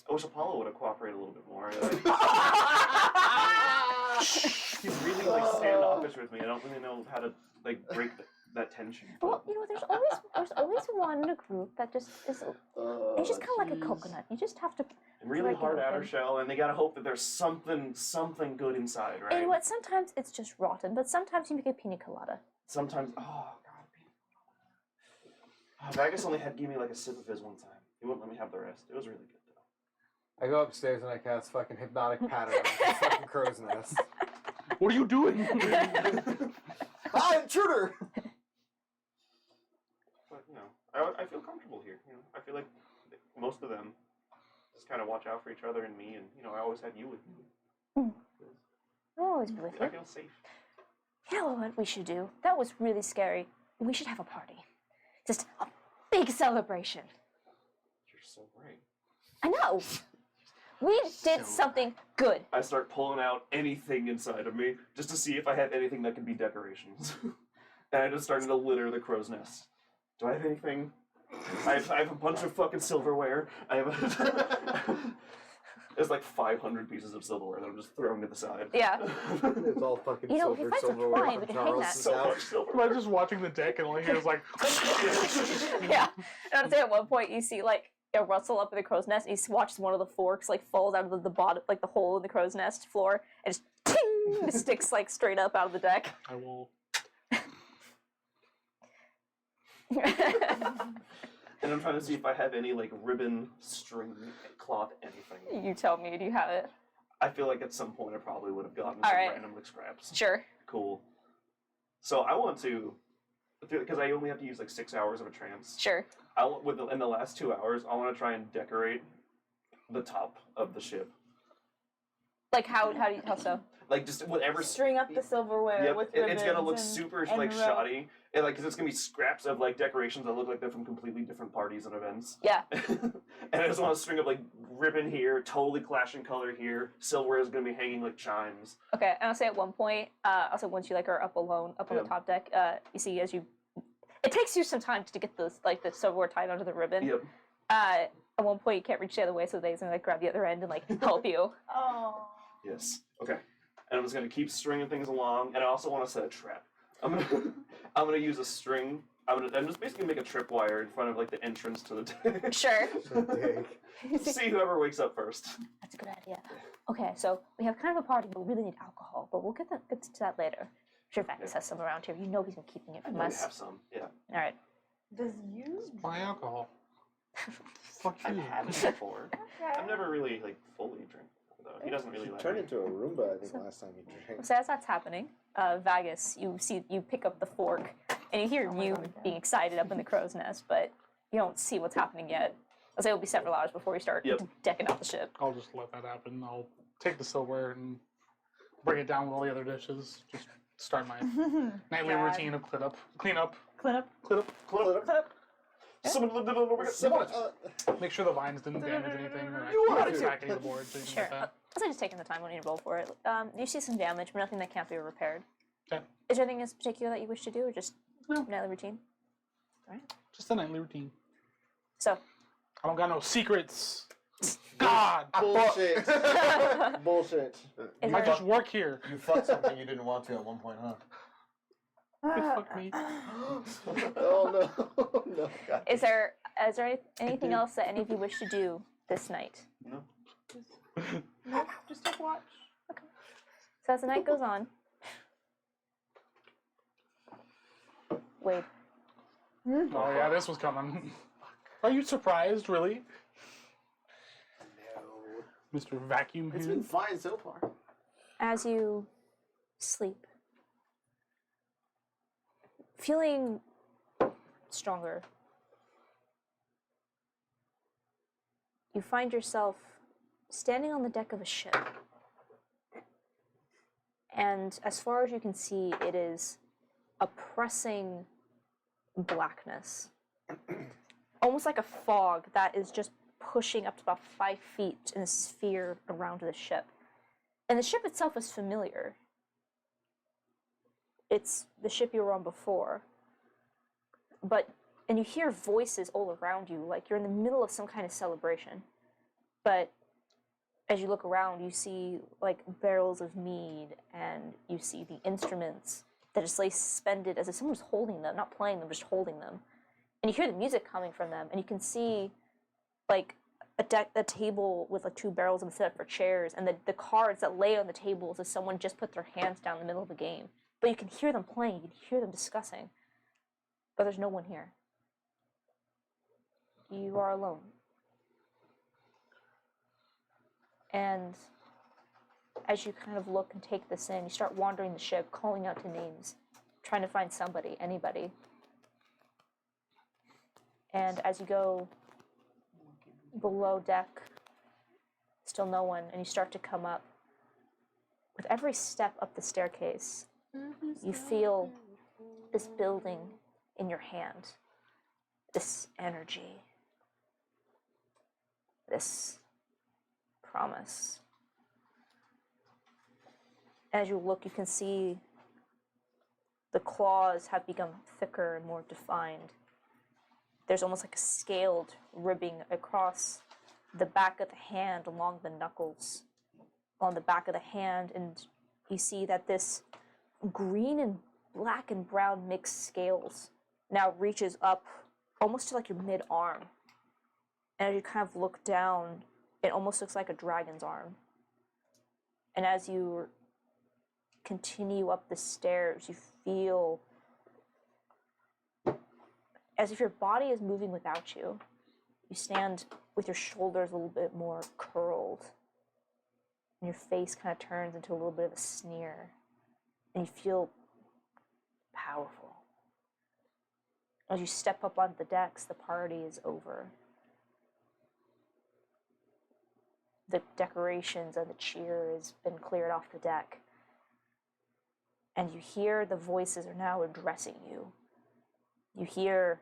I wish Apollo would have cooperated a little bit more. He's really like standoffish with me. I don't really know how to like break that tension. Well, there's always one group that just is. It's just kind of like a coconut. You just have to. Really break it hard outer open. shell, and they gotta hope that there's something good inside, right? And what? Sometimes it's just rotten, but sometimes you make a pina colada. Sometimes, oh god, Vegas only gave me like a sip of his one time. He wouldn't let me have the rest. It was really good though. I go upstairs and I cast fucking hypnotic pattern on the fucking crow's nest. What are you doing? Intruder! But I feel comfortable here. I feel like most of them just kind of watch out for each other and me, and I always had you with me. I'll always be with I you. feel safe. You know what we should do? That was really scary. We should have a party. Just a big celebration. You're so right. I know. We did something good. I start pulling out anything inside of me just to see if I have anything that can be decorations. And I just started to litter the crow's nest. Do I have anything? I have a bunch of fucking silverware. I have there's like 500 pieces of silverware that I'm just throwing to the side. Yeah. It's all fucking If you silver find some silverware twine, we from can hang that. Charles' So much house. silverware. I'm just watching the deck and all I hear is like. Yeah. And I'd say at one point you see like a rustle up in the crow's nest, and you watch one of the forks like falls out of the bottom, like the hole in the crow's nest floor, and just ting, it sticks like straight up out of the deck. I will. And I'm trying to see if I have any like ribbon, string, cloth, anything. You tell me, do you have it? I feel like at some point I probably would have gotten All some right. random like scraps. Sure. Cool. So I want to, because I only have to use like 6 hours of a trance. Sure. In the last 2 hours, I want to try and decorate the top of the ship. Like how so? Like just whatever. String up the silverware Yep, with it's gonna ribbons look and- super and like rope. shoddy, and like because it's gonna be scraps of like decorations that look like they're from completely different parties and events. Yeah. And I just want to string up like ribbon here, totally clashing color here. Silverware is gonna be hanging like chimes. Okay, and I'll say at one point, also once you like are up alone, up on Yeah. the top deck, you see as you, it takes you some time to get the silverware tied onto the ribbon. Yep. At one point you can't reach the other way, so they's gonna like grab the other end and like help you. Oh. Yes. Okay. And I'm just gonna keep stringing things along, and I also want to set a trap. I'm gonna use a string. I'm just basically make a tripwire in front of like the entrance to the deck. Sure. See whoever wakes up first. That's a good idea. Okay, so we have kind of a party, but we really need alcohol. But we'll get to that later. I'm sure Vegas has some around here. You know he's been keeping it I from know we us. have some. Yeah. All right. Does you? Buy alcohol. Fuck I've you. had it before. I've never really like fully drank. Though. He doesn't really like Turned it. into a Roomba, I think, last time you drank. So as that's happening, Vegas, you pick up the fork, and you hear you being excited up in the crow's nest, but you don't see what's happening yet. I'll say it'll be several hours before we start Yep. decking out the ship. I'll just let that happen. I'll take the silverware and bring it down with all the other dishes. Just start my nightly God. routine of clean up. Clean up. Clip up. Clip up. Make sure the vines didn't damage anything. Or You I wanted can't to. back any of the boards or anything Sure. like that. I'll say just taking the time when you roll for it. You see some damage, but nothing that can't be repaired. Okay. Is there anything in particular that you wish to do, or just No. nightly routine? Just a nightly routine. So, I don't got no secrets. God! Bullshit. Bullshit. is I there, just work here. You fucked something you didn't want to at one point, huh? You fuck me. Oh no. No. God. is there anything else that any of you wish to do this night? No. No, just take watch. So as the night goes on, Wade, Oh yeah, this was coming. Are you surprised, really? No. Mr. Vacuum It's Hand? been fine so far. as you sleep, feeling stronger, you find yourself standing on the deck of a ship. And as far as you can see, it is oppressing blackness. Almost like a fog that is just pushing up to about 5 feet in a sphere around the ship. And the ship itself is familiar. it's the ship you were on before. And you hear voices all around you, like you're in the middle of some kind of celebration. But as you look around, you see like barrels of mead, and you see the instruments that just lay suspended as if someone was holding them, not playing them, just holding them. And you hear the music coming from them, and you can see like a table with like 2 barrels and set up for chairs, and the cards that lay on the tables as someone just put their hands down in the middle of the game. But you can hear them playing, you can hear them discussing. But there's no one here. You are alone. And as you kind of look and take this in, you start wandering the ship, calling out to names, trying to find somebody, anybody. And as you go below deck, still no one, and you start to come up. With every step up the staircase, you feel this building in your hand, this energy, this promise. As you look, you can see the claws have become thicker and more defined. There's almost like a scaled ribbing across the back of the hand along the knuckles, on the back of the hand, and you see that this green and black and brown mixed scales now reaches up almost to like your mid-arm. And as you kind of look down, it almost looks like a dragon's arm. And as you continue up the stairs, you feel as if your body is moving without you. You stand with your shoulders a little bit more curled, and your face kind of turns into a little bit of a sneer, and you feel powerful. As you step up onto the decks, the party is over. The decorations and the cheer has been cleared off the deck, and you hear the voices are now addressing you. You hear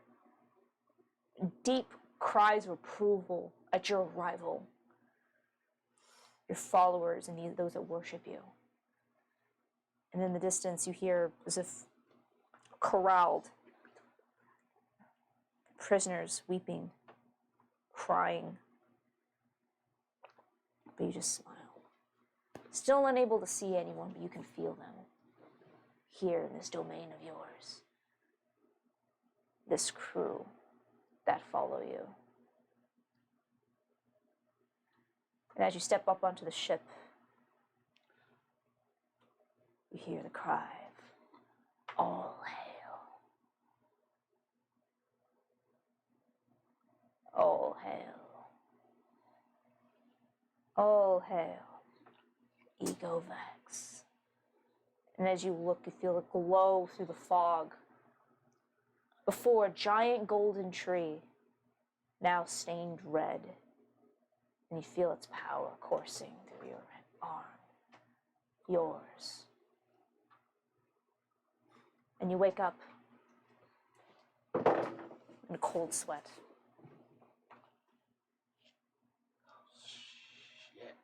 deep cries of approval at your arrival, your followers and those that worship you. And in the distance, you hear as if corralled prisoners weeping, crying, but you just smile. Still unable to see anyone, but you can feel them here in this domain of yours. This crew that follow you. And as you step up onto the ship, you hear the cry of all hail. All hail. All hail. Egovax. And as you look, you feel a glow through the fog before a giant golden tree, now stained red, and you feel its power coursing through your arm, yours. And you wake up in a cold sweat. Shit.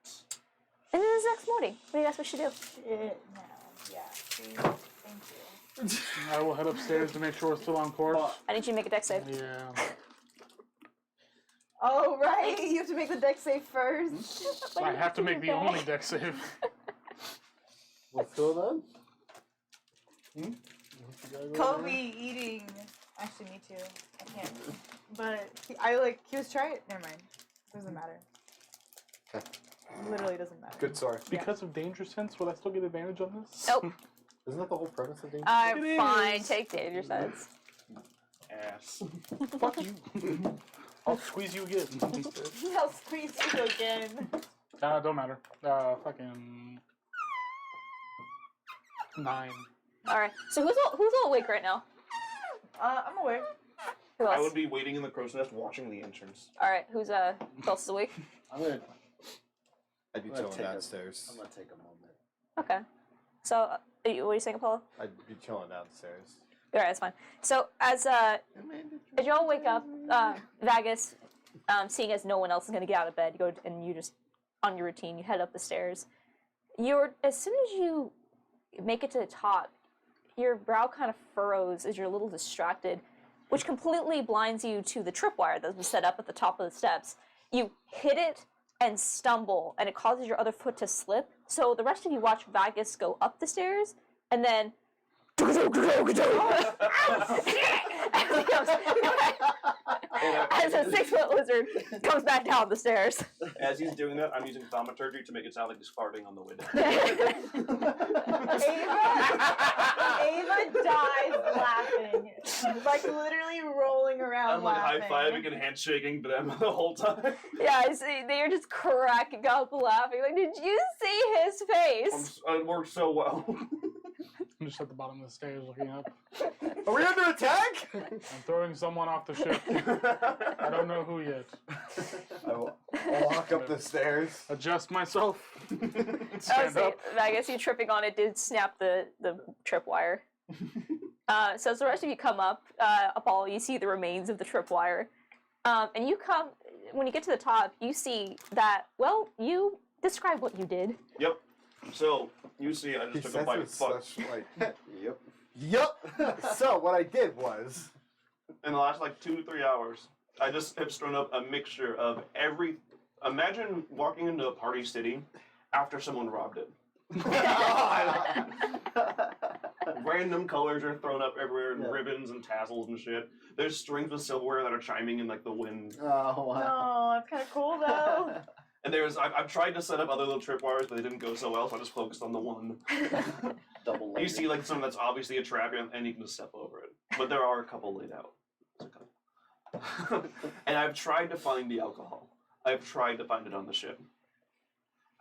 And it is next morning. What do you guys wish to do? No, yeah, please, thank you. I will head upstairs to make sure we're still on course. I need you to make a deck save. Yeah. Oh, right, you have to make the deck save first. I have to make the only deck save. Let's go then. Kobe eating. Actually, me too. I can't. But he was trying it. Never mind. Doesn't matter. Okay. Literally doesn't matter. Good story. Because of danger sense, will I still get advantage on this? Nope. Isn't that the whole premise of Danger? I'm fine. Take danger sense. Ass. Fuck you. I'll squeeze you again. I'll squeeze you again. Don't matter. Fucking 9. All right. So who's all awake right now? I'm aware. Who else? I would be waiting in the crow's nest watching the entrance. All right. Who else is awake? I'd be I'm gonna chilling take downstairs. I'm gonna take a moment. Okay. So what are you saying, Apollo? I'd be chilling downstairs. All right, that's fine. So as you all wake up, Vagus, seeing as no one else is going to get out of bed, you go and you just on your routine, you head up the stairs. As soon as you make it to the top, your brow kind of furrows as you're a little distracted, which completely blinds you to the tripwire that was set up at the top of the steps. You hit it and stumble, and it causes your other foot to slip. So the rest of you watch Vagus go up the stairs, and then as a 6-foot lizard comes back down the stairs. As he's doing that, I'm using thaumaturgy to make it sound like he's farting on the way down. Ava dies laughing, like literally rolling around I'm like laughing. high-fiving and handshaking them the whole time. Yeah, I see. They are just cracking up laughing. Like, did you see his face? It worked so well. I'm just at the bottom of the stairs looking up. Are we under attack? I'm throwing someone off the ship. I don't know who yet. I'll walk up the stairs. Adjust myself. I Stand up. guess you tripping on it did snap the tripwire. So as the rest of you come up all, you see the remains of the tripwire. And you come, when you get to the top, you see that, well, you describe what you did. Yep. So, you see, I just took a bite of fuck. Yep. Yup. So what I did was, In the last, 2 to 3 hours, I just have strewn up a mixture of every... Imagine walking into a party city after someone robbed it. Random colors are thrown up everywhere, and ribbons and tassels and shit. There's strings of silverware that are chiming in, the wind. Oh, wow. No, that's kind of cool though. And I've tried to set up other little tripwires, but they didn't go so well, so I just focused on the one. Double You see, something that's obviously a trap, and you can just step over it. But there are a couple laid out. There's a couple. And I've tried to find the alcohol. I've tried to find it on the ship.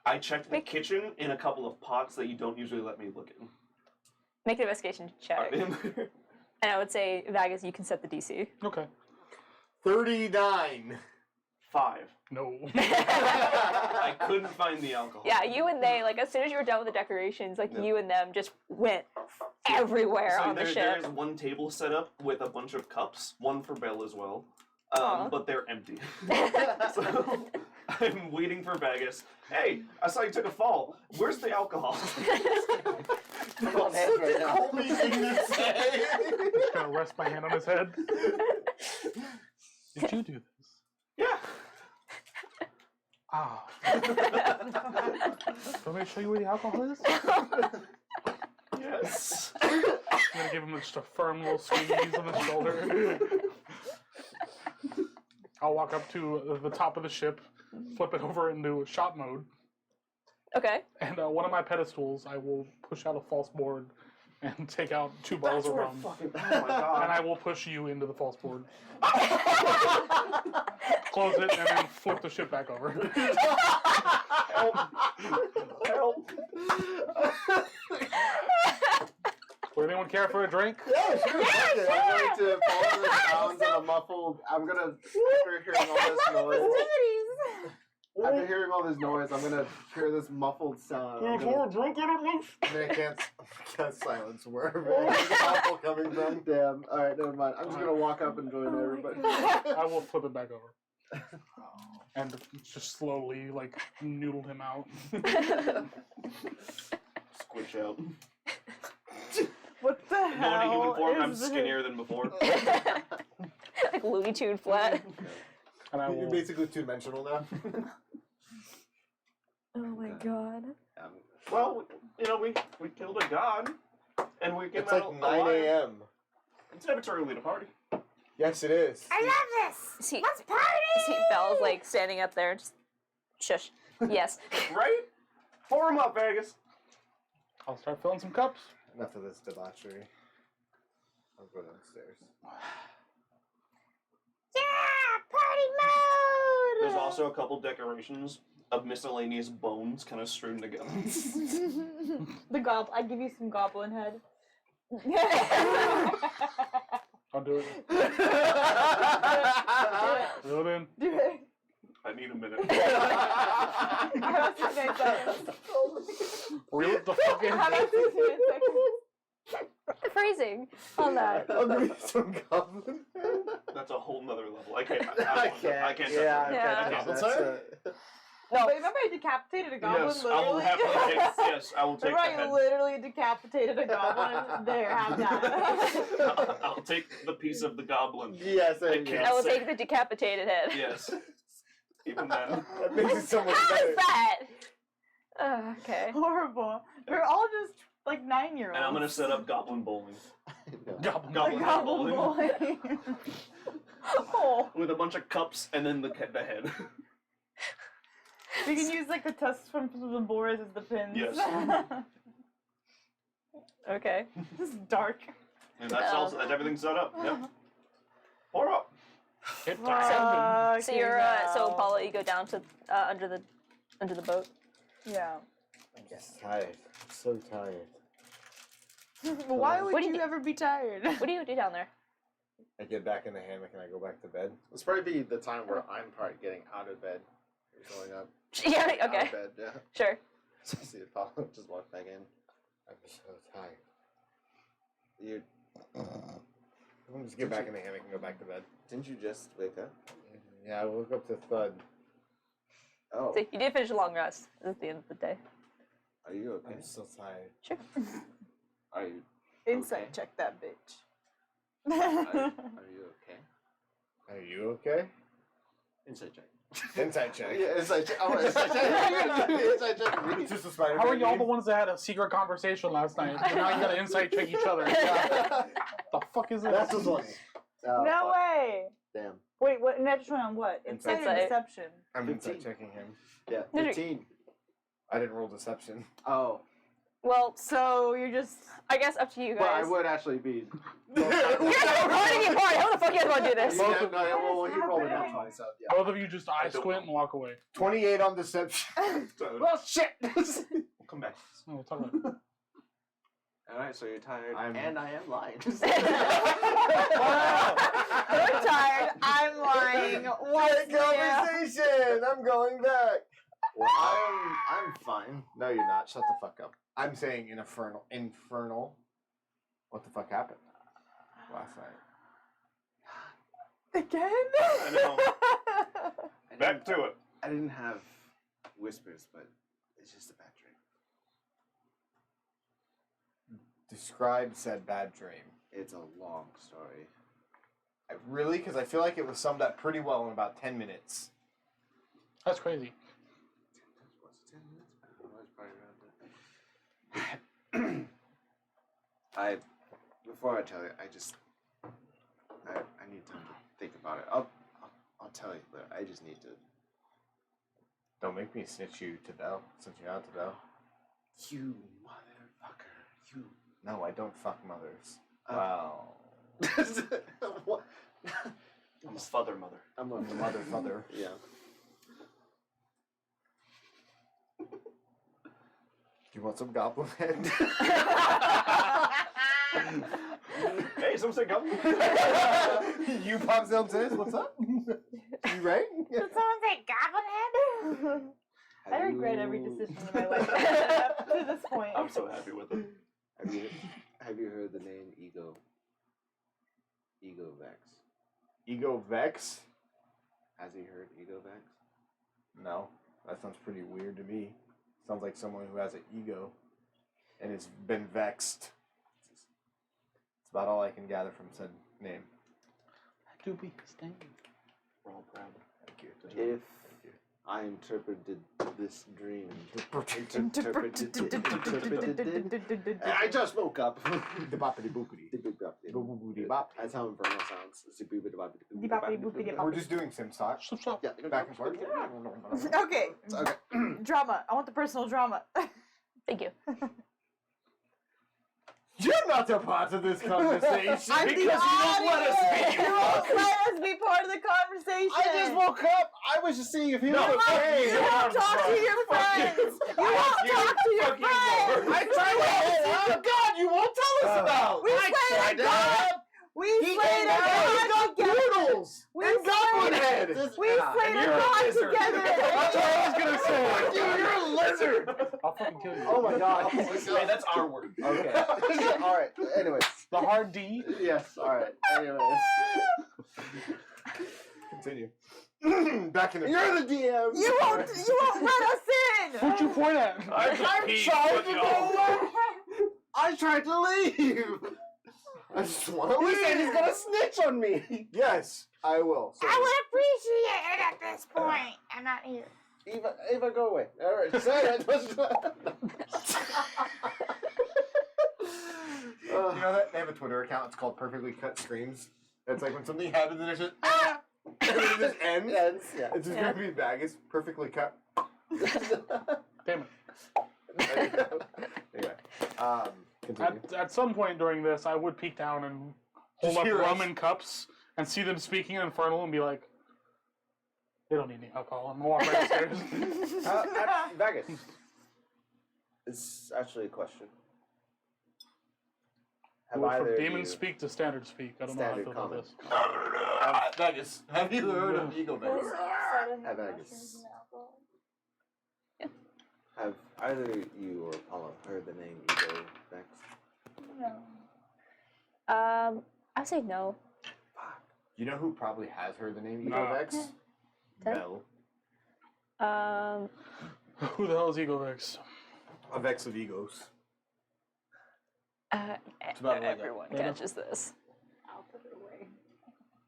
I checked the kitchen in a couple of pots that you don't usually let me look in. Make an investigation check. And I would say, Vagus, you can set the DC. Okay. 39. 5. No. I couldn't find the alcohol. Yeah, you and they, as soon as you were done with the decorations, you and them just went everywhere on the ship. There's one table set up with a bunch of cups, one for Belle as well, but they're empty. So I'm waiting for Vegas. Hey, I saw you took a fall. Where's the alcohol? Such a Colby thing to say. I'm just gonna rest my hand on his head. Did you do this? Yeah. Ah. Want me to show you where the alcohol is? Yes. I'm gonna give him just a firm little squeeze on the shoulder. I'll walk up to the top of the ship, flip it over into shot mode, Okay. and one of my pedestals, I will push out a false board and take out 2 bottles of rum. Oh my god. And I will push you into the false board. Close it, and then flip the ship back over. Help. Help. Would anyone care for a drink? Yeah, sure. fuck it. I'm going to follow the sounds of a muffled. I'm gonna, after hearing all this noise, after hearing all this noise, I'm gonna hear this muffled sound. I'm gonna- drink it at least? Man, I can't silence wherever the alcohol coming from. Damn. All right, never mind. I'm just gonna walk up and join everybody. I will flip it back over. And just slowly, noodle him out. Squish out. What the Knowing a hell human form, I'm is this? skinnier than before. Like Looney Tune flat. And I You're will... basically two-dimensional now. Oh my god. Well, we killed a god, and we came It's out like 9 alive. a.m. It's never too early to party. Yes, it is. I love this. See, Let's party. Belle's standing up there, just shush. Yes. Right? Pour him up, Vegas. I'll start filling some cups. Enough of this debauchery. I'll go downstairs. Yeah, party mode. There's also a couple decorations of miscellaneous bones kind of strewn together. I give you some goblin head. I'll do it. Reel it in. Do it. I need a minute. How about 69 seconds? Reel it the fuck in. How about 69 seconds? The phrasing on that. I'll give you some goblin. That's a whole nother level. I can't. I can't. I can't. Yeah, Yeah. I can't. Goblin That's side? No. But remember I decapitated a goblin Yes, I literally? will happily take. Yes, I will take Remember the I head. literally decapitated a goblin? There, have that. I'll take the piece of the goblin. Yes, there you I go. can't I will say- take the decapitated head. Yes. Even then. That makes it so much How better. is that? Okay. Horrible. We're all just like 9-year-olds. And I'm gonna set up goblin bowling. No. Goblin. a goblin bowling. boy. Oh. With a bunch of cups and then the head. We can use like the tusks from the boars as the pins. Yes. Okay. This is dark. And that's everything's set up. Yep. Pour up. Hit the cabin. So you're so Paula, you go down to under the boat. Yeah. I'm just tired. I'm so tired. Why would What do you you do? ever be tired? What do you do down there? I get back in the hammock and I go back to bed. It's probably the time where I'm probably getting out of bed. You're going up. Yeah. Out Okay. of bed, yeah. Sure. See if Paulo just walk back in. I'm so tired. You I'm just get back in the hammock and go back to bed. didn't you just wake up? Yeah, I woke up to thud. Oh, So you did finish a long rest at the end of the day. are you okay? I'm so tired. Sure. Are you Insight Okay. check that bitch. are you okay? Are you okay? Insight check. Inside check. Yeah, insight check. Oh, insight check. Insight check. It's just a spider. How are y'all the ones that had a secret conversation last night? And now you gotta insight check each other. The fuck is this? That's what's funny. Oh, No fuck. way. Damn. Wait, what? Natural on what? Insight or Insight. deception? I'm 15. inside checking him. Yeah, No, no. 15. I didn't roll deception. Oh, Well, So you're just. I guess up to you but I guys. would actually be. You guys are recording it party. How the fuck you guys want to do this? Yeah, no, yeah, well, he rolled a nat 20, so yeah. Both of you just eye squint and walk away. 28 on deception. Well, shit! We'll come back. Oh, we'll talk about it. Alright, so you're tired, I'm- and I am lying. You're tired. I'm lying. What's new? Conversation! I'm going back. Well, I'm fine. No, you're not. Shut the fuck up. I'm saying infernal. What the fuck happened last night? Again? I know. I Back didn't- to it. I didn't have whispers, but it's just a bad dream. Describe said bad dream. It's a long story. Really? Because I feel like it was summed up pretty well in about 10 minutes. That's crazy. Was it 10 minutes? I don't know, it's probably around that. Before I tell you, I need time to think about it. I'll tell you, but I just need to. Don't make me snitch you to Belle. Since you're out to Belle. You motherfucker! You. No, I don't fuck mothers. Uh, Wow. What? I'm a father mother. I'm a The mother. Yeah. Do you want some goblin head? Hey, someone say goblin. You pops downstairs. What's up? You right? Did someone say goblin head? I regret every decision in my life up to this point. I'm so happy with it. Have you heard the name Ego? Ego Vex. Ego Vex? Has he heard Ego Vex? No. That sounds pretty weird to me. Sounds like someone who has an ego and has been vexed. It's about all I can gather from said name. To be staying. We're all proud. Thank you. If I interpreted this dream. I just woke up. The boppity boopity. Boopity bop. That's how Inferno sounds. We're just doing sim talk. Yeah, Back and forth. Okay. Okay. Drama. I want the personal drama. Thank you. You're not a part of this conversation. I'm because the you don't let us audience. be. You won't let us be part of the conversation. I just woke up. I was just seeing if he was okay. You won't talk to your friends. You won't talk to your friends. I tried to hold on. God, you won't tell us about. We slayed a god. We slayed a god together. Noodles. We And goblin slayed- head. We slayed a god together. That's what I was gonna say. Dude, you're a lizard. I'll fucking kill you. Oh my god. Hey, that's our word. Okay. Alright. Anyways. The hard D. Yes. Alright. Anyways. Continue. Back in the. You're the DM. You won't let us in. Who'd you point at? I'm trying to go away. I tried to leave. I just want to leave. He said he's gonna snitch on me. Yes, I will. So, I would appreciate it at this point. I'm not here. Eva, go away. All right, say it. you know that they have a Twitter account. It's called Perfectly Cut Streams. It's like when something happens and it's just and then it just ends. Yeah. It's just gonna be bag. It's perfectly cut. Damn it. Anyway, continue. At some point during this, I would peek down and hold Just up hear rum us. in cups and see them speaking in Infernal and be like, they don't need any alcohol. And walk right upstairs. Vegas. It's actually a question. Have Move either from of demon you- speak to standard speak. I don't know how I Standard feel about common. this. Vegas, have you heard of Eagle Vegas? Have Vegas. Have either you or Paula heard the name Ego Vex? I'd say no. You know who probably has heard the name Eagle Nah. Vex? Bell. Who the hell is Ego Vex? A Vex of egos. It's about like everyone that. catches this.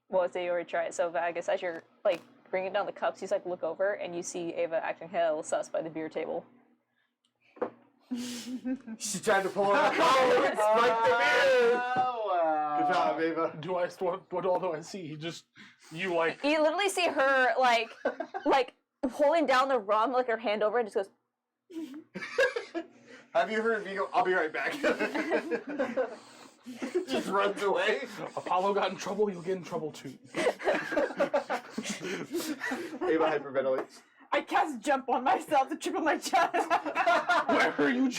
Well, so you already tried. So Vegas, as you're like bringing down the cups, you like look over and you see Ava acting hell sus by the beer table. She tried to pull out a collar and spike the beer. Good job, Ava. What all do I see? Just you like You literally see her like pulling down the rum, like her hand over, and just goes. Have you heard of Eagle? I'll be right back. Just runs away. Apollo got in trouble, you'll get in trouble too. Ava hyperventilates. I cast jump on myself to triple my chest. Where are you?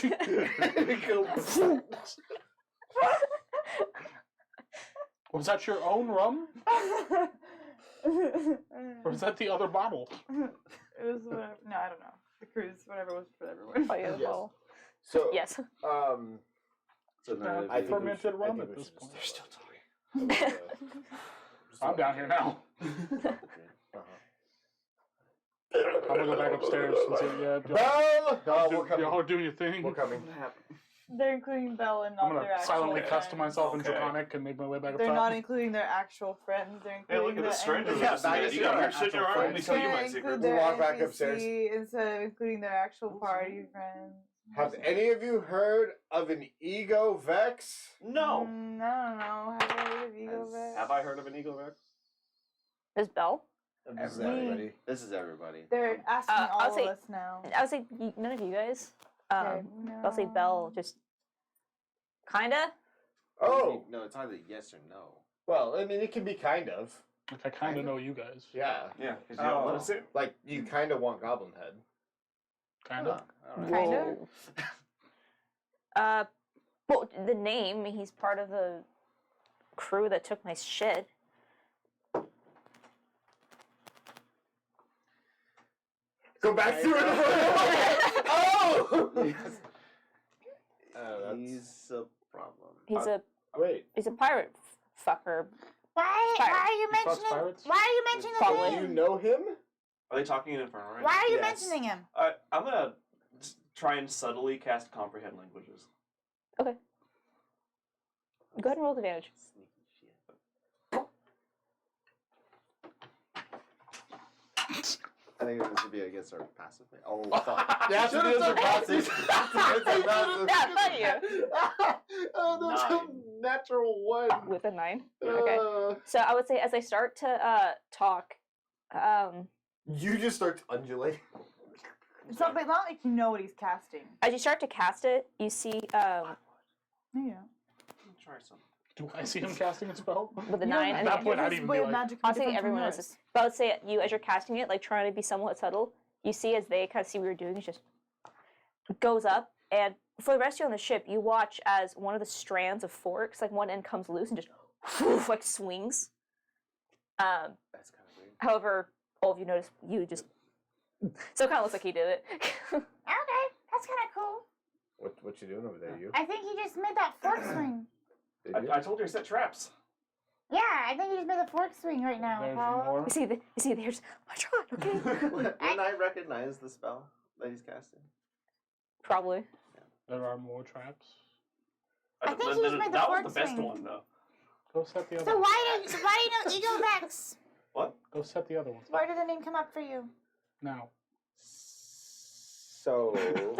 Was that your own rum? Or is that the other bottle? It was whatever. No, I don't know. The cruise, whatever was for everyone. Oh, yeah, Yes. well, So, yes. So none of I you- think we Fermented should- I rum think at we this should point. start. They're still talking. I'm down here now. I'm gonna go back upstairs and say, yeah, Bell! y'all, We're coming. y'all are doing your thing. We're coming. They're including Belle and not I'm their gonna actual silently friends. custom myself in Okay. Draconic and make my way back up They're top. not including their actual friends. They're Hey, including look at this stranger NPCs. Yeah, listening. Vegas, You got you're weird shit in your actual arm. Let me friends. tell you They're my include secret. their Walk back NPC upstairs. instead of including their actual party friends. Have any of you heard of an Ego Vex? No. I don't know. Have you heard of Ego Vex? Have I heard of an Ego Vex? Is Belle? This is Me. everybody. This is everybody. They're asking all I'll of say- us now. I would say none of you guys. Okay, I'll say Belle, just kinda. Oh, No, it's either yes or no. well, I mean, it can be kind of. Like, I kind of know you guys. Yeah. Yeah, because you don't let us in. Like, you kind of want Goblin Head. Kind of. Alright. Kinda? Well, the name, he's part of the crew that took my shit. Go back to it. Oh! He's a problem. He's a pirate fucker. Why are you He fucks mentioning? pirates? Why are you mentioning Probably. You him? know him? Are they talking in Infernal right Why are you Yes. mentioning him? now? I'm gonna try and subtly cast comprehend languages. Go ahead and roll the advantage. Sneaky shit. I think this would be against our passive thing. Oh, fuck. Yeah, Should've it is a done passive. Yeah, but you. Oh, that's a natural one. With a 9. Okay. So I would say as I start to talk, You just start to undulate. It's not, but it's not like you know what he's casting. as you start to cast it, you see Yeah. Try some. Do I see him casting a spell? with the You 9, don't and At that then, point, I'd his even way be of like, magic I'll is say different from everyone yours. else's. But I would say you, as you're casting it, like trying to be somewhat subtle, you see as they kind of see what you're doing, it just goes up. And for the rest of you on the ship, you watch as one of the strands of forks, like one end comes loose and just whoosh, like swings. That's kind of weird. However, all of you notice you just so it kind of looks like he did it. Okay, that's kind of cool. What you doing over there, you? I think he just made that fork swing. Did you? I told you I set traps. Yeah, I think you just made the fork swing right now, There's Paul. more. You see, there's. Oh my god. Okay. Wouldn't I recognize the spell that he's casting? Probably. There are more traps. I think he just made the that fork was the best swing. one, though. Go set the other So one. why do you know Ego Vex? What? Go set the other one. Where did the name come up for you? Now. So, Listen,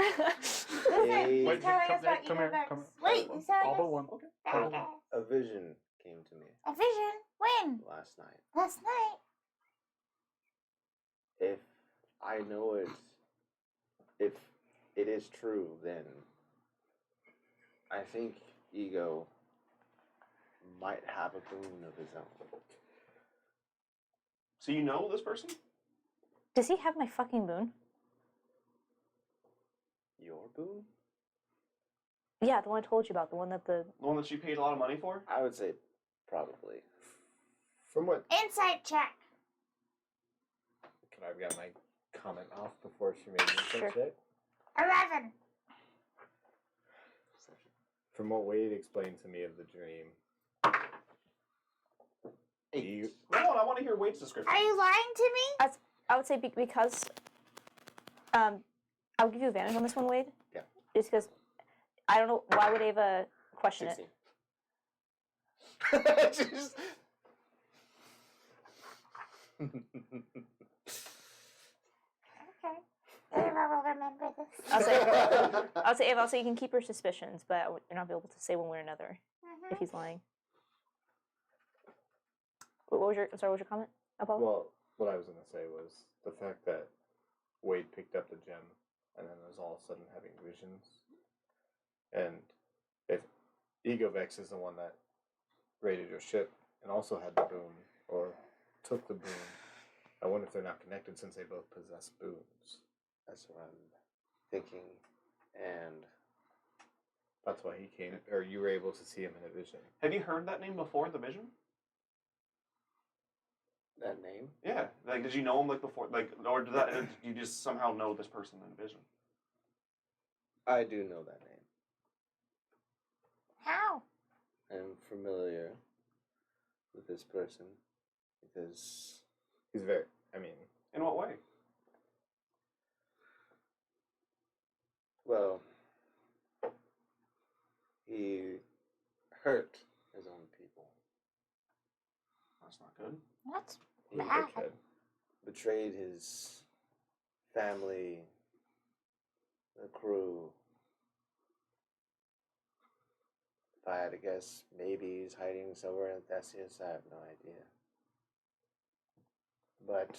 a, he's telling us about come Ego here, Vex. come here. Wait, he's telling All us but one. Okay. a vision came to me A vision? When? last night. Last night? If I know it, if it is true, then I think Ego might have a boon of his own. So you know this person? Does he have my fucking boon? Your boon? Yeah, the one I told you about. The one that the. The one that she paid a lot of money for? I would say probably. From what? Insight check. Can I get my comment off before she made me Sure. check? 11. From what Wade explained to me of the dream, you, No, I want to hear Wade's description. Are you lying to me? I would say because. I'll give you advantage on this one, Wade. Yeah. Just because. I don't know. Why would Ava question 16. Just- Okay. Ava will remember this. I'll say Ava. I'll say you can keep your suspicions, but you're not be able to say one way or another if he's lying. What was your? Sorry, what was your comment, Apollo? well, what I was going to say was the fact that Wade picked up the gem and then was all of a sudden having visions. And if Ego Vex is the one that raided your ship and also had the boon, or took the boon, I wonder if they're not connected since they both possess boons. That's what I'm thinking. And That's why he came, or you were able to see him in a vision. Have you heard that name before, the vision? that name? Yeah. Like, did you know him like before? Like, or did you just somehow know this person in a vision? I do know that name. How? I'm familiar with this person because He's very, I mean, In what way? well, he hurt his own people. That's not good. What's He bad? dickhead. betrayed his family, the crew. If I had to guess, maybe he's hiding somewhere in Theseus. I have no idea. But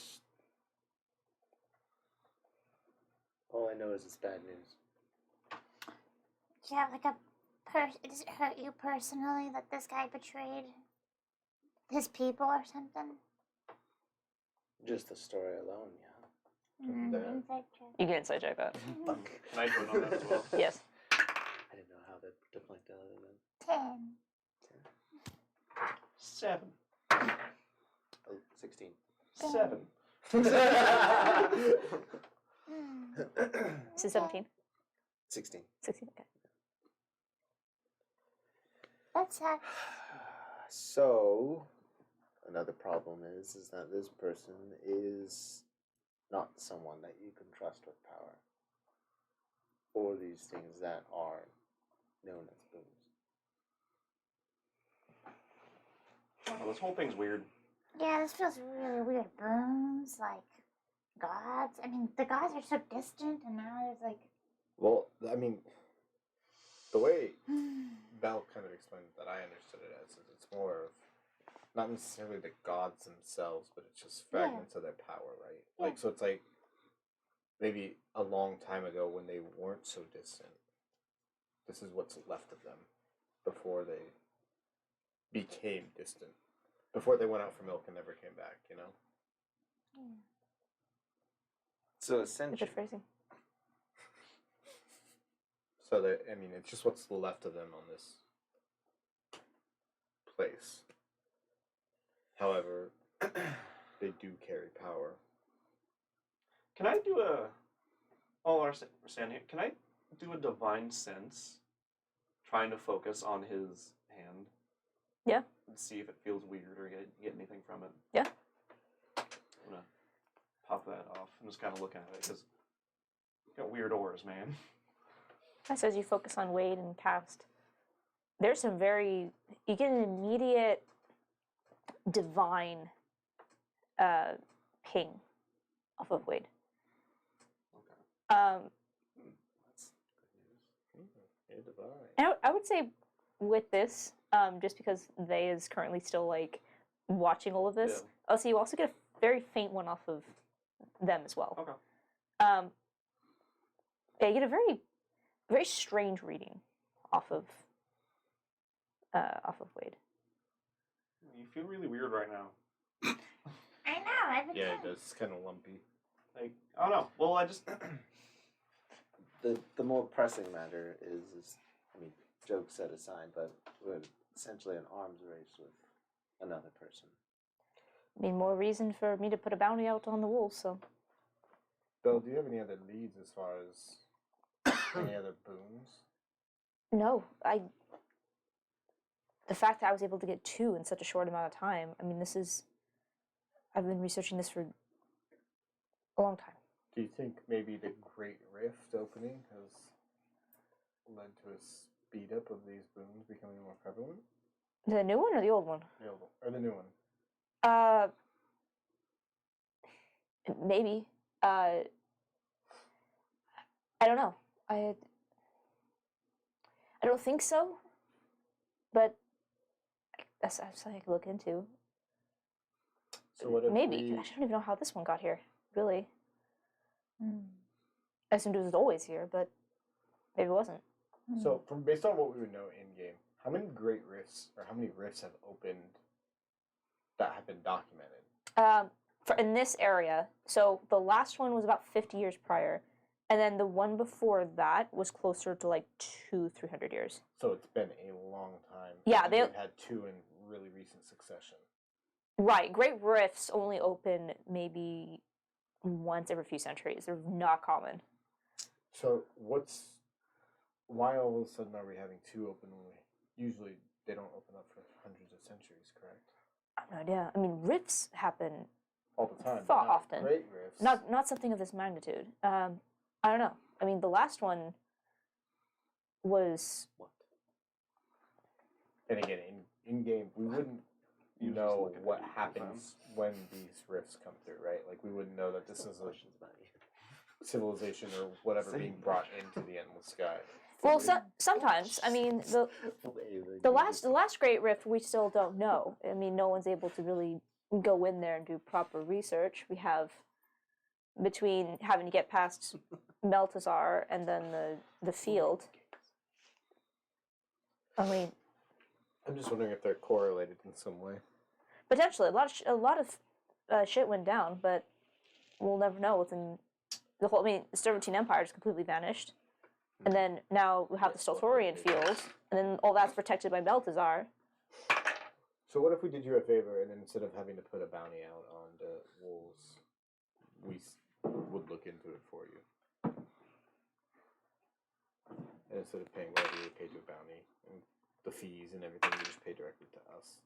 all I know is it's bad news. Do you have like a does it hurt you personally that this guy betrayed his people or something? Just the story alone, yeah. There. Insight check. You can inside check that. Can I join on that as well? Yes. I didn't know how to deflect that other than 10. 7. oh, 16. 7. This is 17. 16. 16. Okay. That's sad. So, another problem is that this person is not someone that you can trust with power. Or these things that are known as boons. Well, this whole thing's weird. Yeah, this feels really weird. Boons, like gods. I mean, the gods are so distant, and now there's like. well, I mean, the way Bell kind of explained it that I understood it as is it's more of not necessarily the gods themselves, but it's just fragments of their power, right? Yeah. Like, so it's like maybe a long time ago when they weren't so distant. This is what's left of them before they became distant. Before they went out for milk and never came back, you know? So Good essentially, phrasing. So that, I mean, it's just what's left of them on this place. However, they do carry power. Can I do a... Oh, we're standing here. Can I do a divine sense? Trying to focus on his hand. Yeah. And see if it feels weird or get anything from it. Yeah. I'm gonna pop that off and just kind of looking at it because got weird auras, man. That's as you focus on Wade and cast. There's some you get an immediate divine ping off of Wade. Okay. That's good news. Yeah, divine. And I would say with this, just because they is currently still like watching all of this, so you also get a very faint one off of them as well. Okay. Yeah, you get a very strange reading off of Wade. You feel really weird right now. I know, I've been Yeah, saying. it does. It's kind of lumpy. Like, I don't know. Well, I just The more pressing matter is, I mean, jokes set aside, but we're essentially an arms race with another person. I mean, more reason for me to put a bounty out on the wolves. So Bill, do you have any other leads as far as any other boons? no, the fact that I was able to get 2 in such a short amount of time. I mean, I've been researching this for a long time. Do you think maybe the Great Rift opening has led to a speed up of these boons becoming more prevalent? The new one or the old one? The old one, or the new one? Maybe. I don't know. I don't think so, but that's something I could look into. So what if Maybe. we... I don't even know how this one got here, really. I assumed it was always here, but maybe it wasn't. So, based on what we would know in game, how many Great Rifts or how many rifts have opened that have been documented? In this area, so the last one was about 50 years prior, and then the one before that was closer to like 200-300 years. So it's been a long time. Yeah, and they- we've had 2 in really recent succession. Right, Great Rifts only open maybe once every few centuries. They're not common. So why all of a sudden are we having 2 open when usually they don't open up for hundreds of centuries, correct? I have no idea. I mean, rifts happen All the time. but Far not often. Great Rifts. not something of this magnitude. I don't know. I mean, the last one was And again, in game, we wouldn't You just know look at what it and happens when these rifts come through, right? Like we wouldn't know that this is a civilization or whatever being brought into the endless sky. well. Sometimes, I mean, the last Great Rift we still don't know. I mean, no one's able to really go in there and do proper research. We have between having to get past Meltazar and then the field. I mean, I'm just wondering if they're correlated in some way. potentially a lot of shit went down, but we'll never know. Within the whole, I mean, the Serpentine Empire just completely vanished, and then now we have the Stoltorian field, and then all that's protected by Meltazar. So what if we did you a favor and instead of having to put a bounty out on the wolves, we would look into it for you? And instead of paying whatever you paid to a bounty and the fees and everything, you just pay directly to us.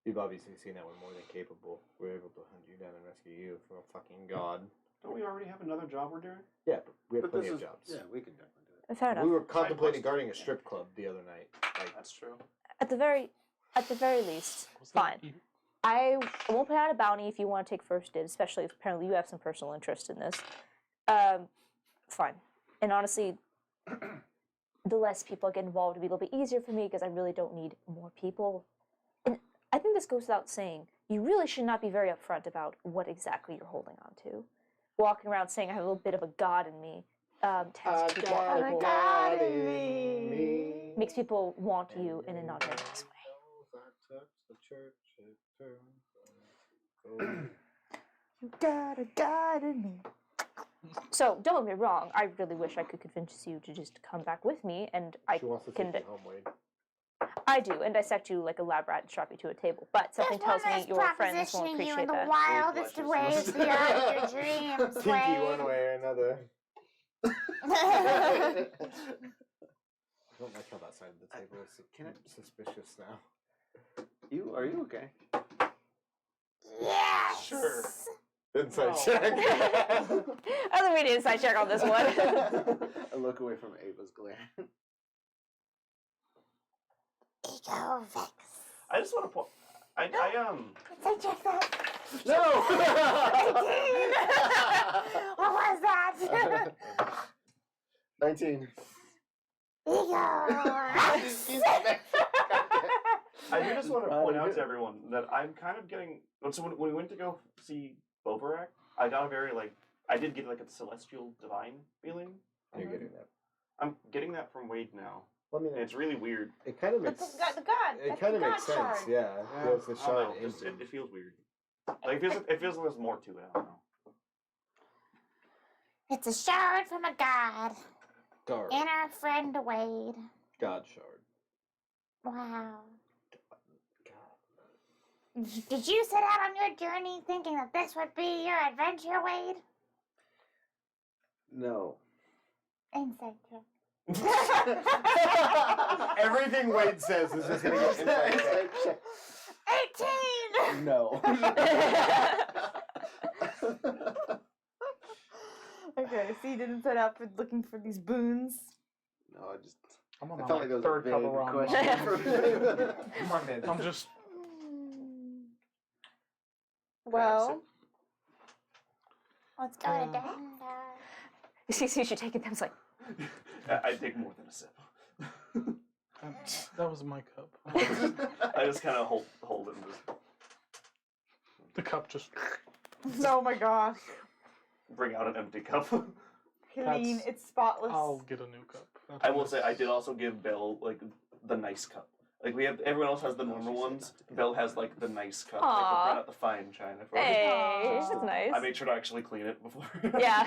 You've obviously seen that we're more than capable. We're able to hunt you down and rescue you from a fucking god. don't we already have another job we're doing? Yeah, but we have But plenty this of is, jobs. yeah, we can definitely do it. Fair enough. We were contemplating guarding a strip club the other night. Like, That's true. At the very least, fine. I won't put out a bounty if you want to take first dibs, especially if apparently you have some personal interest in this. Fine. And honestly, the less people get involved, it'll be a little bit easier for me because I really don't need more people. And I think this goes without saying. You really should not be very upfront about what exactly you're holding on to. Walking around saying I have a little bit of a god in me tends to makes people want you in a not very nice way. You got a god in me. So don't get me wrong. I really wish I could convince you to just come back with me, and I She wants to can. take you home, Wade. I do, and dissect you like a lab rat and strap you to a table. But something tells me your friends won't propositioning you appreciate in the that. wildest ways beyond your dreams, Pinky one Wade. way or another. I don't like how that side of the table is suspicious now. Are you okay? Yes. Sure. Inside No. check. I think we need an inside check on this one. I look away from Ava's glare. Ego Vex. I just want to point. I Inside check that. No! 18. What was that? 19. Ego. I do just want to point out to everyone that I'm kind of getting. So when we went to go see Bovarak, I got a very I did get like a celestial divine feeling. You're getting that. I'm getting that from Wade now. Well, I mean, And it's really weird. it kind of That's makes the god. it That's kind the of makes god sense. shard. Yeah, he has the I don't shard. know, in just, him. it feels weird. Like it feels like there's more to it. I don't know. It's a shard from a god. Guard. And our friend Wade. God shard. Wow. God. Did you set out on your journey thinking that this would be your adventure, Wade? No. Inside check. Everything Wade says is just gonna get inside check. 18! No. Okay, so you didn't set out for looking for these boons. No, I just. I'm on I my felt like that was a third cup vague around. question for me. Come on, man. I'm just. Well, Let's go to Dendar. You see, she taking them. It's like, I take more than a sip. That was my cup. I just kind of hold it and just The cup just. oh my gosh. bring out an empty cup. Clean, it's spotless. I'll get a new cup. That's I will what say I did also give Belle the nice cup. We have everyone else has the normal ones. Belle has the nice cup. Aw. They brought out the fine china for her. hey, Aw. that's nice. I made sure to actually clean it before. Yeah.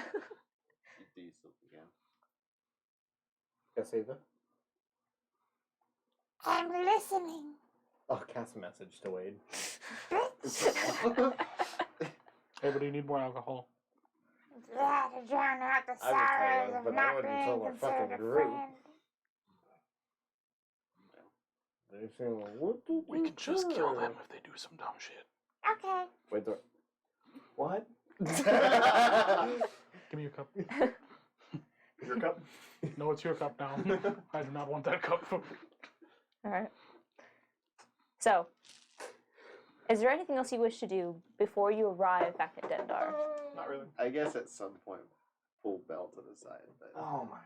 Do you still again? Yes, Ava? I'm listening. Oh, cast a message to Wade. Hey, but do you need more alcohol? Yeah, to drown out the I would tell sorrows her, of but I not wouldn't being tell her considered fucking a group. friend. They're saying, well, what did We you can just do? kill them if they do some dumb shit. Okay. Wait, the... What? Give me your cup. Your cup? No, it's your cup now. I do not want that cup. All right. So, is there anything else you wish to do before you arrive back at Dendar? Not really. I guess at some point, pull Belle to the side. But Oh my god.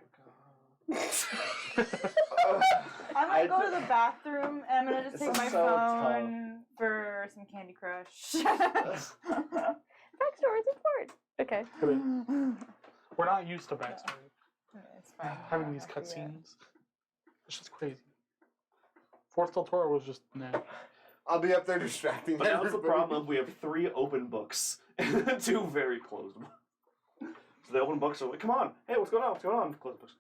I'm gonna I go d- to the bathroom and I'm gonna just This take is my so phone for some Candy Crush. Backstory is important. Okay. We're not used to backstory. It's fine. Having these cutscenes. It's just crazy. Fourth Del Toro was just nah. I'll be up there distracting But that's the everybody. problem. We have 3 open books and 2 very closed books. So the open books are like, come on, hey, what's going on? What's going on? Closed books.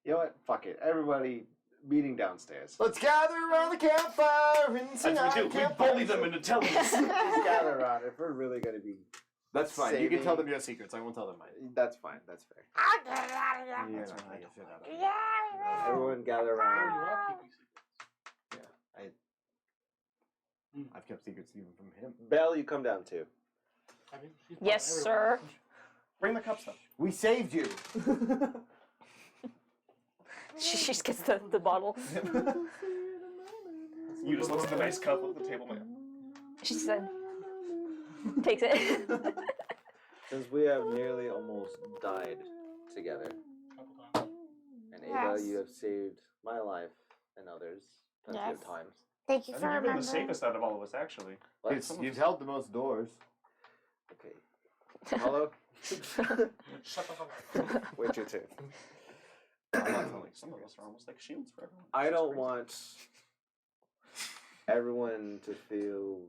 you know what? Fuck it. Everybody meeting downstairs. Let's gather around the campfire and sing That's what we our do. We campfire bully them into telling us. Let's gather around. If we're really gonna be, That's fine. You can tell them saving- your secrets. I won't tell them mine. that's fine. That's fair. I'll get it out of here. You're not gonna get shit out of me. Yeah, we will. Everyone gather around. I've kept secrets even from him. Belle, you come down too. Yes, sir. Bring the cups up. We saved you. She just gets the bottle. You just look at the nice cup on the table. Man. She said, takes it. Since we have nearly almost died together, and Ava, Yes. you have saved my life and others plenty Yes. of times. Thank you I for think you've been the remembering. safest out of all of us, actually. What? You've held the most doors. Okay. Hello. Shut the fuck up. Wait your turn. I'm not telling. Some of us are almost like shields for everyone. I It's don't crazy. want everyone to feel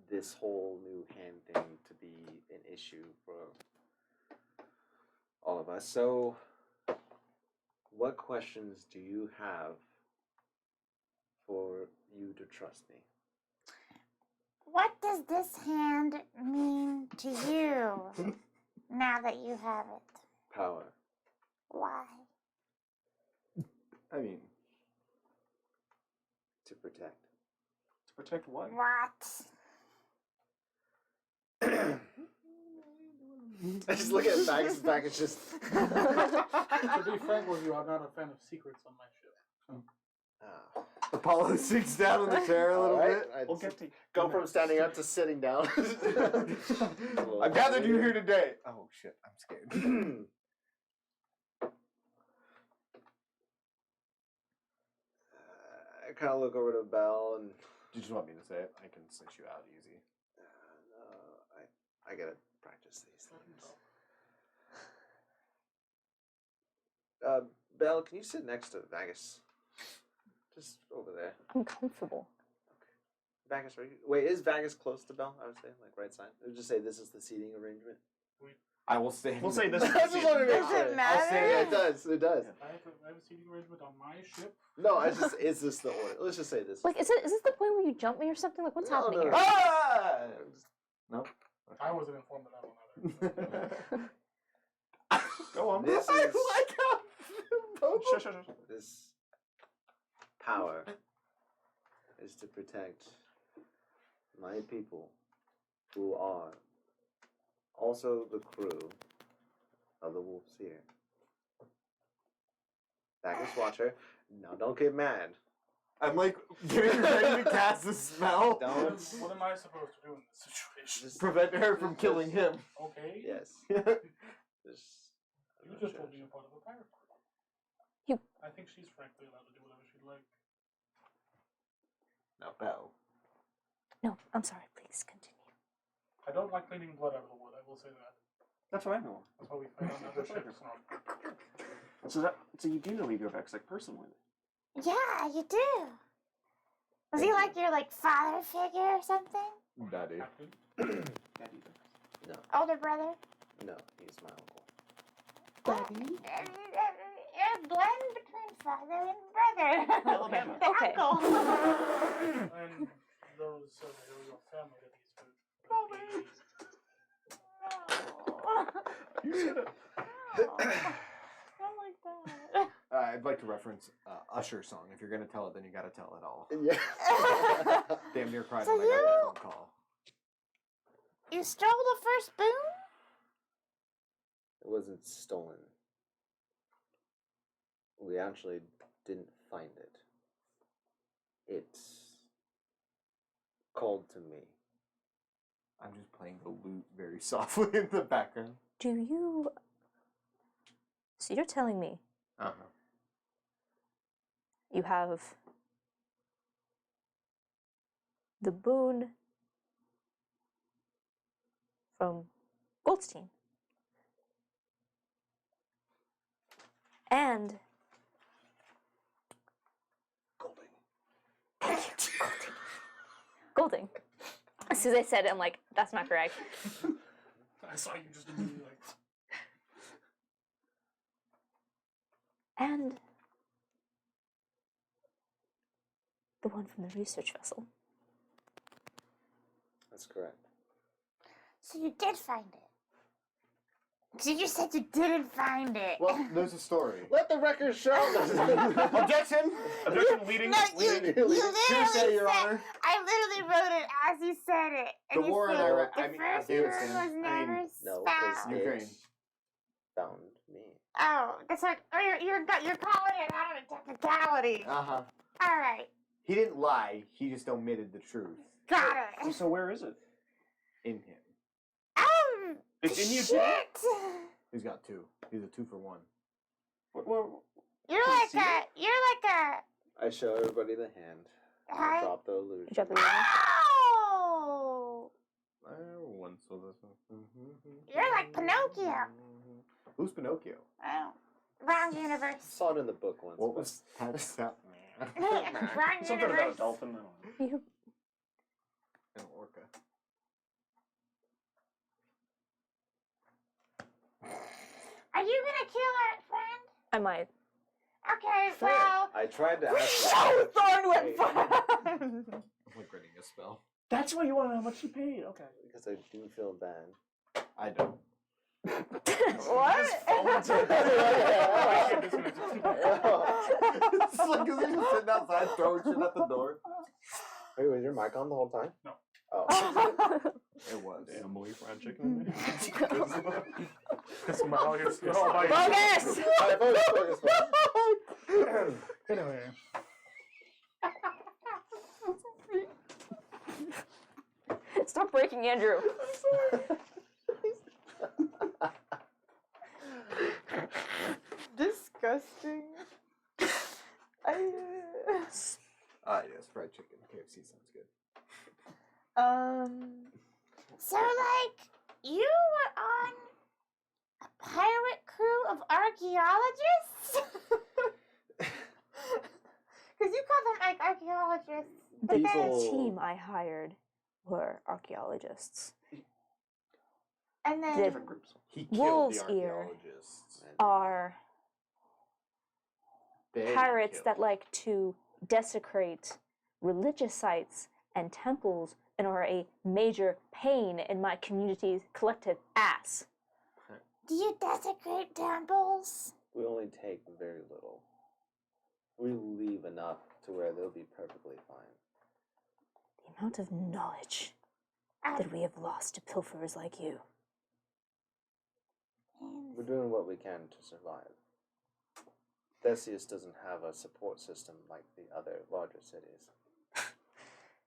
this whole new hand thing to be an issue for all of us. So, what questions do you have for you to trust me? What does this hand mean to you now that you have it? power. Why? I mean, To protect. To protect what? What? I just look at Max back. It's just. To be frank with you, I'm not a fan of secrets on my ship. Apollo sits down in the chair a little bit. We'll get to Go from standing up to sitting down. I've gathered you here today. Oh shit, I'm scared. I kind of look over to Belle and. You just want me to say it? I can cinch you out easy. No, I gotta practice these things. Belle, can you sit next to Vagus? Just over there. I'm comfortable. Vagus, are you? Wait, is Vagus close to Belle? I would say, like right side. I would just say this is the seating arrangement. I will stay. We'll say this. I just want to make Does sure. it I'll matter? say it does. It does. I have a seating arrangement on my ship. No, I just. Is this the order? Let's just say this. Like, is this the point where you jump me or something? Like, what's happening here? Ah! No. I wasn't informed of that one either. Go on. This I is like how Shush, shush, shush. this power is to protect my people, who are also the crew of the Wolf's Ear. Vagus Watcher. Now, don't get mad. I'm like getting ready to cast the spell. Don't. What am I supposed to do in this situation? Just Prevent her from killing him. Okay. Yes. Just. You just will be a part of a pirate crew. You- I think she's frankly allowed to do whatever she'd like. Now, Belle. No, I'm sorry. Please continue. I don't like cleaning blood out of the wood. I will say that. That's what I know. That's why we fight on other ships. So you do know Igor Vex, like personally. Yeah, you do. Was he like your father figure or something? Daddy. Captain. Daddy Vex. Older brother? No, he's my uncle. You're a blend between father and brother. Alabama. The Okay. uncle. And those of your family that he's with. You should have. Not like that. I'd like to reference Usher song. If you're gonna tell it, then you gotta tell it all. Yeah. Damn near cried So when I got you- that phone call. You stole the first boon? It wasn't stolen. We actually didn't find it. It's called to me. I'm just playing the lute very softly in the background. Do you? So you're telling me you have the boon from Goldstein and Golding. As soon as I said it, I'm like, that's not correct. I saw you just immediately like. And the one from the research vessel. That's correct. So you did find it. So you said you didn't find it. Well, there's a story. Let the record show. Objection! Objection, leading. No, you literally Hearsay, Your said, Honor. I literally wrote it as you said it. And The you war in said Iraq. the I mean, first Afghanistan. boon was never No, found. because Ukraine. found me. Oh, that's like, oh, you're calling it out of a technicality. Uh-huh. All right, He didn't lie. He just omitted the truth got it. So where is it? in him. It's in you too. Shit. He's got two. He's a 2-for-1. You're Can you like see a, you're like I show everybody the hand. I Hi. drop the illusion. You dropped the ring. Oh, One, so this one. you're like Pinocchio. Who's Pinocchio? Oh, wrong universe. Saw it in the book once. What but- was that? Wrong Something about a universe. dolphin. I don't know. You, An orca. Are you gonna kill our friend? I might. Okay, Fair. well. I tried to ask you. So Thornwood Hey, fun. I'm like reading a spell. That's why you want to know how much she paid. Okay. because I do feel bad. I don't. What? It's like as he's sitting outside throwing shit at the door. Wait, was your mic on the whole time? No. Oh. It was. Family fried chicken in there. It's my August. It's all about Focus! Alright, focus. Anyway. Stop breaking Andrew. Disgusting. Yes, fried chicken. KFC sounds good. So, like, you were on a pirate crew of archaeologists? Because you call them, like, archaeologists. But then, People- team I hired were archaeologists. and then, Different Groups. He killed Wolf's the ear. archaeologists. Are Very pirates that killed. like to desecrate religious sites and temples and are a major pain in my community's collective ass. do you desecrate temples? We only take very little. We leave enough to where they'll be perfectly fine. The amount of knowledge that we have lost to pilferers like you. We're doing what we can to survive. Theseus doesn't have a support system like the other larger cities. It's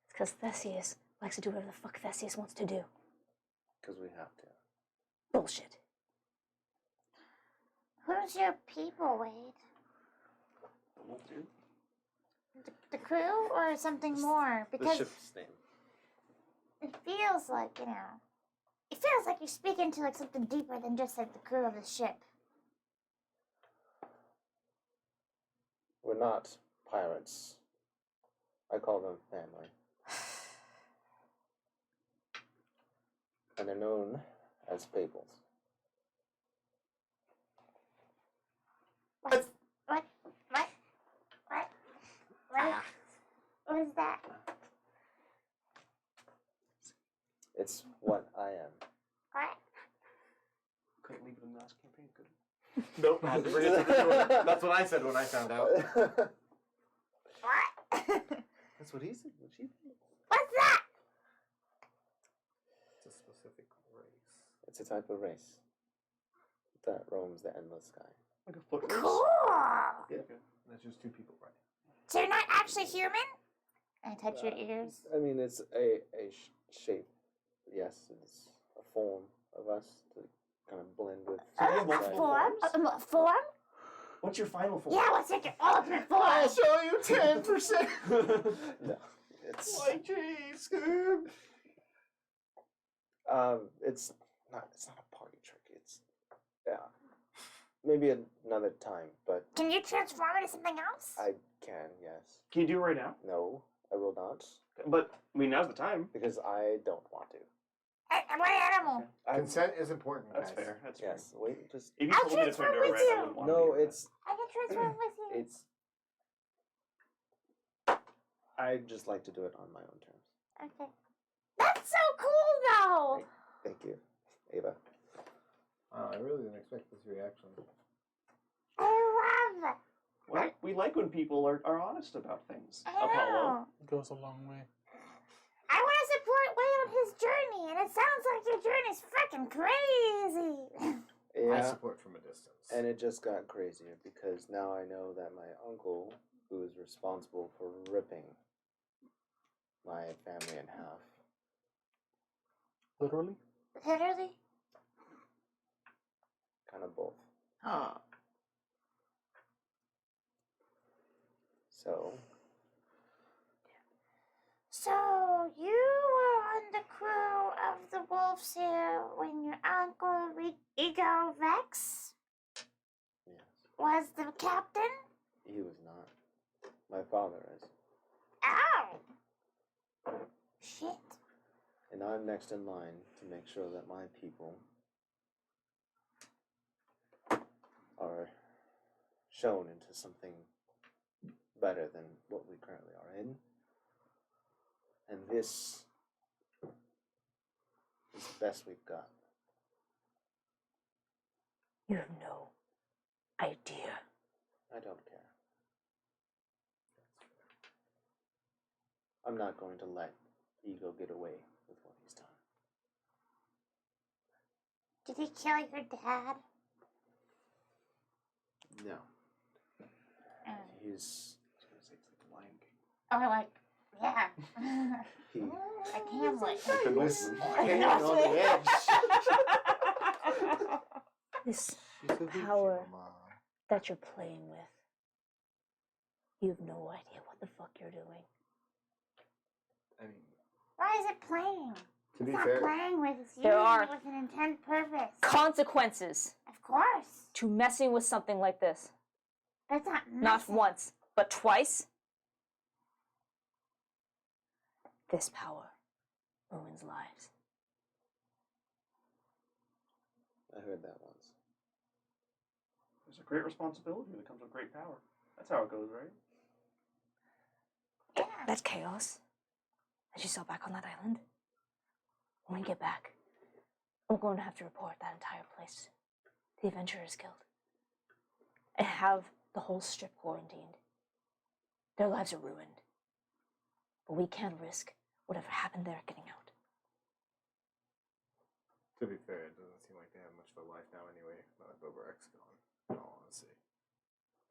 because Theseus likes to do whatever the fuck Theseus wants to do. Because we have to. Bullshit. Who's your people, Wade? The crew or something more? The Because ship's name. it feels like, you know, it feels like you're speaking to like something deeper than just like the crew of the ship. We're not pirates. I call them family. And they're known as fables. What? What? What? What? What? What is that? It's what I am. What? Couldn't leave it in the last campaign, could we? Nope. Had to bring it to the door. That's what I said when I found out. What? That's what he said. What she said. What's that? It's a specific race. It's a type of race that roams the endless sky. Like a foot race? Cool. That's just two people, right? So you're not actually human? I touch your ears. I mean, it's a shape. Yes, it's a form of us to kind of blend with. So you have A multiple form? forms? A form? What's your final form? Yeah, what's like your ultimate form? I'll show you 10%. No, it's Like, geez, Scoob. it's not a party trick. It's maybe another time, but Can you transform into something else? I can. Yes. Can you do it right now? No, I will not But, I mean, now's the time. because I don't want to. What animal? Consent is important, That's guys. fair. That's Yes. Wait. Just fair. If you I'll told me to turn transform to with red, you. I wouldn't want to no. be red. It's I can transform with you. it's. I just like to do it on my own terms. Okay. That's so cool, though. Thank you, Ava. Wow, I really didn't expect this reaction. I love. Well, we like when people are honest about things. I Apollo. know. It goes a long way. I want to support Wade on his journey, and it sounds like your journey's freaking crazy. I Yeah. support from a distance. And it just got crazier because now I know that my uncle, who is responsible for ripping my family in half, Literally? Literally? kind of both. Huh. So, So, you were on the crew of the Wolves here when your uncle Ego Vex yes, was the captain? he was not. My father is. Ow! Shit. And I'm next in line to make sure that my people are shown into something better than what we currently are in. And this is the best we've got. You have no idea. I don't care. I'm not going to let Ego get away with what he's done. Did he kill your dad? No. Oh, He's like, yeah. he Like Hamlet. was Hanging on the edge. This She's a hoochie power mama. that you're playing with, you have no idea what the fuck you're doing. I mean, Why is it playing? to be It's not fair, playing with, it's There using are it with an intent purpose. consequences Of course. to messing with something like this. That's not Not messing. once, but twice. This power ruins lives. I heard that once. There's a great responsibility that comes with great power. That's how it goes, right? Yeah. That chaos that you saw back on that island, when we get back, I'm going to have to report that entire place to the Adventurers Guild and have the whole strip quarantined. Their lives are ruined. But we can't risk whatever happened there getting out. to be fair, it doesn't seem like they have much of a life now anyway. Now that Bobarek's gone, in all honesty.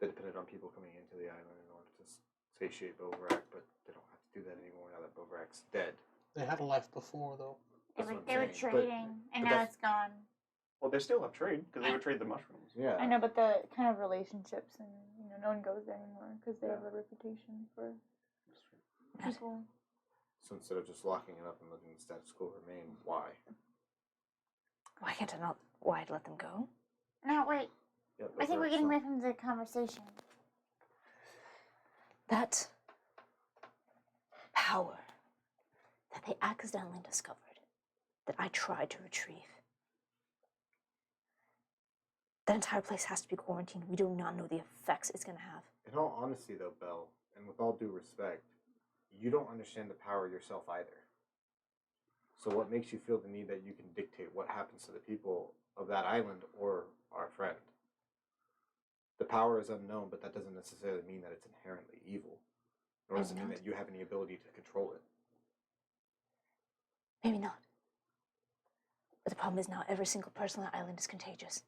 They depended on people coming into the island in order to satiate Bobarak, but they don't have to do that anymore now that Bobarak's dead. They had a life before, though. They That's were, what I'm they were saying, but- trading, and but now that's- it's gone. Well, they still have trade because they would trade the mushrooms. Yeah. I know, but the kind of relationships and no one goes there anymore because they Yeah. have a reputation for Yes. people. So instead of just locking it up and letting the status quo remain, why? Why can't I not? Why I'd let them go? No, wait. Yeah, I think we're Bobarek's getting not- away from the conversation. That power that they accidentally discovered, that I tried to retrieve. That entire place has to be quarantined. We do not know the effects it's going to have. In all honesty, though, Belle, and with all due respect, you don't understand the power yourself either. So what makes you feel the need that you can dictate what happens to the people of that island or our friend? The power is unknown, but that doesn't necessarily mean that it's inherently evil. Nor does it mean that you have any ability to control it. Maybe not. But the problem is now every single person on the island is contagious.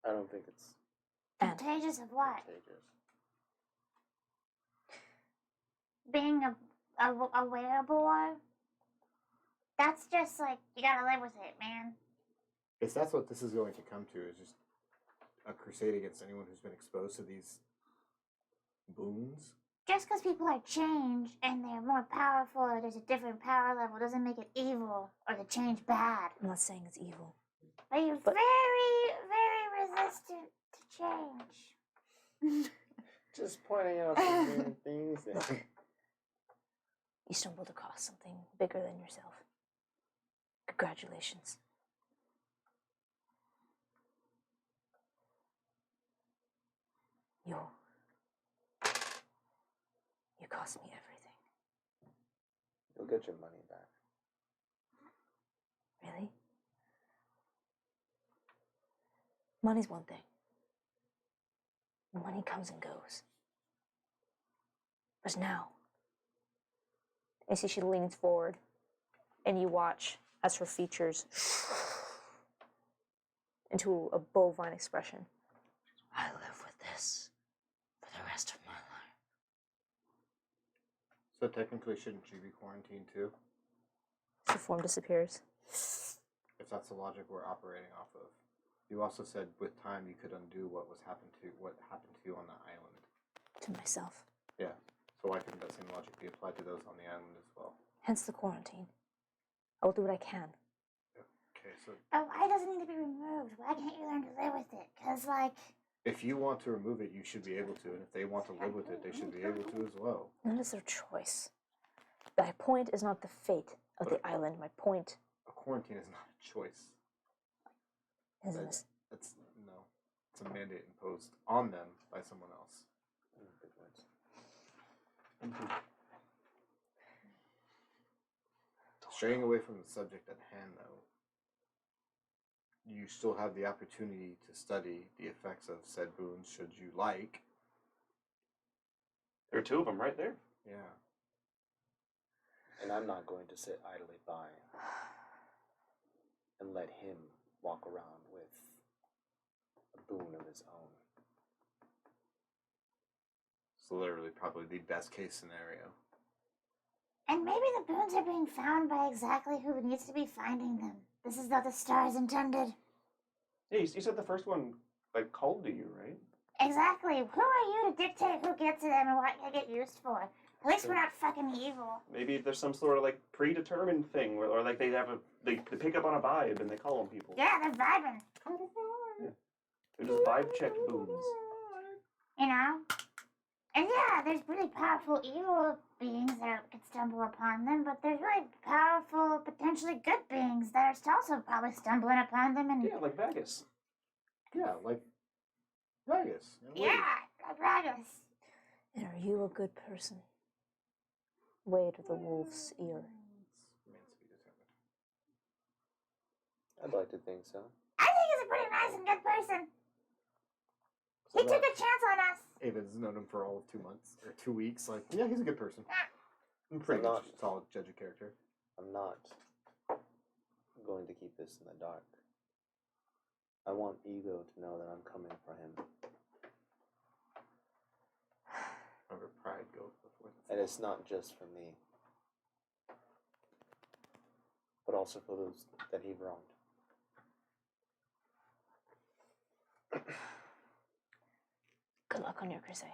I don't think it's And Contagious of what? contagious. Being a wereable? That's just like, you gotta live with it, man. If that's what this is going to come to, is just a crusade against anyone who's been exposed to these boons. Just because people are changed and they're more powerful or there's a different power level doesn't make it evil or the change bad. I'm not saying it's evil. But you're But- very, very resistant to change. Just pointing out some main things. That Look, you stumbled across something bigger than yourself. Congratulations. You cost me everything. you'll get your money back. Really? Money's one thing. Money comes and goes. But now, You see she leans forward, and you watch as her features into a bovine expression. I live with this for the rest of my life. So technically, shouldn't she be quarantined too? Her form disappears. If that's the logic we're operating off of. You also said with time you could undo what happened to you on the island. To myself. Yeah. So why couldn't that same logic be applied to those on the island as well? Hence the quarantine. I will do what I can. Okay, so But why does it need to be removed? Why can't you learn to live with it? Because, like, if you want to remove it, you should be able to, and if they want to live with it, they should be able to as well. None is their choice. My point is not the fate of the island. My point A quarantine is not a choice. is That- this. It's no. It's a mandate imposed on them by someone else. Good words. Straying away from the subject at hand, though, you still have the opportunity to study the effects of said boons should you like. There are 2 of them right there. Yeah. And I'm not going to sit idly by and let him walk around with a boon of his own. It's literally probably the best case scenario. And maybe the boons are being found by exactly who needs to be finding them. This is what the stars intended. Yeah, you said the first one like called to you, right? Exactly. Who are you to dictate who gets to them and what they get used for? At least we're not fucking evil. Maybe there's some sort of like predetermined thing, or like they pick up on a vibe and they call them people. Yeah, they're vibing. They're just vibe check boons. You know? And yeah, there's really powerful evil beings that could stumble upon them, but there's really powerful, potentially good beings that are also probably stumbling upon them. And Yeah, like Vegas. Yeah, like Vegas. yeah, like Ragus. And are you a good person? Wade of the wolf's ear. Remains to be determined. I'd like to think so. I think he's a pretty nice and good person. He took a chance on us. Ava's known him for all of 2 months or 2 weeks. Like, yeah, he's a good person. I'm pretty I'm much not- a solid judge of character. I'm not going to keep this in the dark. I want Ego to know that I'm coming for him. Remember, pride goes before the And it's not just for me, but also for those that he wronged. Good luck on your crusade.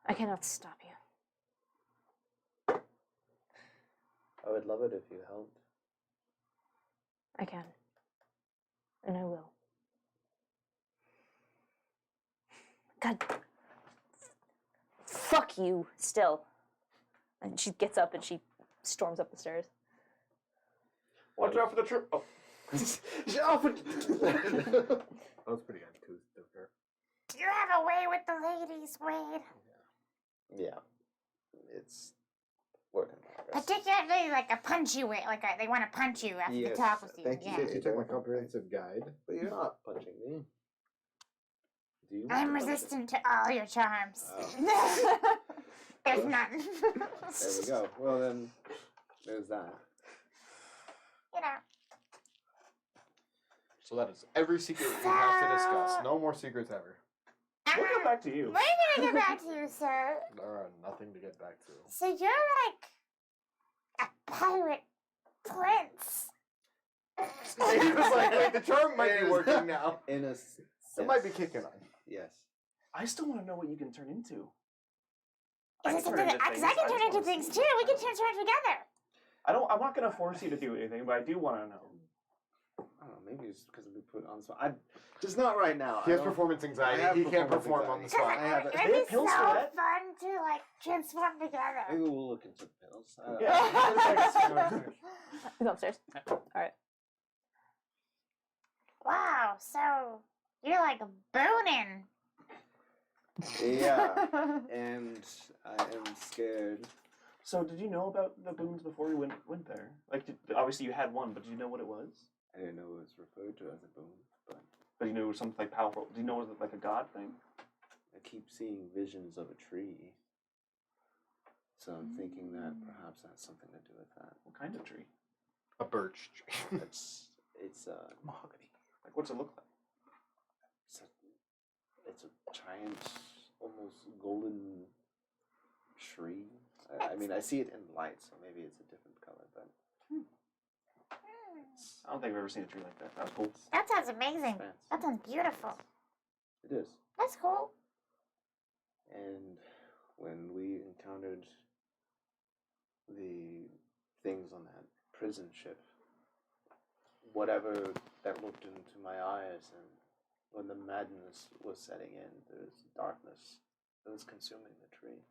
I cannot stop you. I would love it if you helped. I can. And I will. God. Fuck you, still. And she gets up and she storms up the stairs. Watch out for the trip. Oh. That was pretty uncouth of her. You have a way with the ladies, Wade. Yeah. It's work in progress. Particularly like a punchy way, like they want to punch you after Yes, they talk with you. thank you. Yeah. Since you took my comprehensive guide. But you're not punching me. Do you? want I'm to punch resistant to all your charms. Oh. There's none. it? There we go. Well then, there's that. You know. So that is every secret we have to discuss. No more secrets ever. We'll get back to you. We're gonna get back to you, sir. There are nothing to get back to. So you're like a pirate prince. He was like, wait, the charm might be working now. In a It might be kicking on. Yes. I still want to know what you can turn into. Is it something that, because I can turn into things too. We can turn together. I'm not gonna force you to do anything, but I do want to know. I don't know. Maybe it's because we put on the spot. Just not right now. He has I don't- performance I anxiety. have He can't performance perform on the anxiety. spot. I have it. It'd They be have so pills for that. fun to like transform together. Maybe we'll look into the pills. Go upstairs. Alright. Wow, so you're like boning. Yeah, and I am scared. So, did you know about the boons before you went there? Like, obviously you had one, but did you know what it was? I didn't know it was referred to as a boon, But you knew it was something like powerful. Do you know it was like a god thing? I keep seeing visions of a tree. So I'm thinking that perhaps that's something to do with that. What kind of tree? A birch tree. It's Mahogany. Like, what's it look like? it's a giant, almost golden tree. I mean, I see it in light, so maybe it's a different color, but I don't think I've ever seen a tree like that. That was cool. That sounds amazing. Fancy. That sounds beautiful. It is. That's cool. And when we encountered the things on that prison ship, whatever that looked into my eyes, and when the madness was setting in, there's darkness that was consuming the tree.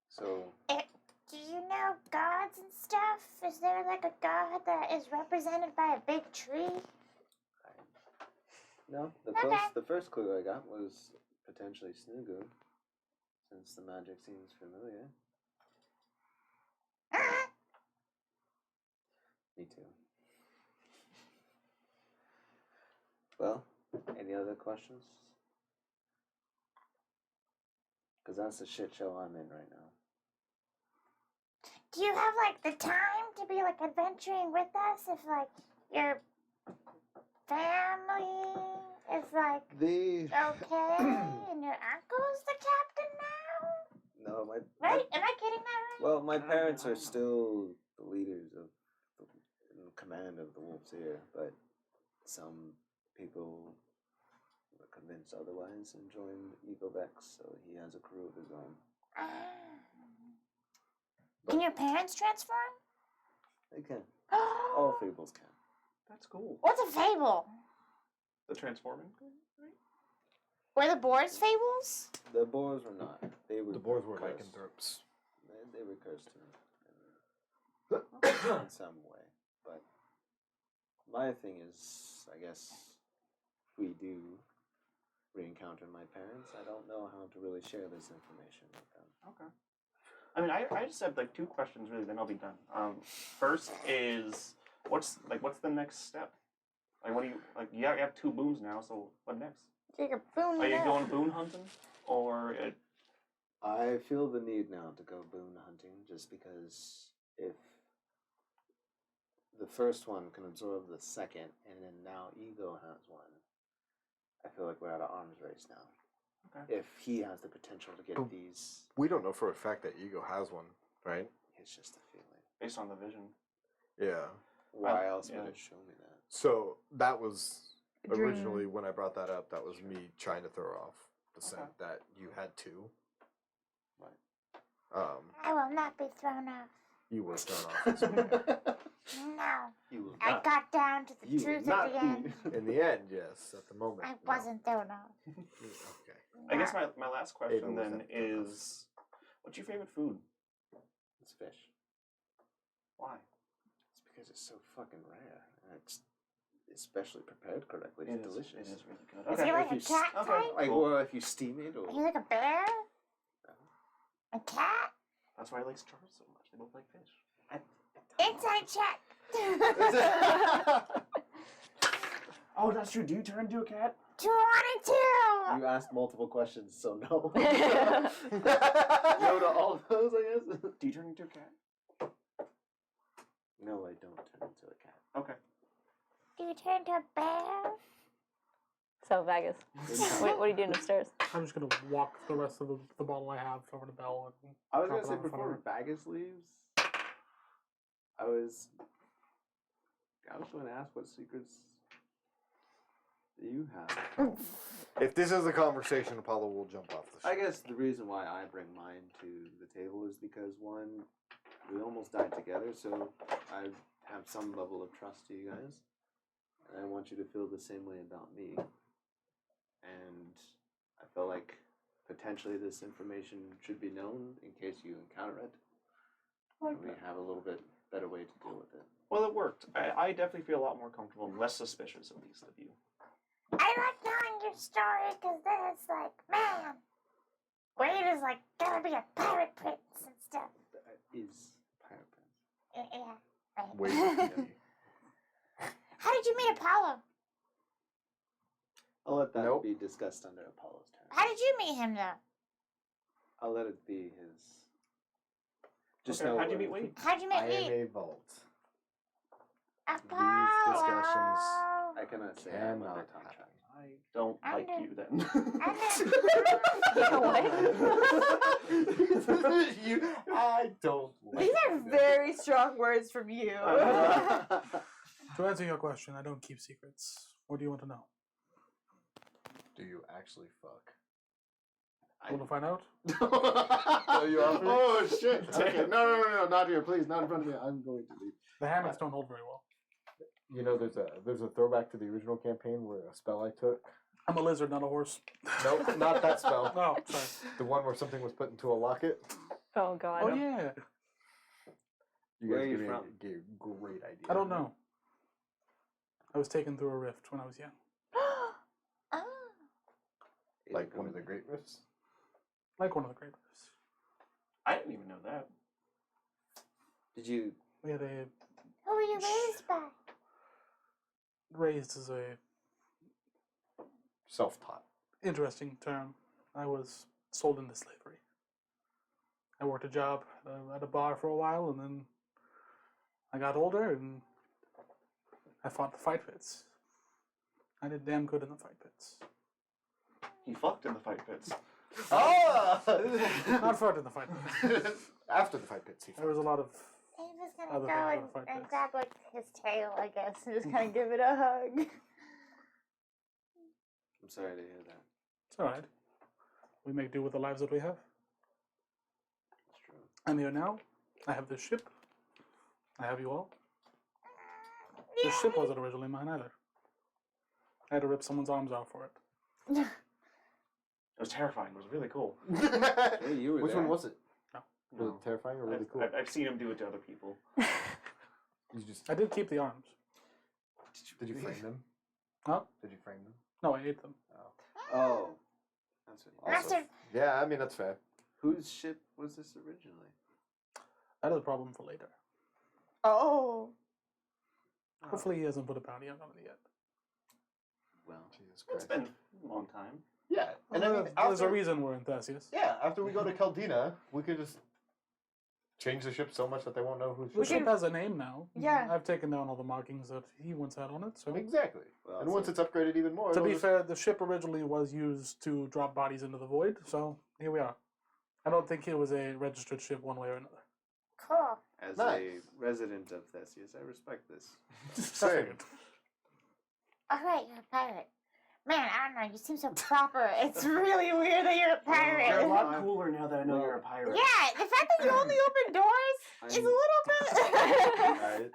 So, Do you know gods and stuff? Is there like a god that is represented by a big tree? no, Okay. the first clue I got was potentially Snugu, since the magic seems familiar. Me too. Well, any other questions? Because that's the shit show I'm in right now. Do you have like the time to be like adventuring with us if like your family is like The okay and your uncle's the captain now? no, my Right? Am I getting that right? well, my parents are still the leaders of in command of the Wolves here, but some people were convinced otherwise and joined Egovex, so he has a crew of his own. Can your parents transform? They can. All fables can. That's cool. What's a fable? The transforming. Were the boars fables? The boars were not. They were The boars were cursed. lycanthropes. They were cursed in some way. But my thing is, I guess, if we do re-encounter my parents, I don't know how to really share this information with them. Okay. I mean, I just have like 2 questions really, then I'll be done. First is, what's the next step? Like, what do you like? You have 2 boons now, so what next? Take a boon. Are you going boon hunting, or I feel the need now to go boon hunting, just because if the first one can absorb the second, and then now Ego has one, I feel like we're at an arms race now. Okay. If he has the potential to get But these, we don't know for a fact that Ego has one, right? it's just a feeling. based on the vision? Yeah. Why else yeah. would it show me that? So that was A dream. originally when I brought that up. That was me trying to throw off the scent that you had 2. Right. I will not be thrown off. You were thrown off. As well. No. You will I not. got down to the You will truth not at the be. end. In the end, yes. At the moment, I no. wasn't thrown off. Okay. I guess my last question Ava was then at the clubhouse. is, what's your favorite food? It's fish. Why? It's because it's so fucking rare. And it's especially prepared correctly. It's delicious. It is really good. Is Okay. he like If a you cat okay. type? Like, Cool. or if you steam it, or Are you like a bear? A cat? That's why I like Charles so much. They both like fish. Inside chat. Oh, that's true. Do you turn into a cat? 22! you asked multiple questions, so no. No to all of those, I guess. Do you turn into a cat? No, I don't turn into a cat. Okay. Do you turn to a bear? So Vegas, what are you doing upstairs? I'm just gonna walk the rest of the bottle I have over to Belle and I was drop gonna it say on in front of before her. Baggis leaves, I was going to ask what secrets do you have? If this is a conversation, Apollo will jump off the I ship. guess the reason why I bring mine to the table is because one, we almost died together, so I have some level of trust to you guys, and I want you to feel the same way about me. And I feel like potentially this information should be known in case you encounter it. And we have a little bit better way to deal with it. Well, it worked. I definitely feel a lot more comfortable and less suspicious, at least, of you. I like knowing your story because then it's like, man, Wade is like gonna be a pirate prince and stuff. That is Pirate Prince. Yeah. Right. Wait. How did you meet Apollo? I'll let that Nope. be discussed under Apollo's turn. How did you meet him though? I'll let it be his. Just Okay, know how'd you meet Wade? How'd you I meet am me? a vault. Apollo. discussions I cannot say I'm Cannot under contract. I don't like Under- you then. I don't. These are very strong words from you. To answer your question, I don't keep secrets. What do you want to know? Do you actually fuck? Want to find out? So you offer? Oh shit! Okay, no, not here, please, not in front of me. I'm going to leave. The hammocks don't hold very well. You know, there's a throwback to the original campaign where a spell I took. I'm a lizard, not a horse. Nope, not that spell. No, sorry. The one where something was put into a locket. Oh god. Oh yeah. You Where guys are you gave me from? gave great idea. I don't know. I was taken through a rift when I was young. Oh. Like one of the great rifts. Like one of the great rifts. I didn't even know that. Did you? We had a Who were you raised by? Raised is a Self-taught. interesting term. I was sold into slavery. I worked a job at a bar for a while, and then I got older, and I fought the fight pits. I did damn good in the fight pits. He fucked in the fight pits. Oh! Not fought in the fight pits. After the fight pits, he There was a lot of Ava's Other gonna things go on fight and pits. grab like his tail, I guess. And just kind of give it a hug. I'm sorry to hear that. It's all right. We make do with the lives that we have. It's true. I'm here now. I have this ship. I have you all. This ship wasn't originally mine either. I had to rip someone's arms out for it. It was terrifying. It was really cool. Hey, you were Which there. one was it? No. Was it terrifying or really cool? I've seen him do it to other people. You just I did keep the arms. did you frame them? Huh? Did you frame them? No, I ate them. Oh, that's what you Master, Yeah, I mean that's fair. Whose ship was this originally? That is a problem for later. Oh. Hopefully he hasn't put a bounty on it yet. Well, Jesus It's Christ. been a long time. Yeah, and I mean There's a after, reason we're in Theseus. yeah, after we go to Caldina, we could just change the ship so much that they won't know who's The ship has a name now. Yeah. I've taken down all the markings that he once had on it. So Exactly. Well, and it's once a- it's upgraded even more, to it'll be just- fair, the ship originally was used to drop bodies into the void. So here we are. I don't think it was a registered ship one way or another. cool. as Nice. a resident of Theseus, I respect this. Same. Alright, you're a pirate. Man, I don't know, you seem so proper. It's really weird that you're a pirate. You're a lot I- cooler now that I know you're a pirate. Yeah, the fact that you only open doors is a little bit. Alright.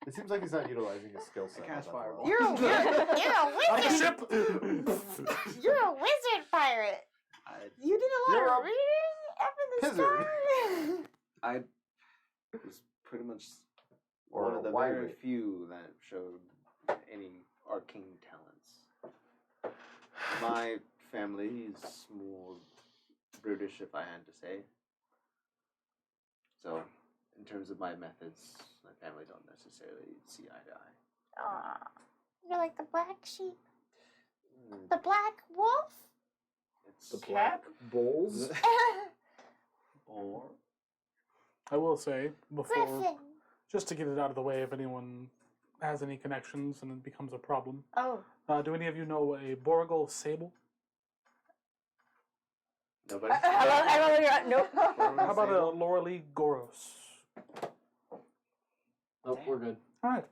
It seems like he's not utilizing his skill set. cast all that fireball. well. You're a On the wizard. ship! You're a wizard pirate. You did a lot You're of a reading up in the pizzard. sky. I was pretty much Or one of the why very wait? few that showed any arcane talents. My family is more brutish, if I had to say. So, in terms of my methods, my family don't necessarily see eye to eye. Aw, you're like the black sheep. Mm, The black wolf? It's The black bulls. or I will say, before, Griffin. just to get it out of the way, if anyone has any connections and it becomes a problem, Oh. do any of you know a Borgal sable? nobody. I don't know you're nope. How about a Lorelei Goros? Nope, we're good. All right,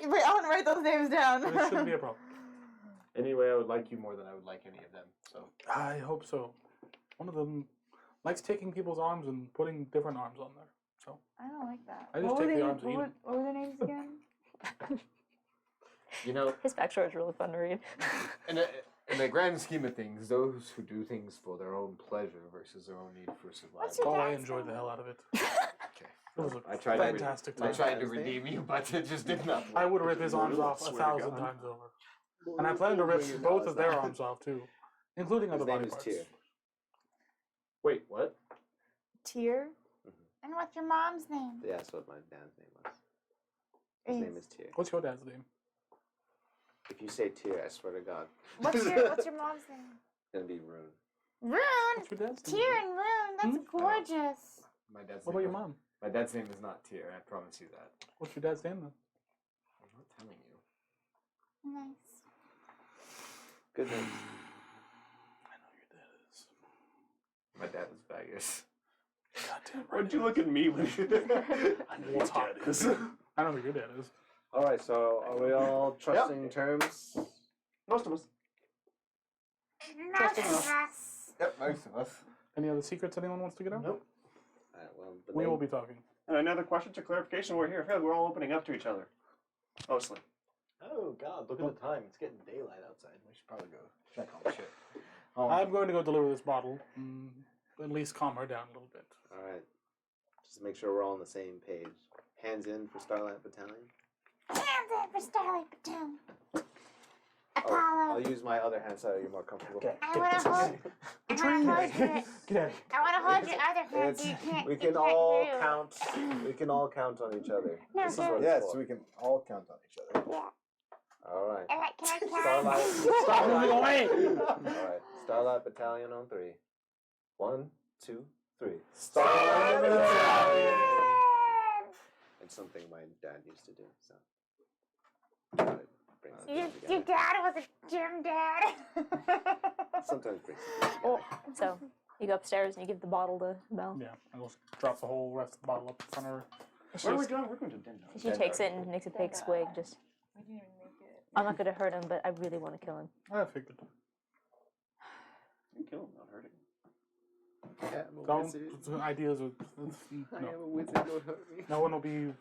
Wait, I want to write those names down. this shouldn't be a problem. Anyway, I would like you more than I would like any of them. So I hope so. One of them likes taking people's arms and putting different arms on there. So I don't like that. I just What were take the they- arms and eat 'em. what were their names again? you know, His backstory is really fun to read. In the grand scheme of things, those who do things for their own pleasure versus their own need for survival. What's your oh, I dad's enjoyed the name? hell out of it. Okay. It was a I tried to read- fantastic I time. tried to redeem you, but it just did not. I would rip his arms Swear off to 1,000 God. times over. And I plan to rip both of their arms off too, including His other name body is parts. Tyr. wait, what? Tyr? And what's your mom's name? Yeah, that's what my dad's name was. His name is Tyr. What's your dad's name? If you say Tyr, I swear to God, What's your mom's name? it's gonna be Rune. Rune. What's your dad's Tyr name? and Rune. That's Hmm? gorgeous. My dad's What about your mom? My dad's name is not Tyr. I promise you that. What's your dad's name then? I'm not telling you. Nice. Good name. I know your dad is. My dad is Vegas. Goddamn right. Why'd you look at me when you I know We'll your talk. dad is. I know who your dad is. All right, so are we all trusting terms? Most of us. Most of us. Yep, most of us. Any other secrets anyone wants to get out? Nope. All right, well, the We main- will be talking. And another question to clarification, we're here. I feel like we're all opening up to each other. Mostly. Oh God, look at the time. It's getting daylight outside. We should probably go check on the ship. I'm going to go deliver this bottle. At least calm her down a little bit. All right, just to make sure we're all on the same page. Hands in for Starlight Battalion. Hands in for Starlight Battalion. Apollo. I'll use my other hand so you're more comfortable. Okay. I want to hold. I want to hold your. Get out of here. I want to hold your other hand so It's, you can't. we you can can't all do. count. We can all count on each other. No, This is no. what Yes, it's for. we can all count on each other. Yeah. All right. All right, can I count? Starlight. Stop moving away! All right. Starlight Battalion on 3. 1, 2, 3. Starlight Battalion. It's something my dad used to do. So. Try to bring some Your, things your together. dad was a gym dad. Sometimes bring some things Oh, together. so you go upstairs and you give the bottle to Belle. Yeah, I'll just drop the whole rest of the bottle up in front of her. And Where are we she's- going? We're going to Denver. She takes it and makes a big swig. Just, We didn't even make it. I'm not gonna hurt him, but I really want to kill him. I figured. You can kill him, not hurt him. Yeah, I'm a Don't wizard. ideas with I am no. a wizard. Don't hurt me. No one will be.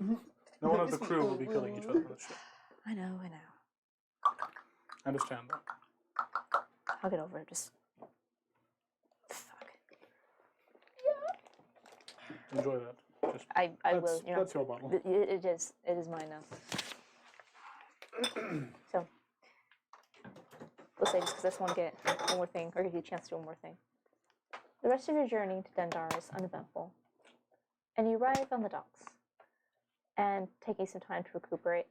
No one of the crew will be killing each other on the ship. I know. I understand that. I'll get over it. Just. Fuck. Enjoy that. Just, I that's, will. You know. that's your bottle. It is. It is mine now. So. We'll say just because I just want to get one more thing, or give you a chance to do one more thing. The rest of your journey to Dendar is uneventful, and you arrive on the docks, and taking some time to recuperate.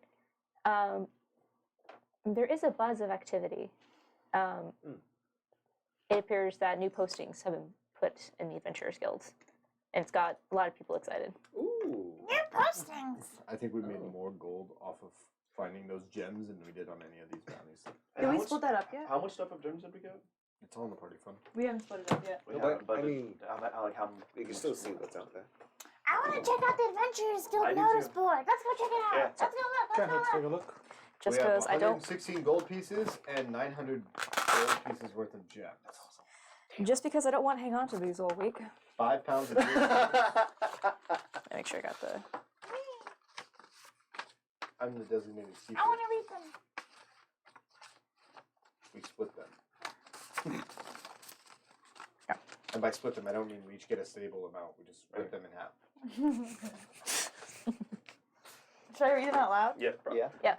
There is a buzz of activity. It appears that new postings have been put in the Adventurers Guild, and it's got a lot of people excited. Ooh. New postings. I think we made more gold off of finding those gems than we did on any of these bounties. And Did how we much- split that up yet? How much stuff of gems did we get? It's all in the party fund. We haven't split it up yet. We No, haven't, but, I but mean, how you can still see what's out there. I want to check out the Adventurers Guild I do notice too. board. Let's go check it out. Yeah. Let's go look. Can't Let's hurt go to look. take a look. Just We have because I don't, 116 gold pieces and 900 gold pieces worth of gems. just because I don't want to hang on to these all week. 5 pounds of gems. Make sure I got the. I'm the designated I secret. want to read them. We split them. And by split them, I don't mean we each get a stable amount. We just split them in half. Should I read them out loud? Yeah, bro. Yeah.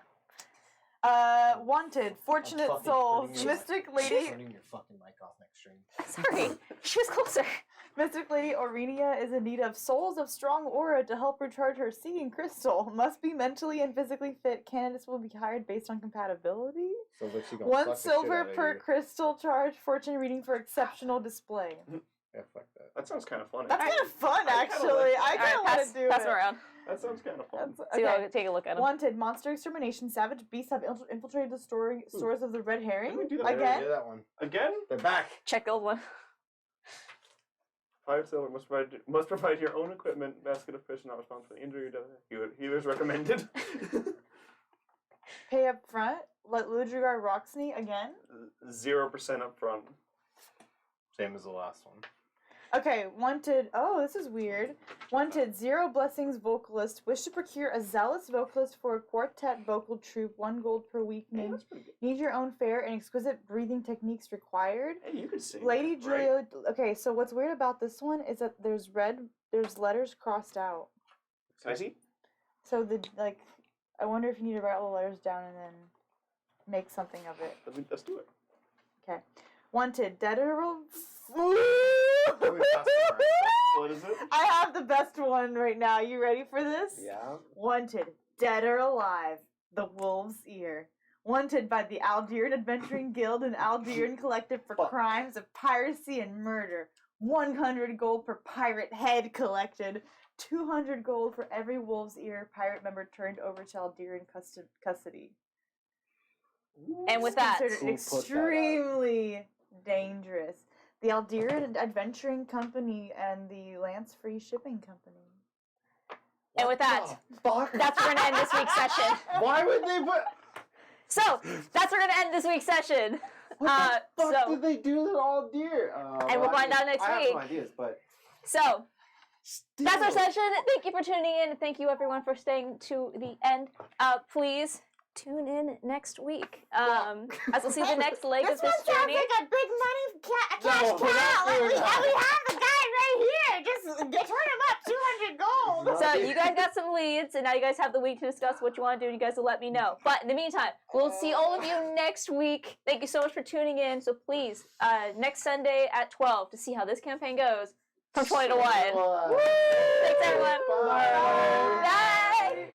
Wanted, fortunate souls, Mystic Lady, Turning your fucking mic off next stream. Sorry, she was closer. Mystic Lady Aurenia is in need of souls of strong aura to help recharge her seeing crystal. Must be mentally and physically fit. Candidates will be hired based on compatibility. Sounds like she gonna 1 suck the shit silver out of per you. crystal charge. Fortune reading for exceptional display. Yeah, fuck that. That sounds kind of funny. That's kind of fun, I kinda actually. like I All kind of want pass, to do pass it. them around. That sounds kind of fun. That's- So okay. I'll take a look at them. Wanted, monster extermination. Savage beasts have infiltrated the stores of the Red Herring. Didn't we do that Again? Yeah, that one. Again? They're back. Check the old one. 5 silver must provide your own equipment, basket of fish, not responsible for the injury or death. Healers recommended. Pay up front. Let Ludrigar Roxney again. 0% up front. Same as the last one. Okay, wanted. Oh, this is weird. Wanted 0 blessings vocalist. Wish to procure a zealous vocalist for a quartet vocal troupe. 1 gold per week. Hey, Need, that's pretty good. need your own fare and exquisite breathing techniques required. Hey, you could sing. Lady that, right? Julio. Okay, so what's weird about this one is that there's letters crossed out. Can I see? So I wonder if you need to write all the letters down and then make something of it. Let's do it. Okay. Wanted dead or What is it? I have the best one right now. You ready for this? Yeah. Wanted dead or alive, the Wolf's Ear. Wanted by the Alderan Adventuring Guild and Alderan Collective for crimes of piracy and murder. 100 gold per pirate head collected. 200 gold for every Wolf's Ear pirate member turned over to Alderan custody. And with that, Considered Who put that out? extremely dangerous. The Alderan Adventuring Company and the Lance Free Shipping Company. and with that, Fuck. that's where we're gonna end this week's session. Why would they put? So that's where we're gonna end this week's session. What the fuck so did they do to all deer? And we'll find out next I have week. some ideas, but so that's our session. Thank you for tuning in. Thank you everyone for staying to the end. Please tune in next week. As we'll see the next leg This of this one sounds journey. like a big money cash No, we're not cow. Like, doing we that. have the guy right here. Just turn him up 200 gold. So you guys got some leads, and now you guys have the week to discuss what you want to do, and you guys will let me know. But in the meantime, we'll see all of you next week. Thank you so much for tuning in. So please, next Sunday at 12 to see how this campaign goes from 20 to 1. Thanks, everyone. Bye. Bye.